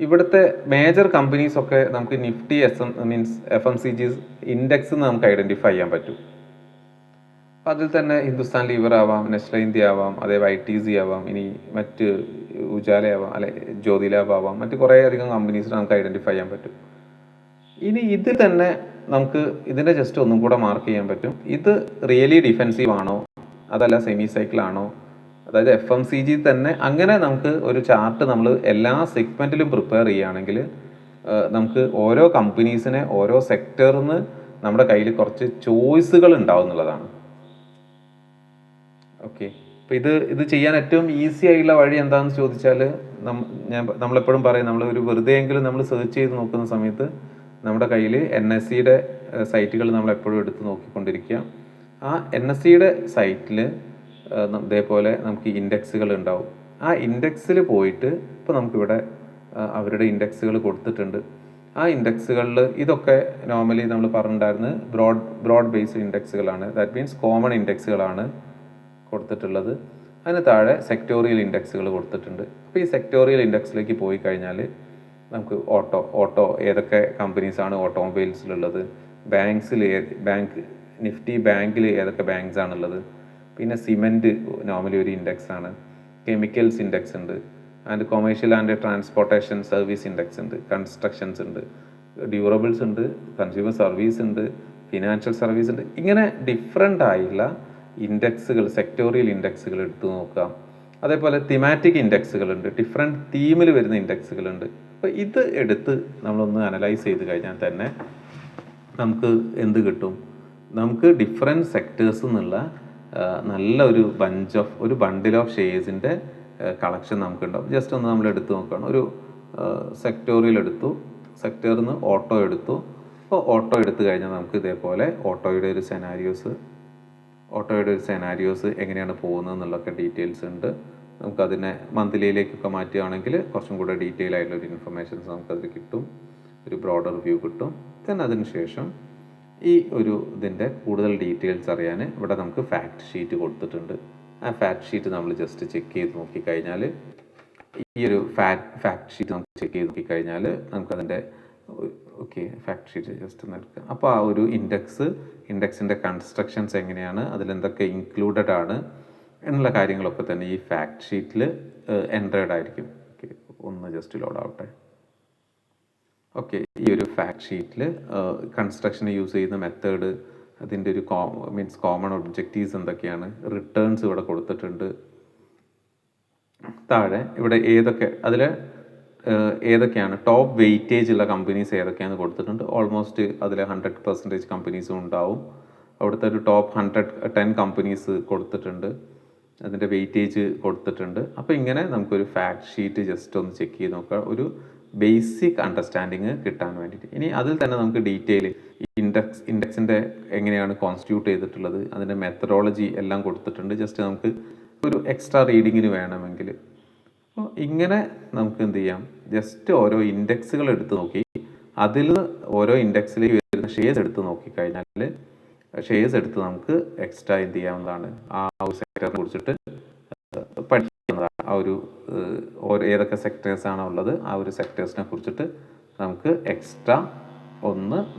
ഇവിടുത്തെ മേജർ കമ്പനീസ് ഒക്കെ നമുക്ക് നിഫ്റ്റി FMCGs ഇൻഡെക്സ് നമുക്ക് ഐഡൻറ്റിഫൈ ചെയ്യാൻ പറ്റും. അതിൽ തന്നെ ഹിന്ദുസ്ഥാൻ ലീവർ ആവാം, നെസ്ലെ ഇന്ത്യ ആവാം, അതേപോലെ ITC ആവാം, ഇനി മറ്റ് ഉജാല ആവാം, അല്ലെ ജ്യോതി ലാബ് ആവാം, മറ്റ് കുറേ അധികം കമ്പനീസ് നമുക്ക് ഐഡൻറ്റിഫൈ ചെയ്യാൻ പറ്റും. ഇനി ഇതിൽ തന്നെ നമുക്ക് ഇതിനെ ജസ്റ്റ് ഒന്നും കൂടെ മാർക്ക് ചെയ്യാൻ പറ്റും. ഇത് റിയലി ഡിഫെൻസീവ് ആണോ അതല്ല സെമി സൈക്കിൾ ആണോ, അതായത് FMCG തന്നെ. അങ്ങനെ നമുക്ക് ഒരു ചാർട്ട് നമ്മൾ എല്ലാ സെഗ്മെൻറ്റിലും പ്രിപ്പയർ ചെയ്യുകയാണെങ്കിൽ നമുക്ക് ഓരോ കമ്പനീസിനെ ഓരോ സെക്ടറിൽ നിന്ന് നമ്മുടെ കയ്യിൽ കുറച്ച് ചോയ്സുകൾ ഉണ്ടാവും എന്നുള്ളതാണ്. ഓക്കെ. അപ്പോൾ ഇത് ചെയ്യാൻ ഏറ്റവും ഈസി ആയിട്ടുള്ള വഴി എന്താണെന്ന് ചോദിച്ചാൽ, നമ്മളെപ്പോഴും പറയും, നമ്മൾ ഒരു വെറുതെ എങ്കിലും നമ്മൾ സെർച്ച് ചെയ്ത് നോക്കുന്ന സമയത്ത് നമ്മുടെ കയ്യിൽ NSEയുടെ സൈറ്റുകൾ നമ്മൾ എപ്പോഴും എടുത്ത് നോക്കിക്കൊണ്ടിരിക്കുക. ആ NSEയുടെ സൈറ്റിൽ ഇതേപോലെ നമുക്ക് ഇൻഡെക്സുകൾ ഉണ്ടാവും. ആ ഇൻഡെക്സിൽ പോയിട്ട് ഇപ്പോൾ നമുക്കിവിടെ അവരുടെ ഇൻഡെക്സുകൾ കൊടുത്തിട്ടുണ്ട്. ആ ഇൻഡെക്സുകളിൽ ഇതൊക്കെ നോർമലി നമ്മൾ പറഞ്ഞിട്ടുണ്ടായിരുന്നത് ബ്രോഡ് ബേസ്ഡ് ഇൻഡെക്സുകളാണ്. ദാറ്റ് മീൻസ് കോമൺ ഇൻഡെക്സുകളാണ് കൊടുത്തിട്ടുള്ളത്. അതിന് താഴെ സെക്ടോറിയൽ ഇൻഡെക്സുകൾ കൊടുത്തിട്ടുണ്ട്. അപ്പോൾ ഈ സെക്ടോറിയൽ ഇൻഡെക്സിലേക്ക് പോയി കഴിഞ്ഞാൽ നമുക്ക് ഓട്ടോ ഏതൊക്കെ കമ്പനീസാണ് ഓട്ടോമൊബൈൽസിലുള്ളത്, നിഫ്റ്റി ബാങ്കിൽ ഏതൊക്കെ ബാങ്ക്സ് ആണുള്ളത്, പിന്നെ സിമെൻറ്റ് നോർമലി ഒരു ഇൻഡെക്സ് ആണ്, കെമിക്കൽസ് ഇൻഡെക്സ് ഉണ്ട്, and commercial and transportation service index ഉണ്ട്, കൺസ്ട്രക്ഷൻസ് ഉണ്ട്, ഡ്യൂറബിൾസ് ഉണ്ട്, കൺസ്യൂമർ സർവീസ് ഉണ്ട്, ഫിനാൻഷ്യൽ സർവീസ് ഉണ്ട്. ഇങ്ങനെ ഡിഫറെൻ്റ് ആയിട്ടുള്ള ഇൻഡെക്സുകൾ, സെക്ടോറിയൽ ഇൻഡെക്സുകൾ എടുത്തു നോക്കാം. അതേപോലെ തിമാറ്റിക് ഇൻഡെക്സുകളുണ്ട്, ഡിഫറെൻറ്റ് തീമിൽ വരുന്ന ഇൻഡെക്സുകളുണ്ട്. അപ്പോൾ ഇത് എടുത്ത് നമ്മളൊന്ന് അനലൈസ് ചെയ്ത് കഴിഞ്ഞാൽ തന്നെ നമുക്ക് എന്ത് കിട്ടും? നമുക്ക് ഡിഫറെൻറ്റ് സെക്ടേഴ്സ് എന്നുള്ള നല്ല ഒരു ബണ്ടിൽ ഓഫ് ഷെയർസിൻ്റെ കളക്ഷൻ നമുക്കുണ്ടാവും. ജസ്റ്റ് ഒന്ന് നമ്മൾ എടുത്ത് നോക്കുകയാണ്. ഒരു സെക്ടോറിയൽ എടുത്തു, സെക്ടറിൽ നിന്ന് ഓട്ടോ എടുത്തു. അപ്പോൾ ഓട്ടോ എടുത്തു കഴിഞ്ഞാൽ നമുക്ക് ഇതേപോലെ ഓട്ടോയുടെ ഒരു സെനാരിയോസ് എങ്ങനെയാണ് പോകുന്നത് എന്നുള്ളതൊക്കെ ഡീറ്റെയിൽസ് ഉണ്ട്. നമുക്കതിനെ മന്ത്ലിയിലേക്കൊക്കെ മാറ്റുകയാണെങ്കിൽ കുറച്ചും കൂടെ ഡീറ്റെയിൽ ആയിട്ടുള്ളൊരു ഇൻഫർമേഷൻസ് നമുക്കതിൽ കിട്ടും, ഒരു ബ്രോഡർ വ്യൂ കിട്ടും. then അതിന് ശേഷം ഈ ഇതിൻ്റെ കൂടുതൽ ഡീറ്റെയിൽസ് അറിയാൻ ഇവിടെ നമുക്ക് ഫാക്ട് ഷീറ്റ് കൊടുത്തിട്ടുണ്ട്. ആ ഫാക്ട് ഷീറ്റ് നമ്മൾ ജസ്റ്റ് ചെക്ക് ചെയ്ത് നോക്കിക്കഴിഞ്ഞാൽ ഈ ഒരു ഫാക്ട് ഷീറ്റ് നമുക്ക് ചെക്ക് ചെയ്ത് നോക്കിക്കഴിഞ്ഞാൽ നമുക്കതിൻ്റെ ഫാക്ട് ഷീറ്റ് ജസ്റ്റ് എടുക്കുക. അപ്പോൾ ആ ഒരു ഇൻഡെക്സിൻ്റെ കൺസ്ട്രക്ഷൻസ് എങ്ങനെയാണ്, അതിലെന്തൊക്കെ ഇൻക്ലൂഡഡ് ആണ് എന്നുള്ള കാര്യങ്ങളൊക്കെ തന്നെ ഈ ഫാക്ട് ഷീറ്റിൽ എൻട്രേഡ് ആയിരിക്കും. ഒന്ന് ജസ്റ്റ് ലോഡ് ആവട്ടെ. ഈ ഒരു ഫാക്ട് ഷീറ്റിൽ കൺസ്ട്രക്ഷന് യൂസ് ചെയ്യുന്ന മെത്തേഡ്, അതിൻ്റെ ഒരു കോമൺ ഒബ്ജക്റ്റീവ്സ് എന്തൊക്കെയാണ്, റിട്ടേൺസ് ഇവിടെ കൊടുത്തിട്ടുണ്ട്. താഴെ ഇവിടെ ഏതൊക്കെയാണ് ടോപ്പ് വെയിറ്റേജ് ഉള്ള കമ്പനീസ് ഏതൊക്കെയാണെന്ന് കൊടുത്തിട്ടുണ്ട്. ഓൾമോസ്റ്റ് അതിൽ 100% കമ്പനീസും ഉണ്ടാവും. അവിടുത്തെ ഒരു ടോപ്പ് 110 കമ്പനീസ് കൊടുത്തിട്ടുണ്ട്, അതിൻ്റെ വെയിറ്റേജ് കൊടുത്തിട്ടുണ്ട്. അപ്പോൾ ഇങ്ങനെ നമുക്കൊരു ഫാക്ട് ഷീറ്റ് ജസ്റ്റ് ഒന്ന് ചെക്ക് ചെയ്ത് നോക്കുക, ഒരു ബേസിക് അണ്ടർസ്റ്റാൻഡിങ് കിട്ടാൻ വേണ്ടിയിട്ട്. ഇനി അതിൽ തന്നെ നമുക്ക് ഡീറ്റെയിൽ ഇൻഡെക്സിൻ്റെ എങ്ങനെയാണ് കോൺസ്റ്റിറ്റ്യൂട്ട് ചെയ്തിട്ടുള്ളത്, അതിൻ്റെ മെത്തഡോളജി എല്ലാം കൊടുത്തിട്ടുണ്ട്. ജസ്റ്റ് നമുക്ക് ഒരു എക്സ്ട്രാ റീഡിങ്ങിന് വേണമെങ്കിൽ. അപ്പോൾ ഇങ്ങനെ നമുക്ക് എന്ത് ചെയ്യാം, ജസ്റ്റ് ഓരോ ഇൻഡെക്സുകൾ എടുത്ത് നോക്കി അതിൽ ഓരോ ഇൻഡെക്സിലേക്ക് വരുന്ന ഷെയർസ് എടുത്ത് നോക്കിക്കഴിഞ്ഞാൽ ഷെയർസ് എടുത്ത് നമുക്ക് എക്സ്ട്രാ എന്ത് ചെയ്യാവുന്നതാണ്, ആ ഒരു സെക്ടറിനെ കുറിച്ചിട്ട് പഠിക്കുന്നതാണ്. ഏതൊക്കെ സെക്ടേഴ്സാണോ ഉള്ളത് ആ ഒരു സെക്ടേഴ്സിനെ കുറിച്ചിട്ട് നമുക്ക് എക്സ്ട്രാ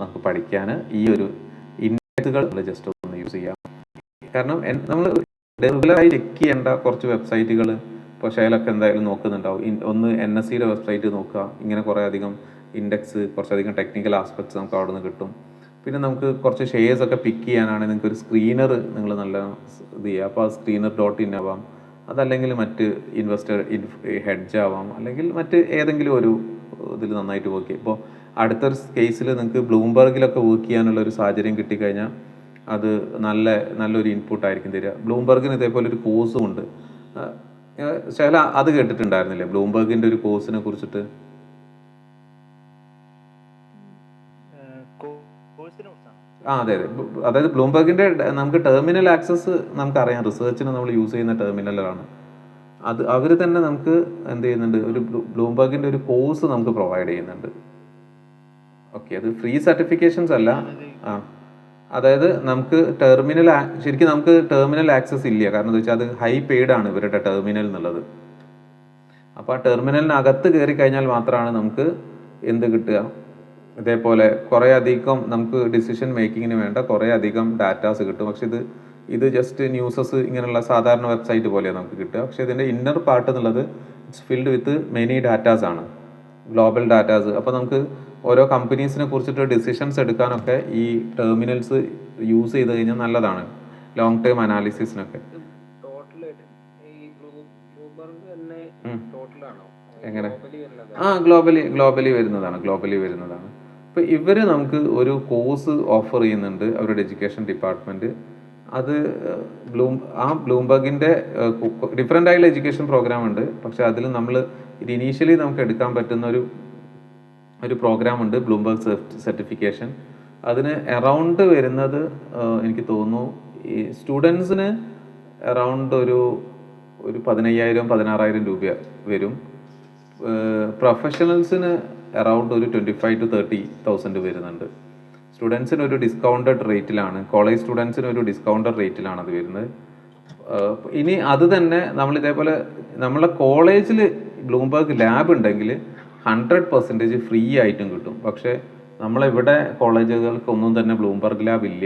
നമുക്ക് പഠിക്കാൻ ഈ ഒരു ഇൻഡെക്സുകൾ ജസ്റ്റ് ഒന്ന് യൂസ് ചെയ്യാം. കാരണം നമ്മൾ റെഗുലറായി ചെക്ക് ചെയ്യേണ്ട കുറച്ച് വെബ്സൈറ്റുകൾ ഇപ്പോൾ ഷെയലൊക്കെ എന്തായാലും നോക്കുന്നുണ്ടാവും. ഒന്ന് NSEയുടെ വെബ്സൈറ്റ് നോക്കുക. ഇങ്ങനെ കുറേ അധികം ഇൻഡെക്സ്, കുറച്ചധികം ടെക്നിക്കൽ ആസ്പെക്ട്സ് നമുക്ക് അവിടെ നിന്ന് കിട്ടും. പിന്നെ നമുക്ക് കുറച്ച് ഷെയർസ് ഒക്കെ പിക്ക് ചെയ്യാനാണെങ്കിൽ നിങ്ങൾക്ക് ഒരു സ്ക്രീനർ നിങ്ങൾ നല്ല ഇത് ചെയ്യുക. അപ്പോൾ ആ screener.in ആവാം, അതല്ലെങ്കിൽ മറ്റ് ഇൻവെസ്റ്റർ ഹെഡ്ജ് ആവാം, അല്ലെങ്കിൽ മറ്റ് ഏതെങ്കിലും ഒരു ഇതിൽ നന്നായിട്ട് വർക്ക് ചെയ്യും. ഇപ്പോൾ അടുത്തൊരു കേസിൽ നിങ്ങൾക്ക് ബ്ലൂംബർഗിലൊക്കെ വർക്ക് ചെയ്യാനുള്ള ഒരു സാഹചര്യം കിട്ടിക്കഴിഞ്ഞാൽ അത് നല്ലൊരു ഇൻപുട്ടായിരിക്കും തരിക. ബ്ലൂംബർഗിന് ഇതേപോലെ ഒരു കോഴ്സും ഉണ്ട്. ശൈല അത് കേട്ടിട്ടുണ്ടായിരുന്നില്ലേ, ബ്ലൂംബർഗിൻ്റെ ഒരു കോഴ്സിനെ കുറിച്ചിട്ട്? അതെ. അതായത് ബ്ലൂംബർഗിൻ്റെ നമുക്ക് ടെർമിനൽ ആക്സസ് നമുക്കറിയാം, റിസർച്ചിന് നമ്മൾ യൂസ് ചെയ്യുന്ന ടെർമിനലാണ് അത്. അവർ തന്നെ നമുക്ക് എന്ത് ചെയ്യുന്നുണ്ട്, ഒരു ബ്ലൂംബർഗിൻ്റെ ഒരു കോഴ്സ് നമുക്ക് പ്രൊവൈഡ് ചെയ്യുന്നുണ്ട്. അത് ഫ്രീ സർട്ടിഫിക്കേഷൻസ് അല്ല. അതായത് നമുക്ക് ശരിക്കും നമുക്ക് ടെർമിനൽ ആക്സസ് ഇല്ല. കാരണം എന്താ വെച്ചാൽ അത് ഹൈ പെയ്ഡ് ആണ് ഇവരുടെ ടെർമിനൽ എന്നുള്ളത്. അപ്പോൾ ആ ടെർമിനലിനകത്ത് കയറി കഴിഞ്ഞാൽ മാത്രമാണ് നമുക്ക് എന്ത് കിട്ടുക, ഇതേപോലെ കുറേ അധികം നമുക്ക് ഡിസിഷൻ മേക്കിങ്ങിന് വേണ്ട കുറേ അധികം ഡാറ്റാസ് കിട്ടും. പക്ഷെ ഇത് ജസ്റ്റ് ന്യൂസസ് ഇങ്ങനെയുള്ള സാധാരണ വെബ്സൈറ്റ് പോലെയാണ് നമുക്ക് കിട്ടുക. പക്ഷെ ഇതിൻ്റെ ഇന്നർ പാർട്ട് എന്നുള്ളത് it's filled with many datas ആണ്, ഗ്ലോബൽ ഡാറ്റാസ്. അപ്പോൾ നമുക്ക് ഓരോ കമ്പനീസിനെ കുറിച്ചിട്ട് ഡിസിഷൻസ് എടുക്കാനൊക്കെ ഈ ടെർമിനൽസ് യൂസ് ചെയ്ത് കഴിഞ്ഞാൽ നല്ലതാണ്, ലോങ് ടേം അനാലിസിസിനൊക്കെ. എങ്ങനെ? ഗ്ലോബലി വരുന്നതാണ്. അപ്പോൾ ഇവർ നമുക്ക് ഒരു കോഴ്സ് ഓഫർ ചെയ്യുന്നുണ്ട്, അവരുടെ എഡ്യൂക്കേഷൻ ഡിപ്പാർട്ട്മെൻറ്റ്. അത് ബ്ലൂംബർഗിൻ്റെ ഡിഫറെൻ്റ് ആയിട്ടുള്ള എഡ്യൂക്കേഷൻ പ്രോഗ്രാം ഉണ്ട്. പക്ഷെ അതിൽ നമ്മൾ ഇനീഷ്യലി നമുക്ക് എടുക്കാൻ പറ്റുന്ന ഒരു പ്രോഗ്രാം ഉണ്ട്, ബ്ലൂംബർഗ് സർട്ടിഫിക്കേഷൻ. അതിന് അറൗണ്ട് വരുന്നത് എനിക്ക് തോന്നുന്നു ഈ സ്റ്റുഡൻസിന് അറൗണ്ട് ഒരു 15,000-16,000 രൂപ വരും. പ്രൊഫഷണൽസിന് അറൗണ്ട് ഒരു 25,000 to 30,000 വരുന്നുണ്ട്. സ്റ്റുഡൻസിന് ഒരു ഡിസ്കൗണ്ടഡ് റേറ്റിലാണ്, കോളേജ് സ്റ്റുഡൻസിന് ഒരു ഡിസ്കൗണ്ടഡ് റേറ്റിലാണ് അത് വരുന്നത്. ഇനി അത് തന്നെ നമ്മളിതേപോലെ നമ്മളെ കോളേജിൽ ബ്ലൂംബർഗ് ലാബ് ഉണ്ടെങ്കിൽ 100% ഫ്രീ ആയിട്ടും കിട്ടും. പക്ഷേ നമ്മളിവിടെ കോളേജുകൾക്ക് ഒന്നും തന്നെ ബ്ലൂംബർഗ് ലാബ് ഇല്ല.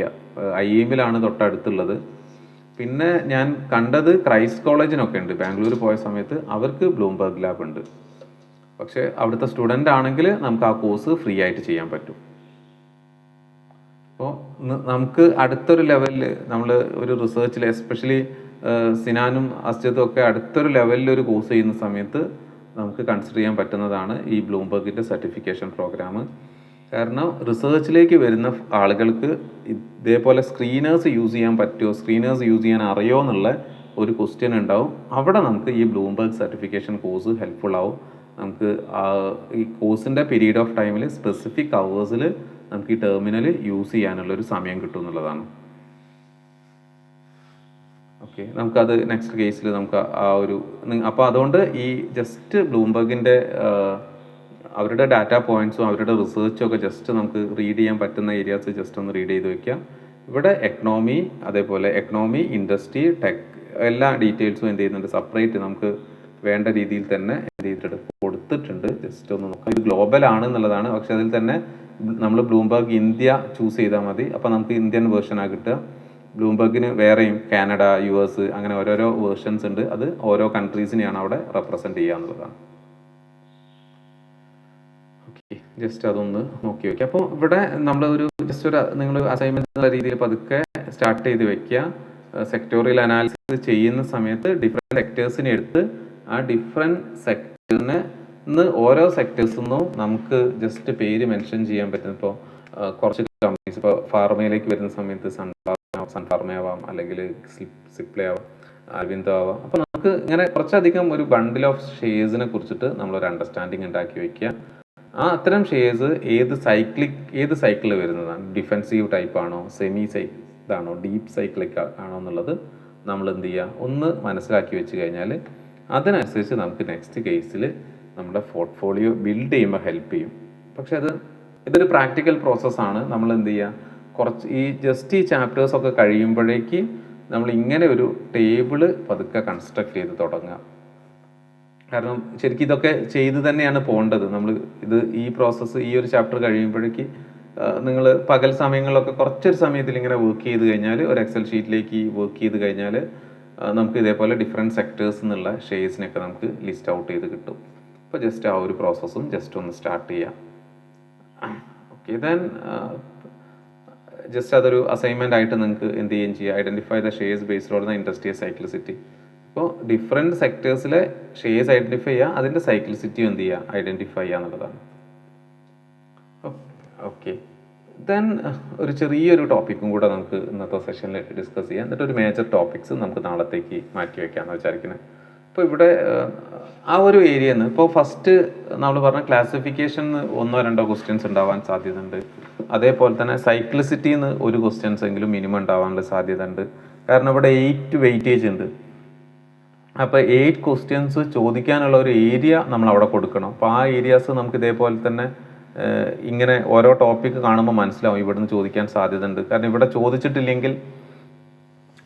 IIM തൊട്ടടുത്തുള്ളത്. പിന്നെ ഞാൻ കണ്ടത് ക്രൈസ്റ്റ് കോളേജിനൊക്കെ ഉണ്ട്, ബാംഗ്ലൂർ പോയ സമയത്ത് അവർക്ക് ബ്ലൂംബർഗ് ലാബ് ഉണ്ട്. പക്ഷേ അവിടുത്തെ സ്റ്റുഡൻ്റ് ആണെങ്കിൽ നമുക്ക് ആ കോഴ്സ് ഫ്രീ ആയിട്ട് ചെയ്യാൻ പറ്റും. അപ്പോൾ നമുക്ക് അടുത്തൊരു ലെവലിൽ നമ്മൾ ഒരു റിസർച്ചിൽ എസ്പെഷ്യലി സിനാനും അസ്ജദും ഒക്കെ അടുത്തൊരു ലെവലിൽ ഒരു കോഴ്സ് ചെയ്യുന്ന സമയത്ത് നമുക്ക് കൺസിഡർ ചെയ്യാൻ പറ്റുന്നതാണ് ഈ ബ്ലൂംബർഗിൻ്റെ സർട്ടിഫിക്കേഷൻ പ്രോഗ്രാം. കാരണം റിസർച്ചിലേക്ക് വരുന്ന ആളുകൾക്ക് ഇതേപോലെ സ്ക്രീനേഴ്സ് യൂസ് ചെയ്യാൻ പറ്റുമോ, സ്ക്രീനേഴ്സ് യൂസ് ചെയ്യാൻ അറിയോ എന്നുള്ള ഒരു ക്വസ്റ്റ്യൻ ഉണ്ടാവും. അവിടെ നമുക്ക് ഈ ബ്ലൂംബർഗ് സർട്ടിഫിക്കേഷൻ കോഴ്സ് ഹെൽപ്ഫുൾ ആവും. നമുക്ക് ഈ കോഴ്സിൻ്റെ പീരീഡ് ഓഫ് ടൈമിൽ സ്പെസിഫിക് അവേഴ്സിൽ നമുക്ക് ഈ ടെർമിനൽ യൂസ് ചെയ്യാനുള്ളൊരു സമയം കിട്ടും എന്നുള്ളതാണ്. ഓക്കെ, നമുക്കത് നെക്സ്റ്റ് കേസിൽ നമുക്ക് ആ ഒരു അപ്പോൾ അതുകൊണ്ട് ഈ ജസ്റ്റ് ബ്ലൂംബർഗിൻ്റെ അവരുടെ ഡാറ്റ പോയിന്റ്സും അവരുടെ റിസർച്ചും ഒക്കെ ജസ്റ്റ് നമുക്ക് റീഡ് ചെയ്യാൻ പറ്റുന്ന ഏരിയാസ് ജസ്റ്റ് ഒന്ന് റീഡ് ചെയ്ത് വെക്കാം. ഇവിടെ എക്കണോമി, അതേപോലെ എക്കണോമി, ഇൻഡസ്ട്രി, ടെക് എല്ലാ ഡീറ്റെയിൽസും എന്ത് ചെയ്യുന്നുണ്ട്, സെപ്പറേറ്റ് നമുക്ക് വേണ്ട രീതിയിൽ തന്നെ എന്ത് ചെയ്തിട്ട് കൊടുത്തിട്ടുണ്ട്. ജസ്റ്റ് ഒന്ന് നോക്കാം. ഇത് ഗ്ലോബൽ ആണ് എന്നുള്ളതാണ്, പക്ഷെ അതിൽ തന്നെ നമ്മൾ ബ്ലൂംബർഗ് ഇന്ത്യ ചൂസ് ചെയ്താൽ മതി. അപ്പോൾ നമുക്ക് ഇന്ത്യൻ വേർഷനാണ് കിട്ടുക. ബ്ലൂംബർഗിന് വേറെയും കാനഡ, US അങ്ങനെ ഓരോരോ വേർഷൻസ് ഉണ്ട്. അത് ഓരോ കൺട്രീസിനെയാണ് അവിടെ റെപ്രസെൻറ്റ് ചെയ്യുക എന്നുള്ളതാണ്. ഓക്കെ, ജസ്റ്റ് അതൊന്ന് നോക്കി വയ്ക്കുക. അപ്പോൾ ഇവിടെ നമ്മൾ ഒരു ജസ്റ്റ് ഒരു നിങ്ങൾ അസൈൻമെൻറ്റ് എന്നുള്ള രീതിയിൽ പതുക്കെ സ്റ്റാർട്ട് ചെയ്ത് വെക്കുക. സെക്ടോറിയൽ അനാലിസിസ് ചെയ്യുന്ന സമയത്ത് ഡിഫറെൻറ്റ് സെക്ടേഴ്സിനെ എടുത്ത് ആ ഡിഫറെൻറ്റ് സെക്ടറിന് ഓരോ സെക്ടേഴ്സിൽ നിന്നും നമുക്ക് ജസ്റ്റ് പേര് മെൻഷൻ ചെയ്യാൻ പറ്റും. ഇപ്പോൾ കുറച്ച് കമ്പനീസ് ഇപ്പോൾ ഫാർമയിലേക്ക് വരുന്ന സമയത്ത് സൺഫാർമ ആവാം, അല്ലെങ്കിൽ സിപ്ലെ ആവാം, അരവിന്ദോ ആവാം. അപ്പോൾ നമുക്ക് ഇങ്ങനെ കുറച്ചധികം ഒരു ബണ്ടിൽ ഓഫ് ഷെയർസിനെ കുറിച്ചിട്ട് നമ്മളൊരു അണ്ടർസ്റ്റാൻഡിങ് ഉണ്ടാക്കി വയ്ക്കുക. ആ അത്തരം ഷെയർസ് ഏത് സൈക്കിളിൽ വരുന്നതാണ്, ഡിഫെൻസീവ് ടൈപ്പ് ആണോ, സെമി ഇതാണോ, ഡീപ്പ് സൈക്ലിക് ആണോ എന്നുള്ളത് നമ്മൾ എന്ത് ചെയ്യുക, ഒന്ന് മനസ്സിലാക്കി വെച്ച് കഴിഞ്ഞാൽ അതിനനുസരിച്ച് നമുക്ക് നെക്സ്റ്റ് കേസിൽ നമ്മുടെ പോർട്ട്ഫോളിയോ ബിൽഡ് ചെയ്യുമ്പോൾ ഹെൽപ്പ് ചെയ്യും. പക്ഷെ ഇതൊരു പ്രാക്ടിക്കൽ പ്രോസസ്സാണ്. നമ്മൾ എന്ത് ചെയ്യുക, കുറച്ച് ഈ ചാപ്റ്റേഴ്സൊക്കെ കഴിയുമ്പോഴേക്ക് നമ്മൾ ഇങ്ങനെ ഒരു ടേബിള് പതുക്കെ കൺസ്ട്രക്ട് ചെയ്ത് തുടങ്ങുക. കാരണം ശരിക്കും ഇതൊക്കെ ചെയ്ത് തന്നെയാണ് പോകേണ്ടത്. നമ്മൾ ഈ പ്രോസസ്സ് ഈ ഒരു ചാപ്റ്റർ കഴിയുമ്പോഴേക്ക് നിങ്ങൾ പകൽ സമയങ്ങളിലൊക്കെ കുറച്ചൊരു സമയത്തിൽ ഇങ്ങനെ വർക്ക് ചെയ്ത് കഴിഞ്ഞാൽ, ഒരു എക്സൽ ഷീറ്റിലേക്ക് വർക്ക് ചെയ്ത് കഴിഞ്ഞാൽ നമുക്ക് ഇതേപോലെ ഡിഫറെൻറ്റ് സെക്ടേഴ്സ് എന്നുള്ള ഷെയർസിനൊക്കെ നമുക്ക് ലിസ്റ്റ് ഔട്ട് ചെയ്ത് കിട്ടും. അപ്പോൾ ജസ്റ്റ് ആ ഒരു പ്രോസസ്സും ജസ്റ്റ് ഒന്ന് സ്റ്റാർട്ട് ചെയ്യാം. ഓക്കെ, ദെൻ ജസ്റ്റ് അതൊരു അസൈൻമെൻ്റ് ആയിട്ട് നിങ്ങൾക്ക് എന്ത് ചെയ്യുകയും ചെയ്യുക, identify the shares based on the industrial cyclicity. ഇപ്പോൾ ഡിഫറെൻറ്റ് സെക്ടേഴ്സിലെ ഷെയർസ് ഐഡൻറ്റിഫൈ ചെയ്യുക, അതിൻ്റെ സൈക്ലിസിറ്റി എന്ത് ചെയ്യുക, ഐഡൻറ്റിഫൈ ചെയ്യുക എന്നുള്ളതാണ്. ഓക്കെ, ദെൻ ഒരു ചെറിയൊരു ടോപ്പിക്കും കൂടെ നമുക്ക് ഇന്നത്തെ സെഷനിൽ ഡിസ്കസ് ചെയ്യാം. എന്നിട്ട് ഒരു മേജർ ടോപ്പിക്സ് നമുക്ക് നാളത്തേക്ക് മാറ്റി വയ്ക്കാമെന്ന് വിചാരിക്കുന്നത്. ഇപ്പോൾ ഇവിടെ ആ ഒരു ഏരിയയിൽ നിന്ന് ഇപ്പോൾ ഫസ്റ്റ് നമ്മൾ പറഞ്ഞ ക്ലാസിഫിക്കേഷന് 1-2 ക്വസ്റ്റ്യൻസ് ഉണ്ടാവാൻ സാധ്യതയുണ്ട്. അതേപോലെ തന്നെ സൈക്ലിസിറ്റിയിൽ നിന്ന് ഒരു ക്വസ്റ്റ്യൻസ് എങ്കിലും മിനിമം ഉണ്ടാവാനുള്ള സാധ്യത ഉണ്ട്. കാരണം ഇവിടെ 8 വെയിറ്റേജ് ഉണ്ട്. അപ്പോൾ 8 ക്വസ്റ്റ്യൻസ് ചോദിക്കാനുള്ള ഒരു ഏരിയ നമ്മൾ അവിടെ കൊടുക്കണം. അപ്പോൾ ആ ഏരിയാസ് നമുക്ക് ഇതേപോലെ തന്നെ ഇങ്ങനെ ഓരോ ടോപ്പിക്ക് കാണുമ്പോൾ മനസ്സിലാവും ഇവിടുന്ന് ചോദിക്കാൻ സാധ്യത ഉണ്ട്. കാരണം ഇവിടെ ചോദിച്ചിട്ടില്ലെങ്കിൽ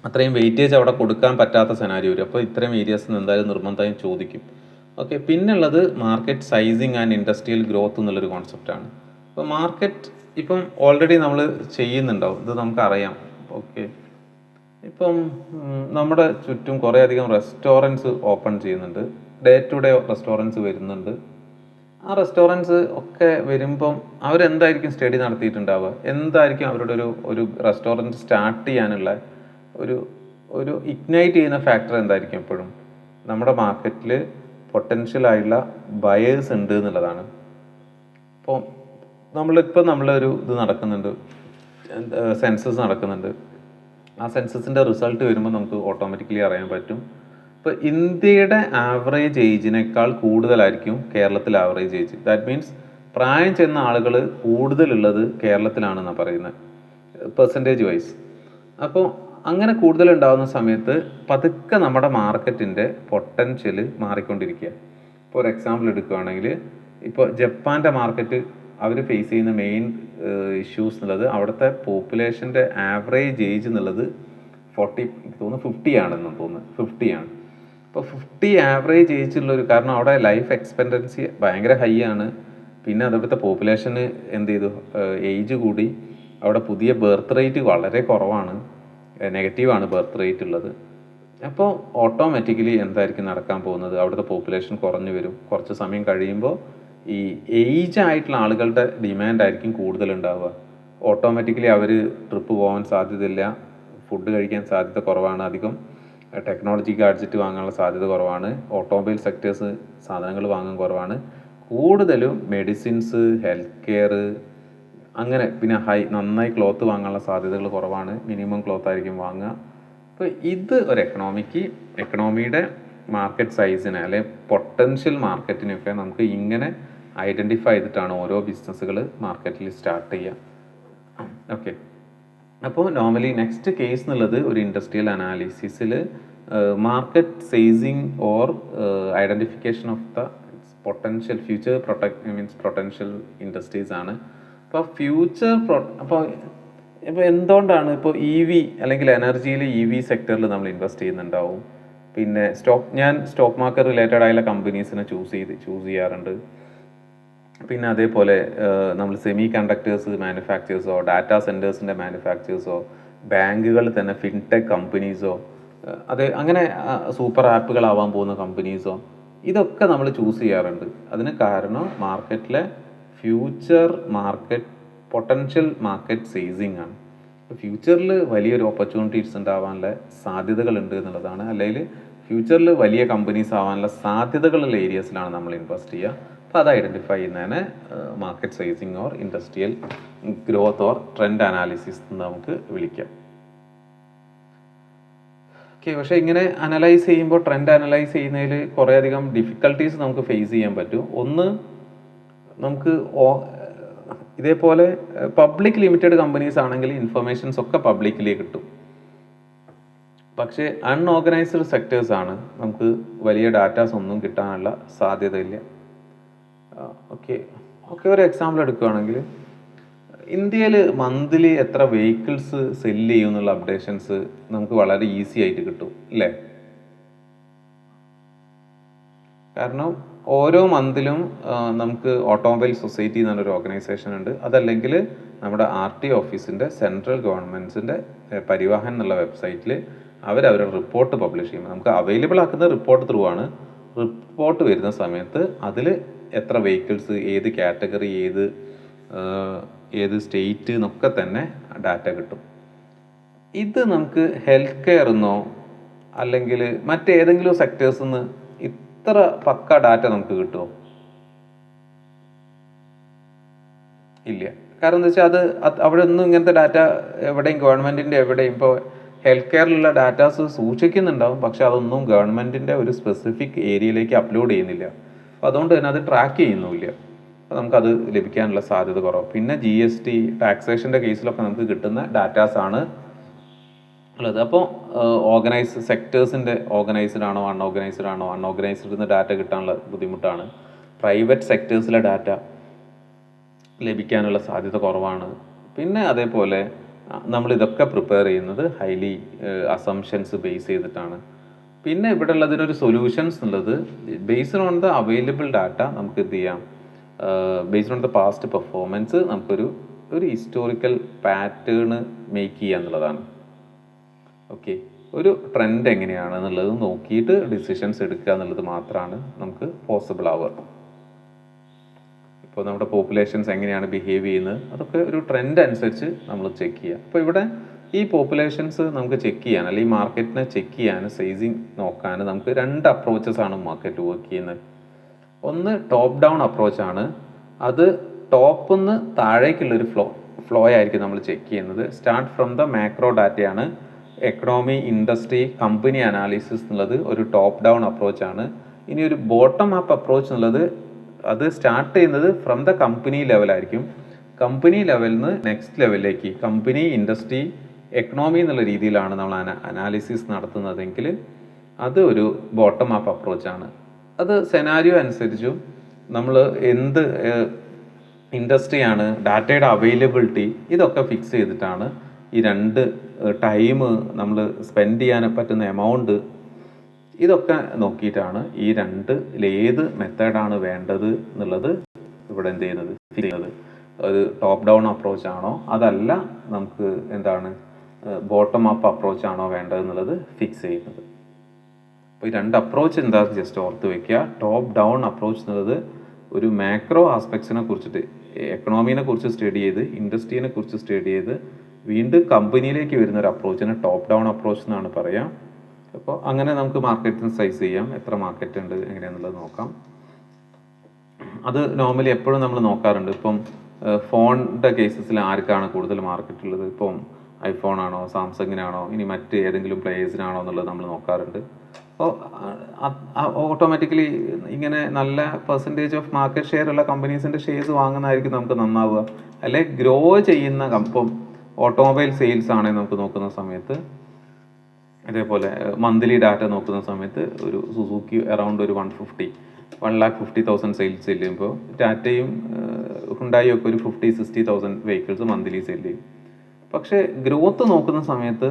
അത്രയും വെയിറ്റേജ് അവിടെ കൊടുക്കാൻ പറ്റാത്ത സെനാരിയോ വരും. അപ്പോൾ ഇത്രയും ഏരിയാസ് എന്തായാലും നിർബന്ധമായും ചോദിക്കും. ഓക്കെ, പിന്നുള്ളത് market sizing and industrial growth എന്നുള്ളൊരു കോൺസെപ്റ്റാണ്. അപ്പോൾ മാർക്കറ്റ് ഇപ്പം ഓൾറെഡി നമ്മൾ ചെയ്യുന്നുണ്ടാവും, ഇത് നമുക്കറിയാം. ഓക്കെ, ഇപ്പം നമ്മുടെ ചുറ്റും കുറേ അധികം റെസ്റ്റോറൻറ്റ്സ് ഓപ്പൺ ചെയ്യുന്നുണ്ട്, ഡേ ടു ഡേ റെസ്റ്റോറൻറ്റ്സ് വരുന്നുണ്ട്. ആ റെസ്റ്റോറൻറ്റ്സ് ഒക്കെ വരുമ്പം അവരെന്തായിരിക്കും സ്റ്റഡി നടത്തിയിട്ടുണ്ടാവുക, എന്തായിരിക്കും അവരുടെ ഒരു റെസ്റ്റോറൻറ്റ് സ്റ്റാർട്ട് ചെയ്യാനുള്ള ഒരു ഇഗ്നൈറ്റ് ചെയ്യുന്ന ഫാക്ടർ എന്തായിരിക്കും? എപ്പോഴും നമ്മുടെ മാർക്കറ്റിൽ പൊട്ടൻഷ്യലായുള്ള ബയേഴ്സ് ഉണ്ട് എന്നുള്ളതാണ്. അപ്പോൾ നമ്മളൊരു ഇത് നടക്കുന്നുണ്ട്, സെൻസസ് നടക്കുന്നുണ്ട്. ആ സെൻസസിൻ്റെ റിസൾട്ട് വരുമ്പോൾ നമുക്ക് ഓട്ടോമാറ്റിക്കലി അറിയാൻ പറ്റും. ഇപ്പോൾ ഇന്ത്യയുടെ ആവറേജ് ഏജിനേക്കാൾ കൂടുതലായിരിക്കും കേരളത്തിൽ ആവറേജ് ഏജ്. ദാറ്റ് മീൻസ് പ്രായം ചെന്ന ആളുകൾ കൂടുതലുള്ളത് കേരളത്തിലാണെന്നാണ് പറയുന്നത്, പെർസെൻറ്റേജ് വൈസ്. അപ്പോൾ അങ്ങനെ കൂടുതലുണ്ടാകുന്ന സമയത്ത് പതുക്കെ നമ്മുടെ മാർക്കറ്റിൻ്റെ പൊട്ടൻഷ്യൽ മാറിക്കൊണ്ടിരിക്കുക. ഇപ്പോൾ ഒരു എക്സാമ്പിൾ എടുക്കുകയാണെങ്കിൽ, ഇപ്പോൾ ജപ്പാൻ്റെ മാർക്കറ്റ് അവർ ഫേസ് ചെയ്യുന്ന മെയിൻ ഇഷ്യൂസ് എന്നുള്ളത് അവിടുത്തെ പോപ്പുലേഷൻ്റെ ആവറേജ് ഏജ് എന്നുള്ളത് 50 ആണെന്ന് തോന്നുന്നു, 50 ആണ്. അപ്പോൾ 50 ആവറേജ് ഏജ് ഉള്ളൊരു, കാരണം അവിടെ ലൈഫ് എക്സ്പെക്റ്റൻസി ഭയങ്കര ഹൈ ആണ്. പിന്നെ അവിടുത്തെ പോപ്പുലേഷന് എന്ത് ചെയ്തു, ഏജ് കൂടി, അവിടെ പുതിയ ബർത്ത് റേറ്റ് വളരെ കുറവാണ്. നെഗറ്റീവാണ് ബർത്ത് റേറ്റ് ഉള്ളത്. അപ്പോൾ ഓട്ടോമാറ്റിക്കലി എന്തായിരിക്കും നടക്കാൻ പോകുന്നത്, അവിടുത്തെ പോപ്പുലേഷൻ കുറഞ്ഞു വരും. കുറച്ച് സമയം കഴിയുമ്പോൾ ഈ ഏജ് ആയിട്ടുള്ള ആളുകളുടെ ഡിമാൻഡ് ആയിരിക്കും കൂടുതലുണ്ടാവുക. ഓട്ടോമാറ്റിക്കലി അവർ ട്രിപ്പ് പോകാൻ സാധ്യതയില്ല, ഫുഡ് കഴിക്കാൻ സാധ്യത കുറവാണ്, അധികം ടെക്നോളജി ഗാഡ്ജറ്റ് വാങ്ങാനുള്ള സാധ്യത കുറവാണ്, ഓട്ടോമൊബൈൽ സെക്ടേഴ്സ് സാധനങ്ങൾ വാങ്ങാൻ കുറവാണ്. കൂടുതലും മെഡിസിൻസ്, ഹെൽത്ത് കെയർ, അങ്ങനെ പിന്നെ നന്നായി ക്ലോത്ത് വാങ്ങാനുള്ള സാധ്യതകൾ കുറവാണ്. മിനിമം ക്ലോത്ത് ആയിരിക്കും വാങ്ങുക. അപ്പോൾ ഇത് ഒരു എക്കണോമിയുടെ മാർക്കറ്റ് സൈസിനെ അല്ലെ പൊട്ടൻഷ്യൽ മാർക്കറ്റിനെയൊക്കെ നമുക്ക് ഇങ്ങനെ ഐഡൻറ്റിഫൈ ചെയ്തിട്ടാണ് ഓരോ ബിസിനസ്സുകൾ മാർക്കറ്റിൽ സ്റ്റാർട്ട് ചെയ്യുക. ഓക്കെ, അപ്പോൾ നോർമലി നെക്സ്റ്റ് കേസ് എന്നുള്ളത് ഒരു ഇൻഡസ്ട്രിയൽ അനാലിസിസിൽ market sizing or identification of the potential future potential industries ആണ്. അപ്പോൾ അപ്പോൾ എന്തുകൊണ്ടാണ് ഇപ്പോൾ EV അല്ലെങ്കിൽ എനർജിയിൽ EV സെക്ടറിൽ നമ്മൾ ഇൻവെസ്റ്റ് ചെയ്യുന്നുണ്ടാവും. പിന്നെ ഞാൻ സ്റ്റോക്ക് മാർക്കറ്റ് റിലേറ്റഡ് ആയുള്ള കമ്പനീസിനെ ചൂസ് ചെയ്യാറുണ്ട്. പിന്നെ അതേപോലെ നമ്മൾ സെമി കണ്ടക്ടേഴ്സ് മാനുഫാക്ചേഴ്സോ, ഡാറ്റാ സെൻറ്റേഴ്സിൻ്റെ മാനുഫാക്ചേഴ്സോ, ബാങ്കുകൾ തന്നെ ഫിൻടെക് കമ്പനീസോ, അങ്ങനെ സൂപ്പർ ആപ്പുകളാവാൻ പോകുന്ന കമ്പനീസോ, ഇതൊക്കെ നമ്മൾ ചൂസ് ചെയ്യാറുണ്ട്. അതിന് കാരണം മാർക്കറ്റിലെ future market potential market sizing ആണ്. ഫ്യൂച്ചറിൽ വലിയൊരു ഓപ്പർച്യൂണിറ്റീസ് ഉണ്ടാവാനുള്ള സാധ്യതകളുണ്ട് എന്നുള്ളതാണ്. അല്ലെങ്കിൽ ഫ്യൂച്ചറിൽ വലിയ കമ്പനീസ് ആവാനുള്ള സാധ്യതകളുള്ള ഏരിയസിലാണ് നമ്മൾ ഇൻവെസ്റ്റ് ചെയ്യുക. അപ്പോൾ അത് ഐഡൻറ്റിഫൈ ചെയ്യുന്നതിന് market sizing or industrial growth or trend analysis എന്ന് നമുക്ക് വിളിക്കാം. ഓക്കെ, പക്ഷേ ഇങ്ങനെ അനലൈസ് ചെയ്യുമ്പോൾ, ട്രെൻഡ് അനലൈസ് ചെയ്യുന്നതിൽ കുറേയധികം ഡിഫിക്കൽട്ടീസ് നമുക്ക് ഫേസ് ചെയ്യാൻ പറ്റും. ഒന്ന്, നമുക്ക് ഇതേപോലെ പബ്ലിക് ലിമിറ്റഡ് കമ്പനീസ് ആണെങ്കിൽ ഇൻഫർമേഷൻസ് ഒക്കെ പബ്ലിക്കലി കിട്ടും. പക്ഷേ അൺഓർഗനൈസ്ഡ് സെക്ടേഴ്സ് ആണ് നമുക്ക് വലിയ ഡാറ്റാസ് ഒന്നും കിട്ടാനുള്ള സാധ്യതയില്ല. ഓക്കെ, ഒരു എക്സാമ്പിൾ എടുക്കുകയാണെങ്കിൽ ഇന്ത്യയിൽ മന്ത്ലി എത്ര വെഹിക്കിൾസ് സെല്ല് ചെയ്യും എന്നുള്ള അപ്ഡേഷൻസ് നമുക്ക് വളരെ ഈസി ആയിട്ട് കിട്ടും അല്ലേ? കാരണം ഓരോ മന്തിലും നമുക്ക് ഓട്ടോമൊബൈൽ സൊസൈറ്റി എന്നൊരു ഓർഗനൈസേഷൻ ഉണ്ട്. അതല്ലെങ്കിൽ നമ്മുടെ RT ഓഫീസിൻ്റെ സെൻട്രൽ ഗവൺമെൻറ്റിൻ്റെ പരിവാഹൻ എന്നുള്ള വെബ്സൈറ്റിൽ അവരുടെ റിപ്പോർട്ട് പബ്ലിഷ് ചെയ്യും. നമുക്ക് അവൈലബിൾ ആക്കുന്ന റിപ്പോർട്ട് ത്രൂ ആണ്. റിപ്പോർട്ട് വരുന്ന സമയത്ത് അതിൽ എത്ര വെഹിക്കിൾസ്, ഏത് കാറ്റഗറി, ഏത് സ്റ്റേറ്റ് എന്നൊക്കെ തന്നെ ഡാറ്റ കിട്ടും. ഇത് നമുക്ക് ഹെൽത്ത് കെയർ എന്നോ അല്ലെങ്കിൽ മറ്റേതെങ്കിലും സെക്ടേഴ്സിൽ നിന്ന് ഇത്ര പക്ക ഡാറ്റ നമുക്ക് കിട്ടുമോ? ഇല്ല. കാരണം എന്താ വെച്ചാൽ അവിടെ ഒന്നും ഇങ്ങനത്തെ ഡാറ്റ എവിടെയും ഗവൺമെൻറ്റിൻ്റെ എവിടെയും ഇപ്പോൾ ഹെൽത്ത് കെയറിലുള്ള ഡാറ്റാസ് സൂക്ഷിക്കുന്നുണ്ടാവും, പക്ഷെ അതൊന്നും ഗവൺമെൻറ്റിൻ്റെ ഒരു സ്പെസിഫിക് ഏരിയയിലേക്ക് അപ്ലോഡ് ചെയ്യുന്നില്ല. അപ്പോൾ അതുകൊണ്ട് തന്നെ അത് ട്രാക്ക് ചെയ്യുന്നുമില്ല. അപ്പോൾ നമുക്കത് ലഭിക്കാനുള്ള സാധ്യത കുറവ്. പിന്നെ GST ടാക്സേഷൻ്റെ കേസിലൊക്കെ നമുക്ക് കിട്ടുന്ന ഡാറ്റാസാണ് ഉള്ളത്. അപ്പോൾ സെക്ടേഴ്സിൻ്റെ ഓർഗനൈസ്ഡ് ആണോ അൺഓർഗനൈസ്ഡ് എന്ന് ഡാറ്റ കിട്ടാനുള്ള ബുദ്ധിമുട്ടാണ്. പ്രൈവറ്റ് സെക്ടേഴ്സിലെ ഡാറ്റ ലഭിക്കാനുള്ള സാധ്യത കുറവാണ്. പിന്നെ അതേപോലെ നമ്മളിതൊക്കെ പ്രിപ്പയർ ചെയ്യുന്നത് ഹൈലി അസംഷൻസ് ബേസ് ചെയ്തിട്ടാണ്. പിന്നെ ഇവിടെ ഉള്ളതിനൊരു സൊല്യൂഷൻസ് എന്നുള്ളത് based on the available data നമുക്ക് എന്ത് ചെയ്യാം, based on the past performance നമുക്കൊരു ഹിസ്റ്റോറിക്കൽ പാറ്റേൺ മേക്ക് ചെയ്യുക എന്നുള്ളതാണ്. ഓക്കെ, ഒരു ട്രെൻഡ് എങ്ങനെയാണ് എന്നുള്ളത് നോക്കിയിട്ട് ഡിസിഷൻസ് എടുക്കുക എന്നുള്ളത് മാത്രമാണ് നമുക്ക് പോസിബിൾ ആവുക. ഇപ്പോൾ നമ്മുടെ പോപ്പുലേഷൻസ് എങ്ങനെയാണ് ബിഹേവ് ചെയ്യുന്നത്, അതൊക്കെ ഒരു ട്രെൻഡ് അനുസരിച്ച് നമ്മൾ ചെക്ക് ചെയ്യുക. അപ്പോൾ ഇവിടെ ഈ പോപ്പുലേഷൻസ് നമുക്ക് ചെക്ക് ചെയ്യാൻ, അല്ലെങ്കിൽ ഈ മാർക്കറ്റിനെ ചെക്ക് ചെയ്യാൻ, സൈസിങ് നോക്കാൻ നമുക്ക് 2 അപ്രോച്ചസ് ആണ് മാർക്കറ്റ് വർക്ക് ചെയ്യുന്നത്. ഒന്ന് ടോപ്പ് ഡൗൺ അപ്രോച്ചാണ്. അത് ടോപ്പിൽ നിന്ന് താഴേക്കുള്ളൊരു ഫ്ലോ ആയിരിക്കും നമ്മൾ ചെക്ക് ചെയ്യുന്നത്. സ്റ്റാർട്ട് ഫ്രം ദ മാക്രോ ഡാറ്റയാണ്. എക്കണോമി, ഇൻഡസ്ട്രി, കമ്പനി അനാലിസിസ് എന്നുള്ളത് ഒരു ടോപ്പ് ഡൗൺ അപ്രോച്ചാണ്. ഇനി ഒരു ബോട്ടം അപ്പ് അപ്രോച്ച് എന്നുള്ളത് അത് സ്റ്റാർട്ട് ചെയ്യുന്നത് ഫ്രം ദ കമ്പനി ലെവലായിരിക്കും. കമ്പനി ലെവലിൽ നിന്ന് നെക്സ്റ്റ് ലെവലിലേക്ക് കമ്പനി, ഇൻഡസ്ട്രി, എക്കണോമി എന്നുള്ള രീതിയിലാണ് നമ്മൾ അനാലിസിസ് നടത്തുന്നതെങ്കിൽ അത് ഒരു ബോട്ടം അപ്പ് അപ്രോച്ചാണ്. അത് സെനാരിയോ അനുസരിച്ചും നമ്മൾ എന്ത് ഇൻഡസ്ട്രിയാണ്, ഡാറ്റയുടെ അവൈലബിലിറ്റി, ഇതൊക്കെ ഫിക്സ് ചെയ്തിട്ടാണ് ഈ 2 ടൈം നമ്മൾ സ്പെൻഡ് ചെയ്യാൻ പറ്റുന്ന എമൗണ്ട്, ഇതൊക്കെ നോക്കിയിട്ടാണ് ഈ 2 ഏത് മെത്തേഡാണ് വേണ്ടത് എന്നുള്ളത് ഇവിടെ എന്ത് ചെയ്യുന്നത്, ഫിക്സ് ചെയ്യുന്നത്. ഒരു ടോപ്പ് ഡൗൺ അപ്രോച്ച് ആണോ അതല്ല നമുക്ക് ബോട്ടം അപ്പ് അപ്രോച്ചാണോ വേണ്ടതെന്നുള്ളത് ഫിക്സ് ചെയ്യുന്നത്. അപ്പോൾ ഈ രണ്ട് അപ്രോച്ച് എന്താ ജസ്റ്റ് ഓർത്ത് വയ്ക്കുക. ടോപ്പ് ഡൗൺ അപ്രോച്ച് എന്നുള്ളത് ഒരു മാക്രോ ആസ്പെക്ട്സിനെ കുറിച്ചിട്ട്, എക്കണോമിനെ കുറിച്ച് സ്റ്റഡി ചെയ്ത്, ഇൻഡസ്ട്രീനെ കുറിച്ച് സ്റ്റഡി ചെയ്ത് വീണ്ടും കമ്പനിയിലേക്ക് വരുന്ന ഒരു അപ്രോച്ചിനെ ടോപ്പ് ഡൗൺ അപ്രോച്ച് എന്നാണ് പറയാം. അപ്പോൾ അങ്ങനെ നമുക്ക് മാർക്കറ്റിന് സൈസ് ചെയ്യാം, എത്ര മാർക്കറ്റ് ഉണ്ട് എങ്ങനെയാണെന്നുള്ളത് നോക്കാം. അത് നോർമലി എപ്പോഴും നമ്മൾ നോക്കാറുണ്ട്. ഇപ്പം ഫോണിൻ്റെ കേസസിൽ ആർക്കാണ് കൂടുതൽ മാർക്കറ്റ് ഉള്ളത്, ഇപ്പം ഐഫോൺ ആണോ, സാംസങ്ങിനാണോ, ഇനി മറ്റ് ഏതെങ്കിലും പ്ലേയേഴ്സിനാണോ എന്നുള്ളത് നമ്മൾ നോക്കാറുണ്ട്. അപ്പോൾ ഓട്ടോമാറ്റിക്കലി ഇങ്ങനെ നല്ല പെർസെൻറ്റേജ് ഓഫ് മാർക്കറ്റ് ഷെയർ ഉള്ള കമ്പനീസിൻ്റെ ഷെയർസ് വാങ്ങുന്നതായിരിക്കും നമുക്ക് നന്നാവുക. അല്ലെ ഗ്രോ ചെയ്യുന്ന ഇപ്പം ഓട്ടോമൊബൈൽ സെയിൽസ് ആണെങ്കിൽ നമുക്ക് നോക്കുന്ന സമയത്ത്, അതേപോലെ മന്ത്ലി ഡാറ്റ നോക്കുന്ന സമയത്ത് ഒരു സുസുക്കി അറൗണ്ട് ഒരു 1,50,000 സെയിൽസ് ചെല്ലുമ്പോൾ ടാറ്റയും ഹുണ്ടായും ഒക്കെ ഒരു 50,000-60,000 വെഹിക്കിൾസ് മന്ത്ലി സെല് ചെയ്യും. പക്ഷേ ഗ്രോത്ത് നോക്കുന്ന സമയത്ത്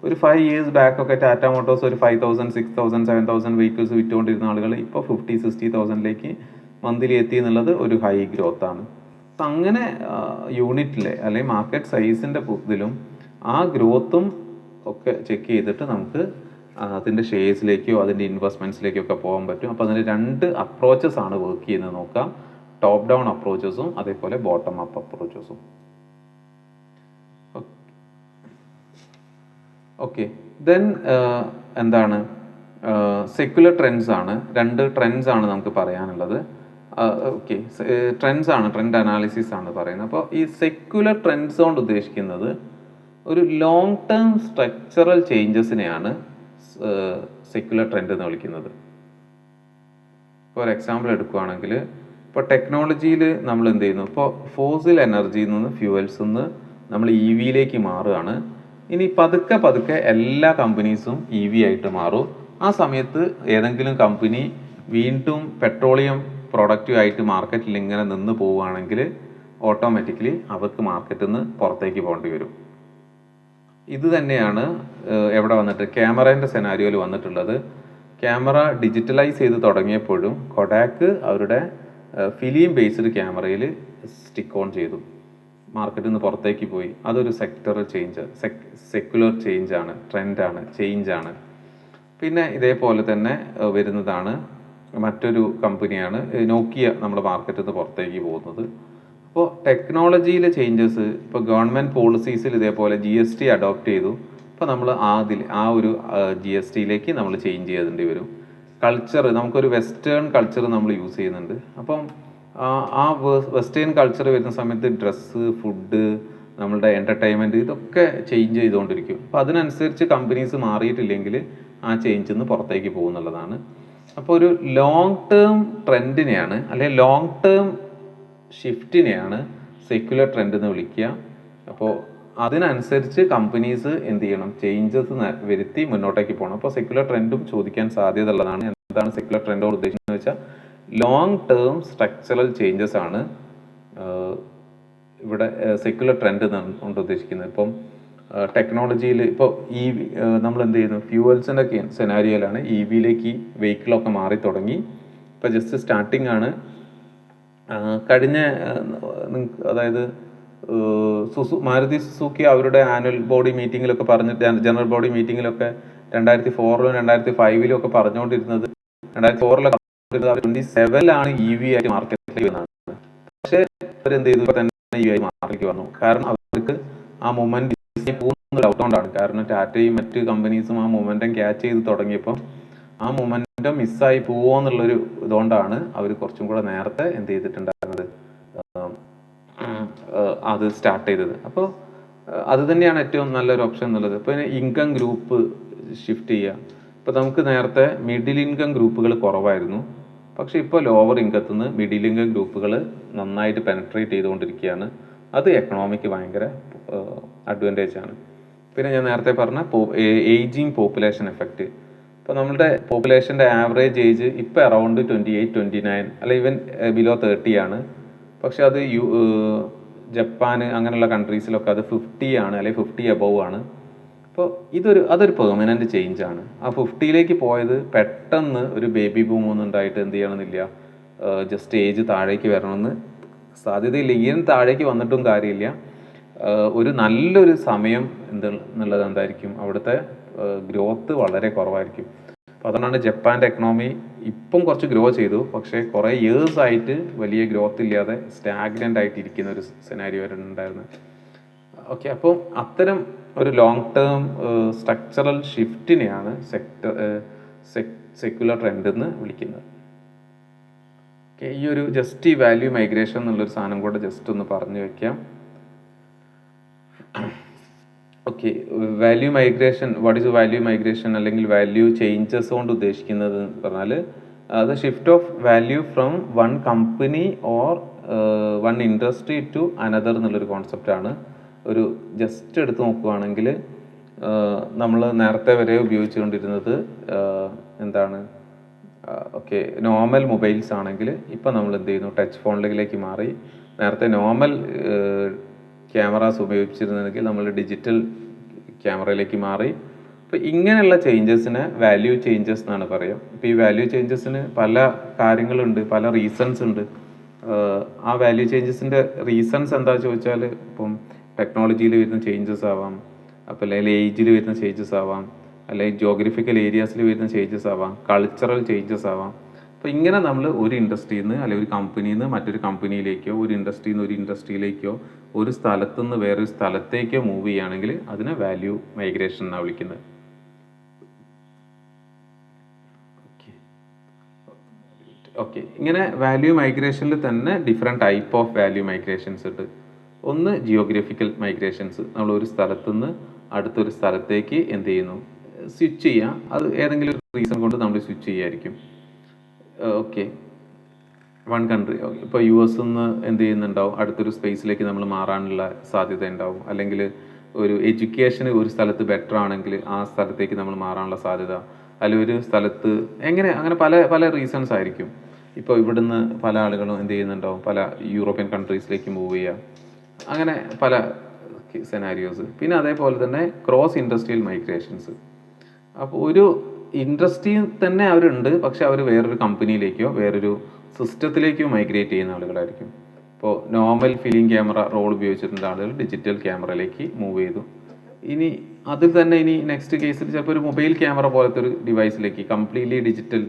ഒരു 5 years ബാക്കൊക്കെ ടാറ്റ മോട്ടോഴ്സ് ഒരു 5,000, 6,000, 7,000 വെഹിക്കിൾസ് വിറ്റുകൊണ്ടിരുന്ന ആളുകൾ ഇപ്പോൾ 50,000-60,000 മന്ത്ലി എത്തി എന്നുള്ളത് ഒരു ഹൈ ഗ്രോത്ത് ആണ്. അപ്പം അങ്ങനെ യൂണിറ്റിലെ അല്ലെങ്കിൽ മാർക്കറ്റ് സൈസിൻ്റെ ഇതിലും ആ ഗ്രോത്തും ഒക്കെ ചെക്ക് ചെയ്തിട്ട് നമുക്ക് അതിൻ്റെ ഷെയർസിലേക്കോ അതിൻ്റെ ഇൻവെസ്റ്റ്മെൻറ്റ്സിലേക്കോ ഒക്കെ പോകാൻ പറ്റും. അപ്പോൾ അതിന് രണ്ട് അപ്രോച്ചസ് ആണ് വർക്ക് ചെയ്യുന്നത് നോക്കാം. ടോപ്പ് ഡൗൺ അപ്രോച്ചസും അതേപോലെ ബോട്ടം അപ്പ് അപ്രോച്ചസും. ഓക്കെ, ദെൻ എന്താണ് സെക്യുലർ ട്രെൻഡ്സ് ആണ്. രണ്ട് ട്രെൻഡ്സ് ആണ് നമുക്ക് പറയാനുള്ളത്. ഓക്കെ, ട്രെൻഡ്സ് ആണ്, ട്രെൻഡ് അനാലിസിസ് ആണ് പറയുന്നത്. അപ്പോൾ ഈ സെക്യുലർ ട്രെൻഡ്സ് കൊണ്ട് ഉദ്ദേശിക്കുന്നത് ഒരു ലോങ് ടേം സ്ട്രക്ചറൽ ചേഞ്ചസിനെയാണ് സെക്യുലർ ട്രെൻഡ് എന്ന് വിളിക്കുന്നത്. ഇപ്പോൾ ഒരു എക്സാമ്പിൾ എടുക്കുകയാണെങ്കിൽ, ഇപ്പോൾ ടെക്നോളജിയിൽ നമ്മൾ എന്ത് ചെയ്യുന്നു, ഇപ്പോൾ ഫോസിൽ എനർജിയിൽ നിന്ന് ഫ്യൂവൽസിൽ നിന്ന് നമ്മൾ EVയിലേക്ക് മാറുകയാണ്. ഇനി പതുക്കെ എല്ലാ കമ്പനീസും EV ആയിട്ട് മാറും. ആ സമയത്ത് ഏതെങ്കിലും കമ്പനി വീണ്ടും പെട്രോളിയം പ്രൊഡക്റ്റുമായിട്ട് മാർക്കറ്റിൽ ഇങ്ങനെ നിന്ന് പോവുകയാണെങ്കിൽ ഓട്ടോമാറ്റിക്കലി അവർക്ക് മാർക്കറ്റിൽ നിന്ന് പുറത്തേക്ക് പോകേണ്ടി വരും. ഇത് തന്നെയാണ് എവിടെ വന്നിട്ട് ക്യാമറേൻ്റെ സെനാരിയോയിൽ വന്നിട്ടുള്ളത്. ക്യാമറ ഡിജിറ്റലൈസ് ചെയ്ത് തുടങ്ങിയപ്പോഴും കൊഡാക്ക് അവരുടെ ഫിലിം ബേസ്ഡ് ക്യാമറയിൽ സ്റ്റിക്ക് ഓൺ ചെയ്തു, മാർക്കറ്റിൽ നിന്ന് പുറത്തേക്ക് പോയി. അതൊരു സെക്ടറൽ ചേഞ്ച്, സെക്യുലർ ചേഞ്ചാണ്, ട്രെൻഡാണ്, ചേഞ്ചാണ്. പിന്നെ ഇതേപോലെ തന്നെ വരുന്നതാണ് മറ്റൊരു കമ്പനിയാണ് നോക്കിയ, നമ്മുടെ മാർക്കറ്റിൽ നിന്ന് പുറത്തേക്ക് പോകുന്നത്. അപ്പോൾ ടെക്നോളജിയിലെ ചേഞ്ചസ്, ഇപ്പോൾ ഗവൺമെൻറ് പോളിസീസിൽ ഇതേപോലെ GST അഡോപ്റ്റ് ചെയ്തു. അപ്പോൾ നമ്മൾ ആ ഒരു GSTയിലേക്ക് നമ്മൾ ചേഞ്ച് ചെയ്യേണ്ടി വരും. കൾച്ചർ, നമുക്കൊരു വെസ്റ്റേൺ കൾച്ചർ നമ്മൾ യൂസ് ചെയ്യുന്നുണ്ട്. അപ്പം ആ വെസ്റ്റേൺ കൾച്ചർ വരുന്ന സമയത്ത് ഡ്രസ്സ്, ഫുഡ്, നമ്മളുടെ എൻ്റർടൈൻമെൻറ്റ് ഇതൊക്കെ ചേഞ്ച് ചെയ്തുകൊണ്ടിരിക്കും. അപ്പോൾ അതിനനുസരിച്ച് കമ്പനീസ് മാറിയിട്ടില്ലെങ്കിൽ ആ ചേഞ്ചിൽ നിന്ന് പുറത്തേക്ക് പോകുന്നുള്ളതാണ്. അപ്പോൾ ഒരു ലോങ് ടേം ട്രെൻഡിനെയാണ് അല്ലെങ്കിൽ ലോങ് ടേം ഷിഫ്റ്റിനെയാണ് സെക്യുലർ ട്രെൻഡ് എന്ന് വിളിക്കുക. അപ്പോൾ അതിനനുസരിച്ച് കമ്പനീസ് എന്ത് ചെയ്യണം, ചേഞ്ചസ് വരുത്തി മുന്നോട്ടേക്ക് പോകണം. അപ്പോൾ സെക്യുലർ ട്രെൻഡും ചോദിക്കാൻ സാധ്യത ഉള്ളതാണ്. എന്താണ് സെക്യുലർ ട്രെൻഡോട് ഉദ്ദേശിക്കുന്നത് വെച്ചാൽ ലോങ് ടേം സ്ട്രക്ചറൽ ചേഞ്ചസ് ആണ് ഇവിടെ സെക്യുലർ ട്രെൻഡ് കൊണ്ട് ഉദ്ദേശിക്കുന്നത്. ഇപ്പം ടെക്നോളജിയിൽ ഇപ്പോൾ നമ്മൾ എന്ത് ചെയ്യുന്നു, ഫ്യൂവൽസിൻ്റെ സെനാരിയോയിലാണ് EVയിലേക്ക് വെഹിക്കിളൊക്കെ മാറി തുടങ്ങി. ഇപ്പോൾ ജസ്റ്റ് സ്റ്റാർട്ടിംഗ് ആണ്. കഴിഞ്ഞ അതായത് മാരുതി സുസുക്കി അവരുടെ ആനുവൽ ബോഡി മീറ്റിങ്ങിലൊക്കെ ജനറൽ ബോഡി മീറ്റിങ്ങിലൊക്കെ 2004-ലും 2005-ലും ഒക്കെ പറഞ്ഞുകൊണ്ടിരുന്നത് 2004-ലൊക്കെ 27-ലാണ് EV ആയിട്ട് മാർക്കറ്റിലേക്ക് വന്നത്. പക്ഷേ അവരെന്ത് ചെയ്തു, തന്നെ EV ആയി മാർക്കറ്റിലേക്ക് വന്നു. കാരണം അവർക്ക് ആ മൊമെന്റ് പോകുന്ന ഡൗട്ടുകൊണ്ടാണ്. കാരണം ടാറ്റയും മറ്റ് കമ്പനീസും ആ മൊമെന്റം ക്യാച്ച് ചെയ്ത് തുടങ്ങിയപ്പോൾ ആ മൊമെന്റം മിസ്സായി പോവോ എന്നുള്ളൊരു ഇതുകൊണ്ടാണ് അവർ കുറച്ചും കൂടെ നേരത്തെ എന്ത് ചെയ്തിട്ടുണ്ടായിരുന്നത്, അത് സ്റ്റാർട്ട് ചെയ്തത്. അപ്പോൾ അത് തന്നെയാണ് ഏറ്റവും നല്ലൊരു ഓപ്ഷൻ എന്നുള്ളത്. ഇപ്പോൾ ഇൻകം ഗ്രൂപ്പ് ഷിഫ്റ്റ് ചെയ്യുക. ഇപ്പോൾ നമുക്ക് നേരത്തെ മിഡിൽ ഇൻകം ഗ്രൂപ്പുകൾ കുറവായിരുന്നു. പക്ഷേ ഇപ്പോൾ ലോവർ ഇൻകത്തിൽ നിന്ന് മിഡിൽ ഇൻകം ഗ്രൂപ്പുകൾ നന്നായിട്ട് പെനട്രേറ്റ് ചെയ്തുകൊണ്ടിരിക്കുകയാണ്. അത് എക്കണോമിക്ക് ഭയങ്കര അഡ്വാൻറ്റേജ് ആണ്. പിന്നെ ഞാൻ നേരത്തെ പറഞ്ഞ ഏജിങ് പോപ്പുലേഷൻ എഫക്റ്റ്. ഇപ്പോൾ നമ്മളുടെ പോപ്പുലേഷൻ്റെ ആവറേജ് ഏജ് ഇപ്പോൾ അറൗണ്ട് 28, 29 അല്ല ഈവൻ ബിലോ 30 ആണ്. പക്ഷെ അത് ജപ്പാൻ അങ്ങനെയുള്ള കൺട്രീസിലൊക്കെ അത് 50 ആണ്, അല്ലെങ്കിൽ 50 അബവ് ആണ്. അപ്പോൾ അതൊരു പെർമനൻറ്റ് ചേഞ്ച് ആണ്. ആ 50ലേക്ക് പോയത് പെട്ടെന്ന് ഒരു ബേബി ബൂം ഒന്നും ഉണ്ടായിട്ട് എന്ത് ചെയ്യണമെന്നില്ല, ജസ്റ്റ് ഏജ് താഴേക്ക് വരണമെന്ന് സാധ്യതയില്ല. ഈവൻ താഴേക്ക് വന്നിട്ടും കാര്യമില്ല. ഒരു നല്ലൊരു സമയം എന്നുള്ളത് എന്തായിരിക്കും, അവിടുത്തെ ഗ്രോത്ത് വളരെ കുറവായിരിക്കും. അപ്പോൾ അതുകൊണ്ടാണ് ജപ്പാൻ്റെ എക്കണോമി ഇപ്പം കുറച്ച് ഗ്രോ ചെയ്തു, പക്ഷേ കുറേ ഇയേഴ്സ് ആയിട്ട് വലിയ ഗ്രോത്ത് ഇല്ലാതെ സ്റ്റാഗ്നൻ്റ് ആയിട്ട് ഇരിക്കുന്ന ഒരു സെനാരിയോ ഉണ്ടായിരുന്നു. ഓക്കെ, അപ്പോൾ അത്തരം ഒരു ലോങ് ടേം സ്ട്രക്ചറൽ ഷിഫ്റ്റിനെയാണ് സെക്യുലർ ട്രെൻഡ് എന്ന് വിളിക്കുന്നത്. ഓക്കെ, ഈ ഒരു ജസ്റ്റ് ഈ വാല്യൂ മൈഗ്രേഷൻ എന്നുള്ളൊരു സാധനം കൂടെ ജസ്റ്റ് ഒന്ന് പറഞ്ഞു വെക്കാം. Okay, value migration, what is value migration അല്ലെങ്കിൽ വാല്യൂ ചേഞ്ചസ് കൊണ്ട് ഉദ്ദേശിക്കുന്നത് എന്ന് പറഞ്ഞാൽ the shift of value from one company or one industry to another എന്നുള്ളൊരു കോൺസെപ്റ്റാണ്. ഒരു ജസ്റ്റ് എടുത്ത് നോക്കുകയാണെങ്കിൽ നമ്മൾ നേരത്തെ വരെ ഉപയോഗിച്ചുകൊണ്ടിരുന്നത് എന്താണ്, ഓക്കെ, നോർമൽ മൊബൈൽസ് ആണെങ്കിൽ ഇപ്പം നമ്മൾ എന്ത് ചെയ്യുന്നു, ടച്ച് ഫോണിലേക്ക് മാറി. നേരത്തെ നോർമൽ ക്യാമറാസ് ഉപയോഗിച്ചിരുന്നെങ്കിൽ നമ്മൾ ഡിജിറ്റൽ ക്യാമറയിലേക്ക് മാറി. അപ്പോൾ ഇങ്ങനെയുള്ള ചേഞ്ചസിന് വാല്യൂ ചേഞ്ചസ് എന്നാണ് പറയുക. ഇപ്പോൾ ഈ വാല്യൂ ചേഞ്ചസിന് പല കാര്യങ്ങളുണ്ട്, പല റീസൺസ് ഉണ്ട്. ആ വാല്യൂ ചേഞ്ചസിൻ്റെ റീസൺസ് എന്താ ചോദിച്ചാൽ, ഇപ്പം ടെക്നോളജിയിൽ വരുന്ന ചേഞ്ചസ് ആവാം, അപ്പോൾ അല്ലെങ്കിൽ ഏജിൽ വരുന്ന ചേഞ്ചസ് ആവാം, അല്ലെങ്കിൽ ജോഗ്രഫിക്കൽ ഏരിയാസിൽ വരുന്ന ചേഞ്ചസ് ആവാം, കൾച്ചറൽ ചേഞ്ചസ് ആവാം. അപ്പോൾ ഇങ്ങനെ നമ്മൾ ഒരു ഇൻഡസ്ട്രിയിൽ നിന്ന് അല്ലെങ്കിൽ ഒരു കമ്പനിയിൽ നിന്ന് മറ്റൊരു കമ്പനിയിലേക്കോ, ഒരു ഇൻഡസ്ട്രിയിൽ നിന്ന് ഒരു ഇൻഡസ്ട്രിയിലേക്കോ, ഒരു സ്ഥലത്തു നിന്ന് വേറൊരു സ്ഥലത്തേക്കോ മൂവ് ചെയ്യുകയാണെങ്കിൽ അതിനെ വാല്യൂ മൈഗ്രേഷൻ എന്നാണ് വിളിക്കുന്നത്. ഓക്കെ, ഇങ്ങനെ വാല്യൂ മൈഗ്രേഷനിൽ തന്നെ different type of value migrations ഉണ്ട്. ഒന്ന് ജിയോഗ്രഫിക്കൽ മൈഗ്രേഷൻസ്, നമ്മൾ ഒരു സ്ഥലത്തു നിന്ന് അടുത്തൊരു സ്ഥലത്തേക്ക് എന്ത് ചെയ്യുന്നു, സ്വിച്ച് ചെയ്യുക. അത് ഏതെങ്കിലും ഒരു റീസൺ കൊണ്ട് നമ്മൾ സ്വിച്ച് ചെയ്യുമായിരിക്കും. ഓക്കെ, വൺ കൺട്രി, ഇപ്പോൾ US നിന്ന് എന്ത് ചെയ്യുന്നുണ്ടാവും, അടുത്തൊരു സ്പേസിലേക്ക് നമ്മൾ മാറാനുള്ള സാധ്യത ഉണ്ടാവും. അല്ലെങ്കിൽ ഒരു എഡ്യൂക്കേഷന് ഒരു സ്ഥലത്ത് ബെറ്റർ ആണെങ്കിൽ ആ സ്ഥലത്തേക്ക് നമ്മൾ മാറാനുള്ള സാധ്യത, അല്ലെങ്കിൽ ഒരു സ്ഥലത്ത് അങ്ങനെ പല പല റീസൺസ് ആയിരിക്കും. ഇപ്പോൾ ഇവിടുന്ന് പല ആളുകളും എന്ത് ചെയ്യുന്നുണ്ടാവും, പല യൂറോപ്യൻ കൺട്രീസിലേക്ക് മൂവ് ചെയ്യുക, അങ്ങനെ പല സെനാരിയോസ്. പിന്നെ അതേപോലെ തന്നെ ക്രോസ് ഇൻഡസ്ട്രിയൽ മൈഗ്രേഷൻസ്. അപ്പോൾ ഒരു ഇൻഡസ്ട്രിയിൽ തന്നെ അവരുണ്ട്, പക്ഷെ അവർ വേറൊരു കമ്പനിയിലേക്കോ വേറൊരു സിസ്റ്റത്തിലേക്കോ മൈഗ്രേറ്റ് ചെയ്യുന്ന ആളുകളായിരിക്കും. ഇപ്പോൾ നോർമൽ ഫിലിം ക്യാമറ റോൾ ഉപയോഗിച്ചിട്ടുള്ള ആളുകൾ ഡിജിറ്റൽ ക്യാമറയിലേക്ക് മൂവ് ചെയ്തു. ഇനി അതിൽ തന്നെ ഇനി നെക്സ്റ്റ് കേസിൽ ചിലപ്പോൾ ഒരു മൊബൈൽ ക്യാമറ പോലത്തെ ഒരു ഡിവൈസിലേക്ക്, കംപ്ലീറ്റ്ലി ഡിജിറ്റൽ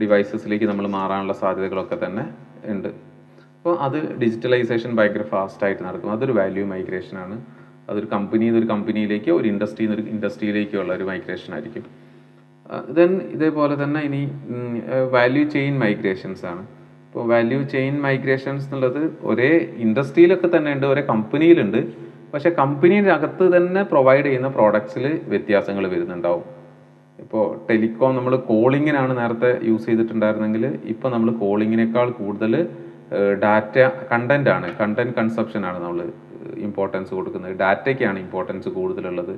ഡിവൈസസിലേക്ക് നമ്മൾ മാറാനുള്ള സാധ്യതകളൊക്കെ തന്നെ ഉണ്ട്. അപ്പോൾ അത് ഡിജിറ്റലൈസേഷൻ ഭയങ്കര ഫാസ്റ്റായിട്ട് നടക്കും. അതൊരു വാല്യൂ മൈഗ്രേഷനാണ്. അതൊരു കമ്പനിയിൽ നിന്ന് ഒരു കമ്പനിയിലേക്കോ ഒരു ഇൻഡസ്ട്രിയിൽ നിന്ന് ഒരു ഇൻഡസ്ട്രിയിലേക്കോ ഉള്ള ഒരു മൈഗ്രേഷൻ ആയിരിക്കും. ദെൻ ഇതേപോലെ തന്നെ ഇനി വാല്യൂ ചെയിൻ മൈഗ്രേഷൻസ് ആണ്. ഇപ്പോൾ വാല്യൂ ചെയിൻ മൈഗ്രേഷൻസ് എന്നുള്ളത് ഒരേ ഇൻഡസ്ട്രിയിലൊക്കെ തന്നെ ഉണ്ട്, ഒരേ കമ്പനിയിലുണ്ട്, പക്ഷേ കമ്പനിയുടെ അകത്ത് തന്നെ പ്രൊവൈഡ് ചെയ്യുന്ന പ്രോഡക്ട്സിൽ വ്യത്യാസങ്ങൾ വരുന്നുണ്ടാവും. ഇപ്പോൾ ടെലികോം നമ്മൾ കോളിങ്ങിനാണ് നേരത്തെ യൂസ് ചെയ്തിട്ടുണ്ടായിരുന്നെങ്കിൽ ഇപ്പോൾ നമ്മൾ കോളിങ്ങിനേക്കാൾ കൂടുതൽ ഡാറ്റ കണ്ടന്റ് കൺസപ്ഷനാണ് നമ്മൾ ഇമ്പോർട്ടൻസ് കൊടുക്കുന്നത്. ഡാറ്റയ്ക്കാണ് ഇമ്പോർട്ടൻസ് കൂടുതലുള്ളത്.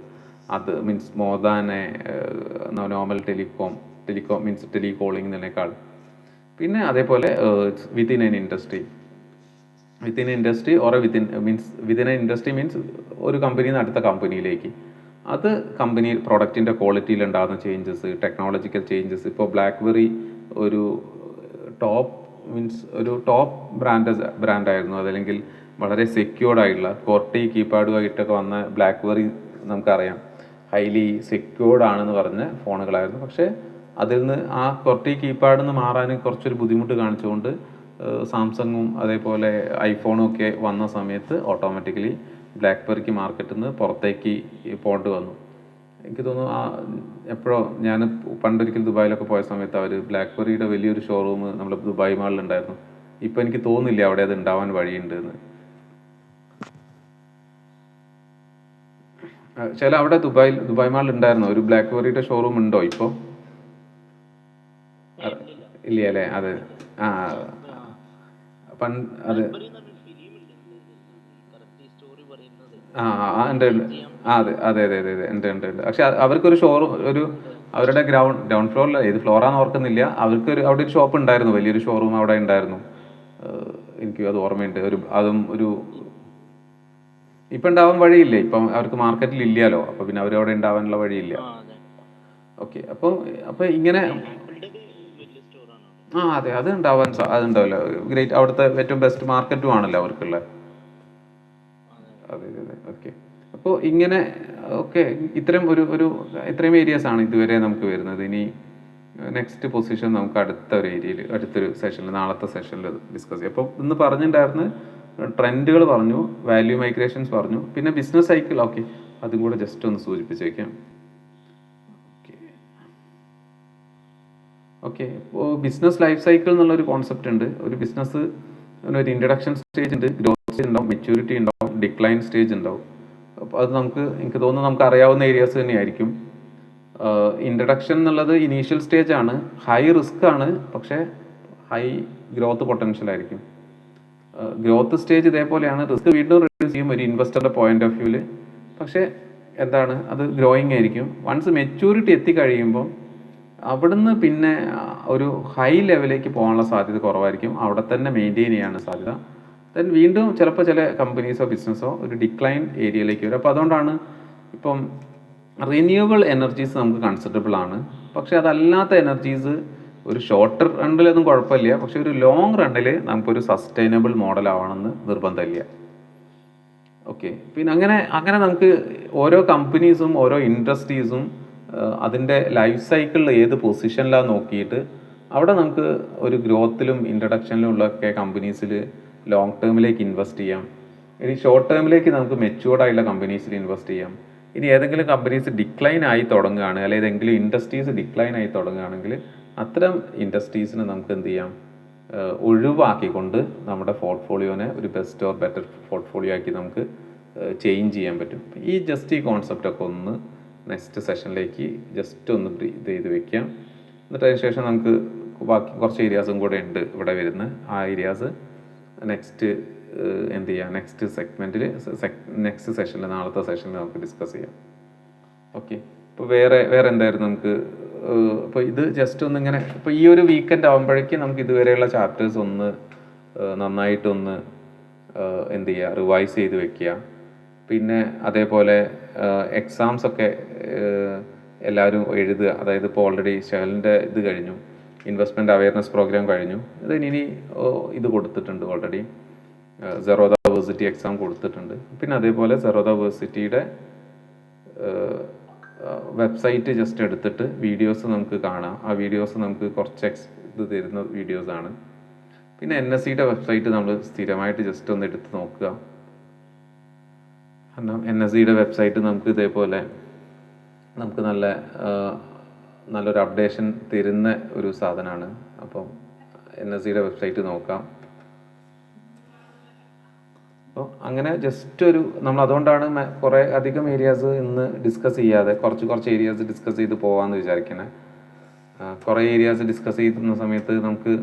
അത് means more than normal telecom means ടെലികോളിങ്ങിനേക്കാൾ. പിന്നെ അതേപോലെ within an industry or within an industry means ഒരു കമ്പനിയിൽ നിന്ന് അടുത്ത കമ്പനിയിലേക്ക്, അത് കമ്പനി പ്രൊഡക്റ്റിൻ്റെ ക്വാളിറ്റിയിൽ ഉണ്ടാകുന്ന ചേഞ്ചസ്, ടെക്നോളജിക്കൽ ചേഞ്ചസ്. ഇപ്പോൾ ബ്ലാക്ക്ബെറി ഒരു ടോപ്പ് ബ്രാൻഡായിരുന്നു, അതല്ലെങ്കിൽ വളരെ സെക്യൂർഡ് ആയിട്ടുള്ള കോർട്ടി കീപാഡുമായിട്ടൊക്കെ വന്ന ബ്ലാക്ക്ബെറി നമുക്കറിയാം ഹൈലി സെക്യൂർഡ് ആണെന്ന് പറഞ്ഞ ഫോണുകളായിരുന്നു. പക്ഷേ അതിൽ നിന്ന് ആ കോർട്ടി കീപാഡിൽ നിന്ന് മാറാൻ കുറച്ചൊരു ബുദ്ധിമുട്ട് കാണിച്ചുകൊണ്ട് സാംസങ്ങും അതേപോലെ ഐഫോണും ഒക്കെ വന്ന സമയത്ത് ഓട്ടോമാറ്റിക്കലി ബ്ലാക്ക്ബെറിക്ക് മാർക്കറ്റിൽ നിന്ന് പുറത്തേക്ക് പോകേണ്ടി വന്നു. എനിക്ക് തോന്നുന്നു എപ്പോഴോ ഞാൻ പണ്ടൊരിക്കൽ ദുബായിലൊക്കെ പോയ സമയത്ത് അവർ ബ്ലാക്ക്ബെറിയുടെ വലിയൊരു ഷോറൂം നമ്മുടെ ദുബായ് മാളിലുണ്ടായിരുന്നു. ഇപ്പോൾ എനിക്ക് തോന്നുന്നില്ല അവിടെ അത് ഉണ്ടാവാൻ വഴിയുണ്ട് എന്ന്. ചില അവിടെ ദുബായ് മാളിൽ ഉണ്ടായിരുന്നു ഒരു ബ്ലാക്ക്ബെറിയുടെ ഷോറൂം ഉണ്ടോ ഇപ്പോൾ? ഇല്ല അല്ലേ? അതെ, അതെ ഉണ്ട്. അതെ അതെ അതെ അതെ ഉണ്ട്. പക്ഷെ അവർക്കൊരു അവരുടെ ഗ്രൗണ്ട് ഫ്ലോറിൽ, ഏത് ഫ്ലോറാന്ന് ഓർക്കുന്നില്ല, അവിടെ ഒരു ഷോപ്പ് ഉണ്ടായിരുന്നു, വലിയൊരു ഷോറൂം അവിടെ ഉണ്ടായിരുന്നു. എനിക്ക് അത് ഓർമ്മയുണ്ട്. അതും ഇപ്പം ഉണ്ടാവാൻ വഴിയില്ല, ഇപ്പം അവർക്ക് മാർക്കറ്റിൽ ഇല്ലല്ലോ, അപ്പോൾ പിന്നെ അവരവിടെ ഉണ്ടാവാനുള്ള വഴിയില്ല. ഓക്കെ, അപ്പോൾ ഇങ്ങനെ അതെ, അതുണ്ടാവില്ല. ഗ്രേറ്റ്, അവിടുത്തെ ഏറ്റവും ബെസ്റ്റ് മാർക്കറ്റും ആണല്ലോ അവർക്കുള്ള. അതെ അതെ അതെ ഓക്കെ. അപ്പോൾ ഇങ്ങനെ ഓക്കെ, ഇത്തരം ഇത്രയും ഏരിയാസ് ആണ് ഇതുവരെ നമുക്ക് വരുന്നത്. ഇനി നെക്സ്റ്റ് പൊസിഷൻ നമുക്ക് അടുത്ത ഒരു ഏരിയയിൽ അടുത്തൊരു സെഷനിൽ നാളത്തെ സെഷനിൽ ഡിസ്കസ് ചെയ്യാം. അപ്പോൾ ഇന്ന് പറഞ്ഞിട്ടുണ്ടായിരുന്ന ട്രെൻഡുകൾ പറഞ്ഞു, വാല്യൂ മൈഗ്രേഷൻസ് പറഞ്ഞു, പിന്നെ ബിസിനസ് സൈക്കിൾ. ഓക്കെ, അതും കൂടെ ജസ്റ്റ് ഒന്ന് സൂചിപ്പിച്ചേക്കാം. ഓക്കെ, ഇപ്പോൾ ബിസിനസ് ലൈഫ് സൈക്കിൾ എന്നുള്ളൊരു കോൺസെപ്റ്റ് ഉണ്ട്. ഒരു ബിസിനസ് ഒരു ഇൻട്രഡക്ഷൻ സ്റ്റേജ് ഉണ്ട്, ഗ്രോത്ത് സ്റ്റേജ് ഉണ്ടാവും, മെച്യൂരിറ്റി ഉണ്ടാവും, ഡിക്ലൈൻ സ്റ്റേജ് ഉണ്ടാവും. അപ്പോൾ അത് എനിക്ക് തോന്നുന്നു നമുക്ക് അറിയാവുന്ന ഏരിയാസ് തന്നെയായിരിക്കും. ഇൻട്രഡക്ഷൻ എന്നുള്ളത് ഇനീഷ്യൽ സ്റ്റേജ് ആണ്, ഹൈ റിസ്ക് ആണ്, പക്ഷേ ഹൈ ഗ്രോത്ത് പൊട്ടൻഷ്യൽ ആയിരിക്കും. ഗ്രോത്ത് സ്റ്റേജ് ഇതേപോലെയാണ്, റിസ്ക് വീണ്ടും റെഡ്യൂസ് ചെയ്യും ഒരു ഇൻവെസ്റ്ററുടെ പോയിന്റ് ഓഫ് വ്യൂവിൽ. പക്ഷേ എന്താണ്, അത് ഗ്രോയിങ് ആയിരിക്കും. വൺസ് മെച്യൂരിറ്റി എത്തിക്കഴിയുമ്പോൾ അവിടുന്ന് പിന്നെ ഒരു ഹൈ ലെവലിലേക്ക് പോകാനുള്ള സാധ്യത കുറവായിരിക്കും, അവിടെ തന്നെ മെയിൻറ്റെയിൻ ചെയ്യാനുള്ള സാധ്യത. ദെൻ വീണ്ടും ചിലപ്പോൾ ചില കമ്പനീസോ ബിസിനസ്സോ ഒരു ഡിക്ലൈൻ ഏരിയയിലേക്ക് വരും. അപ്പോൾ അതുകൊണ്ടാണ് ഇപ്പം റിന്യൂവബിൾ എനർജീസ് നമുക്ക് കൺസിഡറബിൾ ആണ്. പക്ഷേ അതല്ലാത്ത എനർജീസ് ഒരു ഷോർട്ട് റണ്ണിലൊന്നും കുഴപ്പമില്ല, പക്ഷെ ഒരു ലോങ് റണ്ണിൽ നമുക്കൊരു സസ്റ്റൈനബിൾ മോഡൽ ആവണമെന്ന് നിർബന്ധമില്ല. ഓക്കെ, പിന്നെ അങ്ങനെ നമുക്ക് ഓരോ കമ്പനീസും ഓരോ ഇൻഡസ്ട്രീസും അതിൻ്റെ ലൈഫ് സൈക്കിളിൽ ഏത് പൊസിഷനിലാണ് നോക്കിയിട്ട് അവിടെ നമുക്ക് ഒരു ഗ്രോത്തിലും ഇൻട്രഡക്ഷനിലും ഉള്ളൊക്കെ കമ്പനീസിൽ ലോങ് ടേമിലേക്ക് ഇൻവെസ്റ്റ് ചെയ്യാം. ഇനി ഷോർട്ട് ടേമിലേക്ക് നമുക്ക് മെച്യൂർഡ് ആയിട്ടുള്ള കമ്പനീസിൽ ഇൻവെസ്റ്റ് ചെയ്യാം. ഇനി ഏതെങ്കിലും കമ്പനീസ് ഡിക്ലൈൻ ആയി തുടങ്ങുകയാണ്, അല്ലെങ്കിൽ ഏതെങ്കിലും ഇൻഡസ്ട്രീസ് ഡിക്ലൈൻ ആയി തുടങ്ങുകയാണെങ്കിൽ അത്തരം ഇൻഡസ്ട്രീസിനെ നമുക്ക് എന്ത് ചെയ്യാം, ഒഴിവാക്കിക്കൊണ്ട് നമ്മുടെ പോർട്ട്ഫോളിയോനെ ഒരു ബെസ്റ്റ് ഓർ ബെറ്റർ പോർട്ട്ഫോളിയോ ആക്കി നമുക്ക് ചേഞ്ച് ചെയ്യാൻ പറ്റും. ഈ കോൺസെപ്റ്റൊക്കെ ഒന്ന് നെക്സ്റ്റ് സെഷനിലേക്ക് ജസ്റ്റ് ഒന്ന് ഇത് ചെയ്ത് വെക്കാം. എന്നിട്ട് അതിന് ശേഷം നമുക്ക് ബാക്കി കുറച്ച് ഏരിയാസും കൂടെ ഉണ്ട് ഇവിടെ വരുന്ന ആ ഏരിയാസ് നെക്സ്റ്റ് എന്ത് ചെയ്യാം, നെക്സ്റ്റ് സെഗ്മെൻറ്റിൽ നെക്സ്റ്റ് സെഷനിൽ നാളത്തെ സെഷനിൽ നമുക്ക് ഡിസ്കസ് ചെയ്യാം. ഓക്കെ, ഇപ്പോൾ വേറെ എന്തായിരുന്നു നമുക്ക്, ഇപ്പോൾ ഇത് ജസ്റ്റ് ഒന്നിങ്ങനെ ഇപ്പോൾ ഈ ഒരു വീക്കെൻഡ് ആകുമ്പോഴേക്കും നമുക്ക് ഇതുവരെയുള്ള ചാപ്റ്റേഴ്സ് ഒന്ന് നന്നായിട്ടൊന്ന് എന്ത് ചെയ്യുക, റിവൈസ് ചെയ്ത് വെക്കുക. പിന്നെ അതേപോലെ എക്സാംസ് ഒക്കെ എല്ലാവരും എഴുതുക. അതായത് ഇപ്പോൾ ഓൾറെഡി ഷെഹലിൻ്റെ ഇത് കഴിഞ്ഞു, ഇൻവെസ്റ്റ്മെൻറ്റ് അവയർനെസ് പ്രോഗ്രാം കഴിഞ്ഞു. ഇതിനി ഇത് കൊടുത്തിട്ടുണ്ട് ഓൾറെഡി, സെറോദ യൂണിവേഴ്സിറ്റി എക്സാം കൊടുത്തിട്ടുണ്ട്. പിന്നെ അതേപോലെ സെറോദ യൂണിവേഴ്സിറ്റിയുടെ വെബ്സൈറ്റ് ജസ്റ്റ് എടുത്തിട്ട് വീഡിയോസ് നമുക്ക് കാണാം. ആ വീഡിയോസ് നമുക്ക് കുറച്ച് ഇത് തരുന്ന വീഡിയോസാണ്. പിന്നെ NSEയുടെ വെബ്സൈറ്റ് നമ്മൾ സ്ഥിരമായിട്ട് ജസ്റ്റ് ഒന്ന് എടുത്ത് നോക്കുക. കാരണം NSEയുടെ വെബ്സൈറ്റ് നമുക്ക് ഇതേപോലെ നമുക്ക് നല്ലൊരു അപ്ഡേഷൻ തരുന്ന ഒരു സാധനമാണ്. അപ്പം NSEയുടെ വെബ്സൈറ്റ് നോക്കാം. അപ്പോൾ അങ്ങനെ ജസ്റ്റ് നമ്മൾ അതുകൊണ്ടാണ് കുറേ അധികം ഏരിയാസ് ഇന്ന് ഡിസ്കസ് ചെയ്യാതെ കുറച്ച് ഏരിയാസ് ഡിസ്കസ് ചെയ്ത് പോകാമെന്ന് വിചാരിക്കണേ. കുറേ ഏരിയാസ് ഡിസ്കസ് ചെയ്യുന്ന സമയത്ത് നമുക്ക്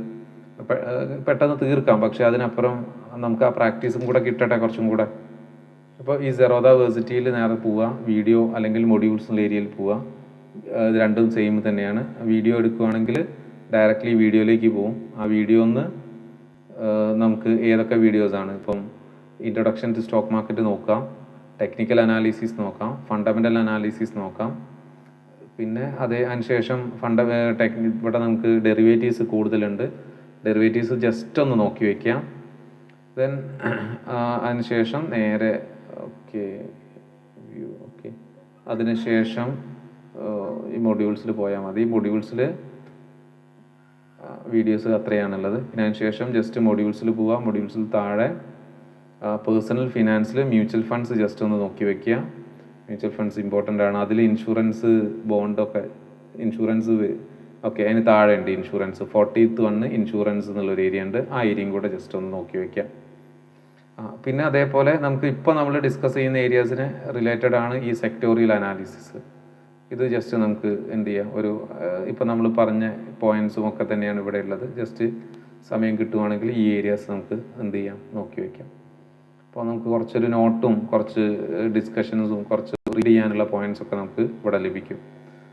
പെട്ടെന്ന് തീർക്കാം, പക്ഷെ അതിനപ്പുറം നമുക്ക് ആ പ്രാക്ടീസും കൂടെ കിട്ടട്ടെ കുറച്ചും കൂടെ. അപ്പോൾ ഈ സെറോദ യൂണിവേഴ്സിറ്റിയിൽ നേരെ പോവുക, വീഡിയോ അല്ലെങ്കിൽ മൊഡ്യൂൾസ് ഏരിയയിൽ പോവുക. ഇത് രണ്ടും സെയിം തന്നെയാണ്. വീഡിയോ എടുക്കുകയാണെങ്കിൽ ഡയറക്റ്റ്ലി വീഡിയോയിലേക്ക് പോവും. ആ വീഡിയോ ഒന്ന് നമുക്ക് ഏതൊക്കെ വീഡിയോസാണ്, ഇപ്പം ഇൻട്രൊഡക്ഷൻ ടു സ്റ്റോക്ക് മാർക്കറ്റ് നോക്കാം, ടെക്നിക്കൽ അനാലിസിസ് നോക്കാം, ഫണ്ടമെൻ്റൽ അനാലിസിസ് നോക്കാം. പിന്നെ അതിനുശേഷം ഇവിടെ നമുക്ക് ഡെറിവേറ്റീവ്സ് കൂടുതലുണ്ട്. ഡെറിവേറ്റീവ്സ് ജസ്റ്റ് ഒന്ന് നോക്കി വയ്ക്കാം. ദെൻ അതിനുശേഷം നേരെ ഓക്കെ അതിനുശേഷം ഈ മൊഡ്യൂൾസിൽ പോയാൽ മതി. ഈ മൊഡ്യൂൾസിൽ വീഡിയോസ് അത്രയാണുള്ളത്. പിന്നെ അതിനുശേഷം ജസ്റ്റ് മൊഡ്യൂൾസിൽ പോവുക. മൊഡ്യൂൾസിൽ താഴെ പേഴ്സണൽ ഫിനാൻസിൽ മ്യൂച്വൽ ഫണ്ട്സ് ജസ്റ്റ് ഒന്ന് നോക്കി വയ്ക്കുക. മ്യൂച്വൽ ഫണ്ട്സ് ഇമ്പോർട്ടൻ്റ് ആണ്. അതിൽ ഇൻഷുറൻസ് ബോണ്ടൊക്കെ ഇൻഷുറൻസ് ഓക്കെ അതിന് താഴെ ഉണ്ട് ഇൻഷുറൻസ്. 40th വൺ ഇൻഷുറൻസ് എന്നുള്ളൊരു ഏരിയ ഉണ്ട്. ആ ഏരിയയും കൂടെ ജസ്റ്റ് ഒന്ന് നോക്കി വയ്ക്കാം. പിന്നെ അതേപോലെ നമുക്ക് ഇപ്പോൾ നമ്മൾ ഡിസ്കസ് ചെയ്യുന്ന ഏരിയാസിന് റിലേറ്റഡ് ആണ് ഈ സെക്ടോറിയൽ അനാലിസിസ്. ഇത് ജസ്റ്റ് നമുക്ക് എന്ത് ചെയ്യാം, ഇപ്പോൾ നമ്മൾ പറഞ്ഞ പോയിൻറ്സും ഒക്കെ തന്നെയാണ് ഇവിടെ ഉള്ളത്. ജസ്റ്റ് സമയം കിട്ടുവാണെങ്കിൽ ഈ ഏരിയാസ് നമുക്ക് എന്ത് ചെയ്യാം, നോക്കി വയ്ക്കാം. അപ്പോൾ നമുക്ക് കുറച്ചൊരു നോട്ടും കുറച്ച് ഡിസ്കഷൻസും കുറച്ച് റീഡ് ചെയ്യാനുള്ള പോയിൻറ്സ് ഒക്കെ നമുക്ക് ഇവിടെ ലഭിക്കും.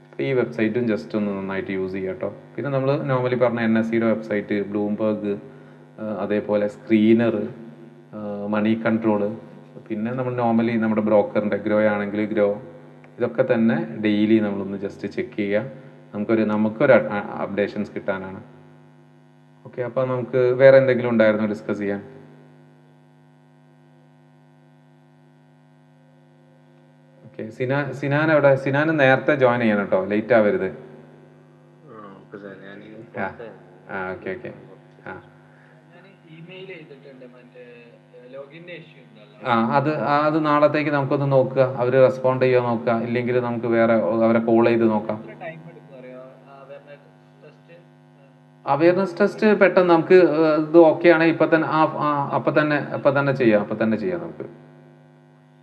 അപ്പോൾ ഈ വെബ്സൈറ്റും ജസ്റ്റ് ഒന്ന് നന്നായിട്ട് യൂസ് ചെയ്യാം കേട്ടോ. പിന്നെ നമ്മൾ നോർമലി പറഞ്ഞ NSEയുടെ വെബ്സൈറ്റ്, ബ്ലൂംബർഗ്, അതേപോലെ സ്ക്രീനർ, മണി കൺട്രോള്, പിന്നെ നമ്മൾ നോർമലി നമ്മുടെ ബ്രോക്കറിൻ്റെ ഗ്രോ ആണെങ്കിൽ ഗ്രോ, ഇതൊക്കെ തന്നെ ഡെയിലി നമ്മളൊന്ന് ജസ്റ്റ് ചെക്ക് ചെയ്യുക. നമുക്കൊരു അപ്ഡേഷൻസ് കിട്ടാനാണ്. ഓക്കെ, അപ്പോൾ നമുക്ക് വേറെ എന്തെങ്കിലും ഉണ്ടായിരുന്നോ ഡിസ്കസ് ചെയ്യാൻ? ഓക്കെ. സിനാൻ എവിടെ? സിനാൻ നേരത്തെ ജോയിൻ ചെയ്യണം കേട്ടോ, ലേറ്റ് ആവരുത്. ആ ആ ഓക്കെ ഓക്കെ. ആ അത് നാളത്തേക്ക് നമുക്കൊന്ന് നോക്കുക, അവർ റെസ്പോണ്ട് ചെയ്യുക നോക്കുക, ഇല്ലെങ്കിൽ നമുക്ക് വേറെ അവരെ കോൾ ചെയ്ത് നോക്കാം. അവയർനെസ് ടെസ്റ്റ് പെട്ടെന്ന് നമുക്ക് ഇത് ഓക്കെ ആണെങ്കിൽ അപ്പം തന്നെ ചെയ്യാം നമുക്ക്.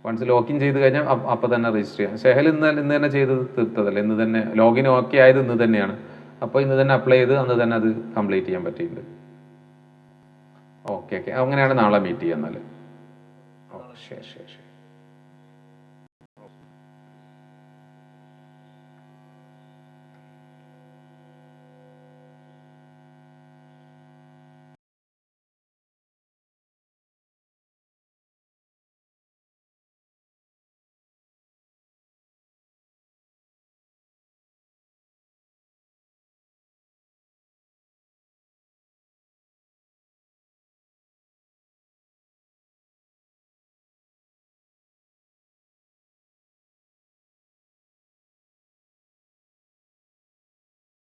വൺസ് ലോഗിൻ ചെയ്ത് കഴിഞ്ഞാൽ അപ്പം തന്നെ രജിസ്റ്റർ ചെയ്യാം. ഷെഹൽ ഇന്ന് തന്നെ ചെയ്ത് തീർത്തതല്ലേ, ഇന്ന് തന്നെ ലോഗിൻ ഓക്കെ ആയത് ഇന്ന് തന്നെയാണ്. അപ്പോൾ ഇന്ന് തന്നെ അപ്ലൈ ചെയ്ത് അന്ന് തന്നെ അത് കംപ്ലീറ്റ് ചെയ്യാൻ പറ്റിയിട്ടുണ്ട്. ഓക്കെ ഓക്കെ, അങ്ങനെയാണ് നാളെ മീറ്റ് ചെയ്യാം എന്നാൽ. ഓ ശരി ശരി ശരി.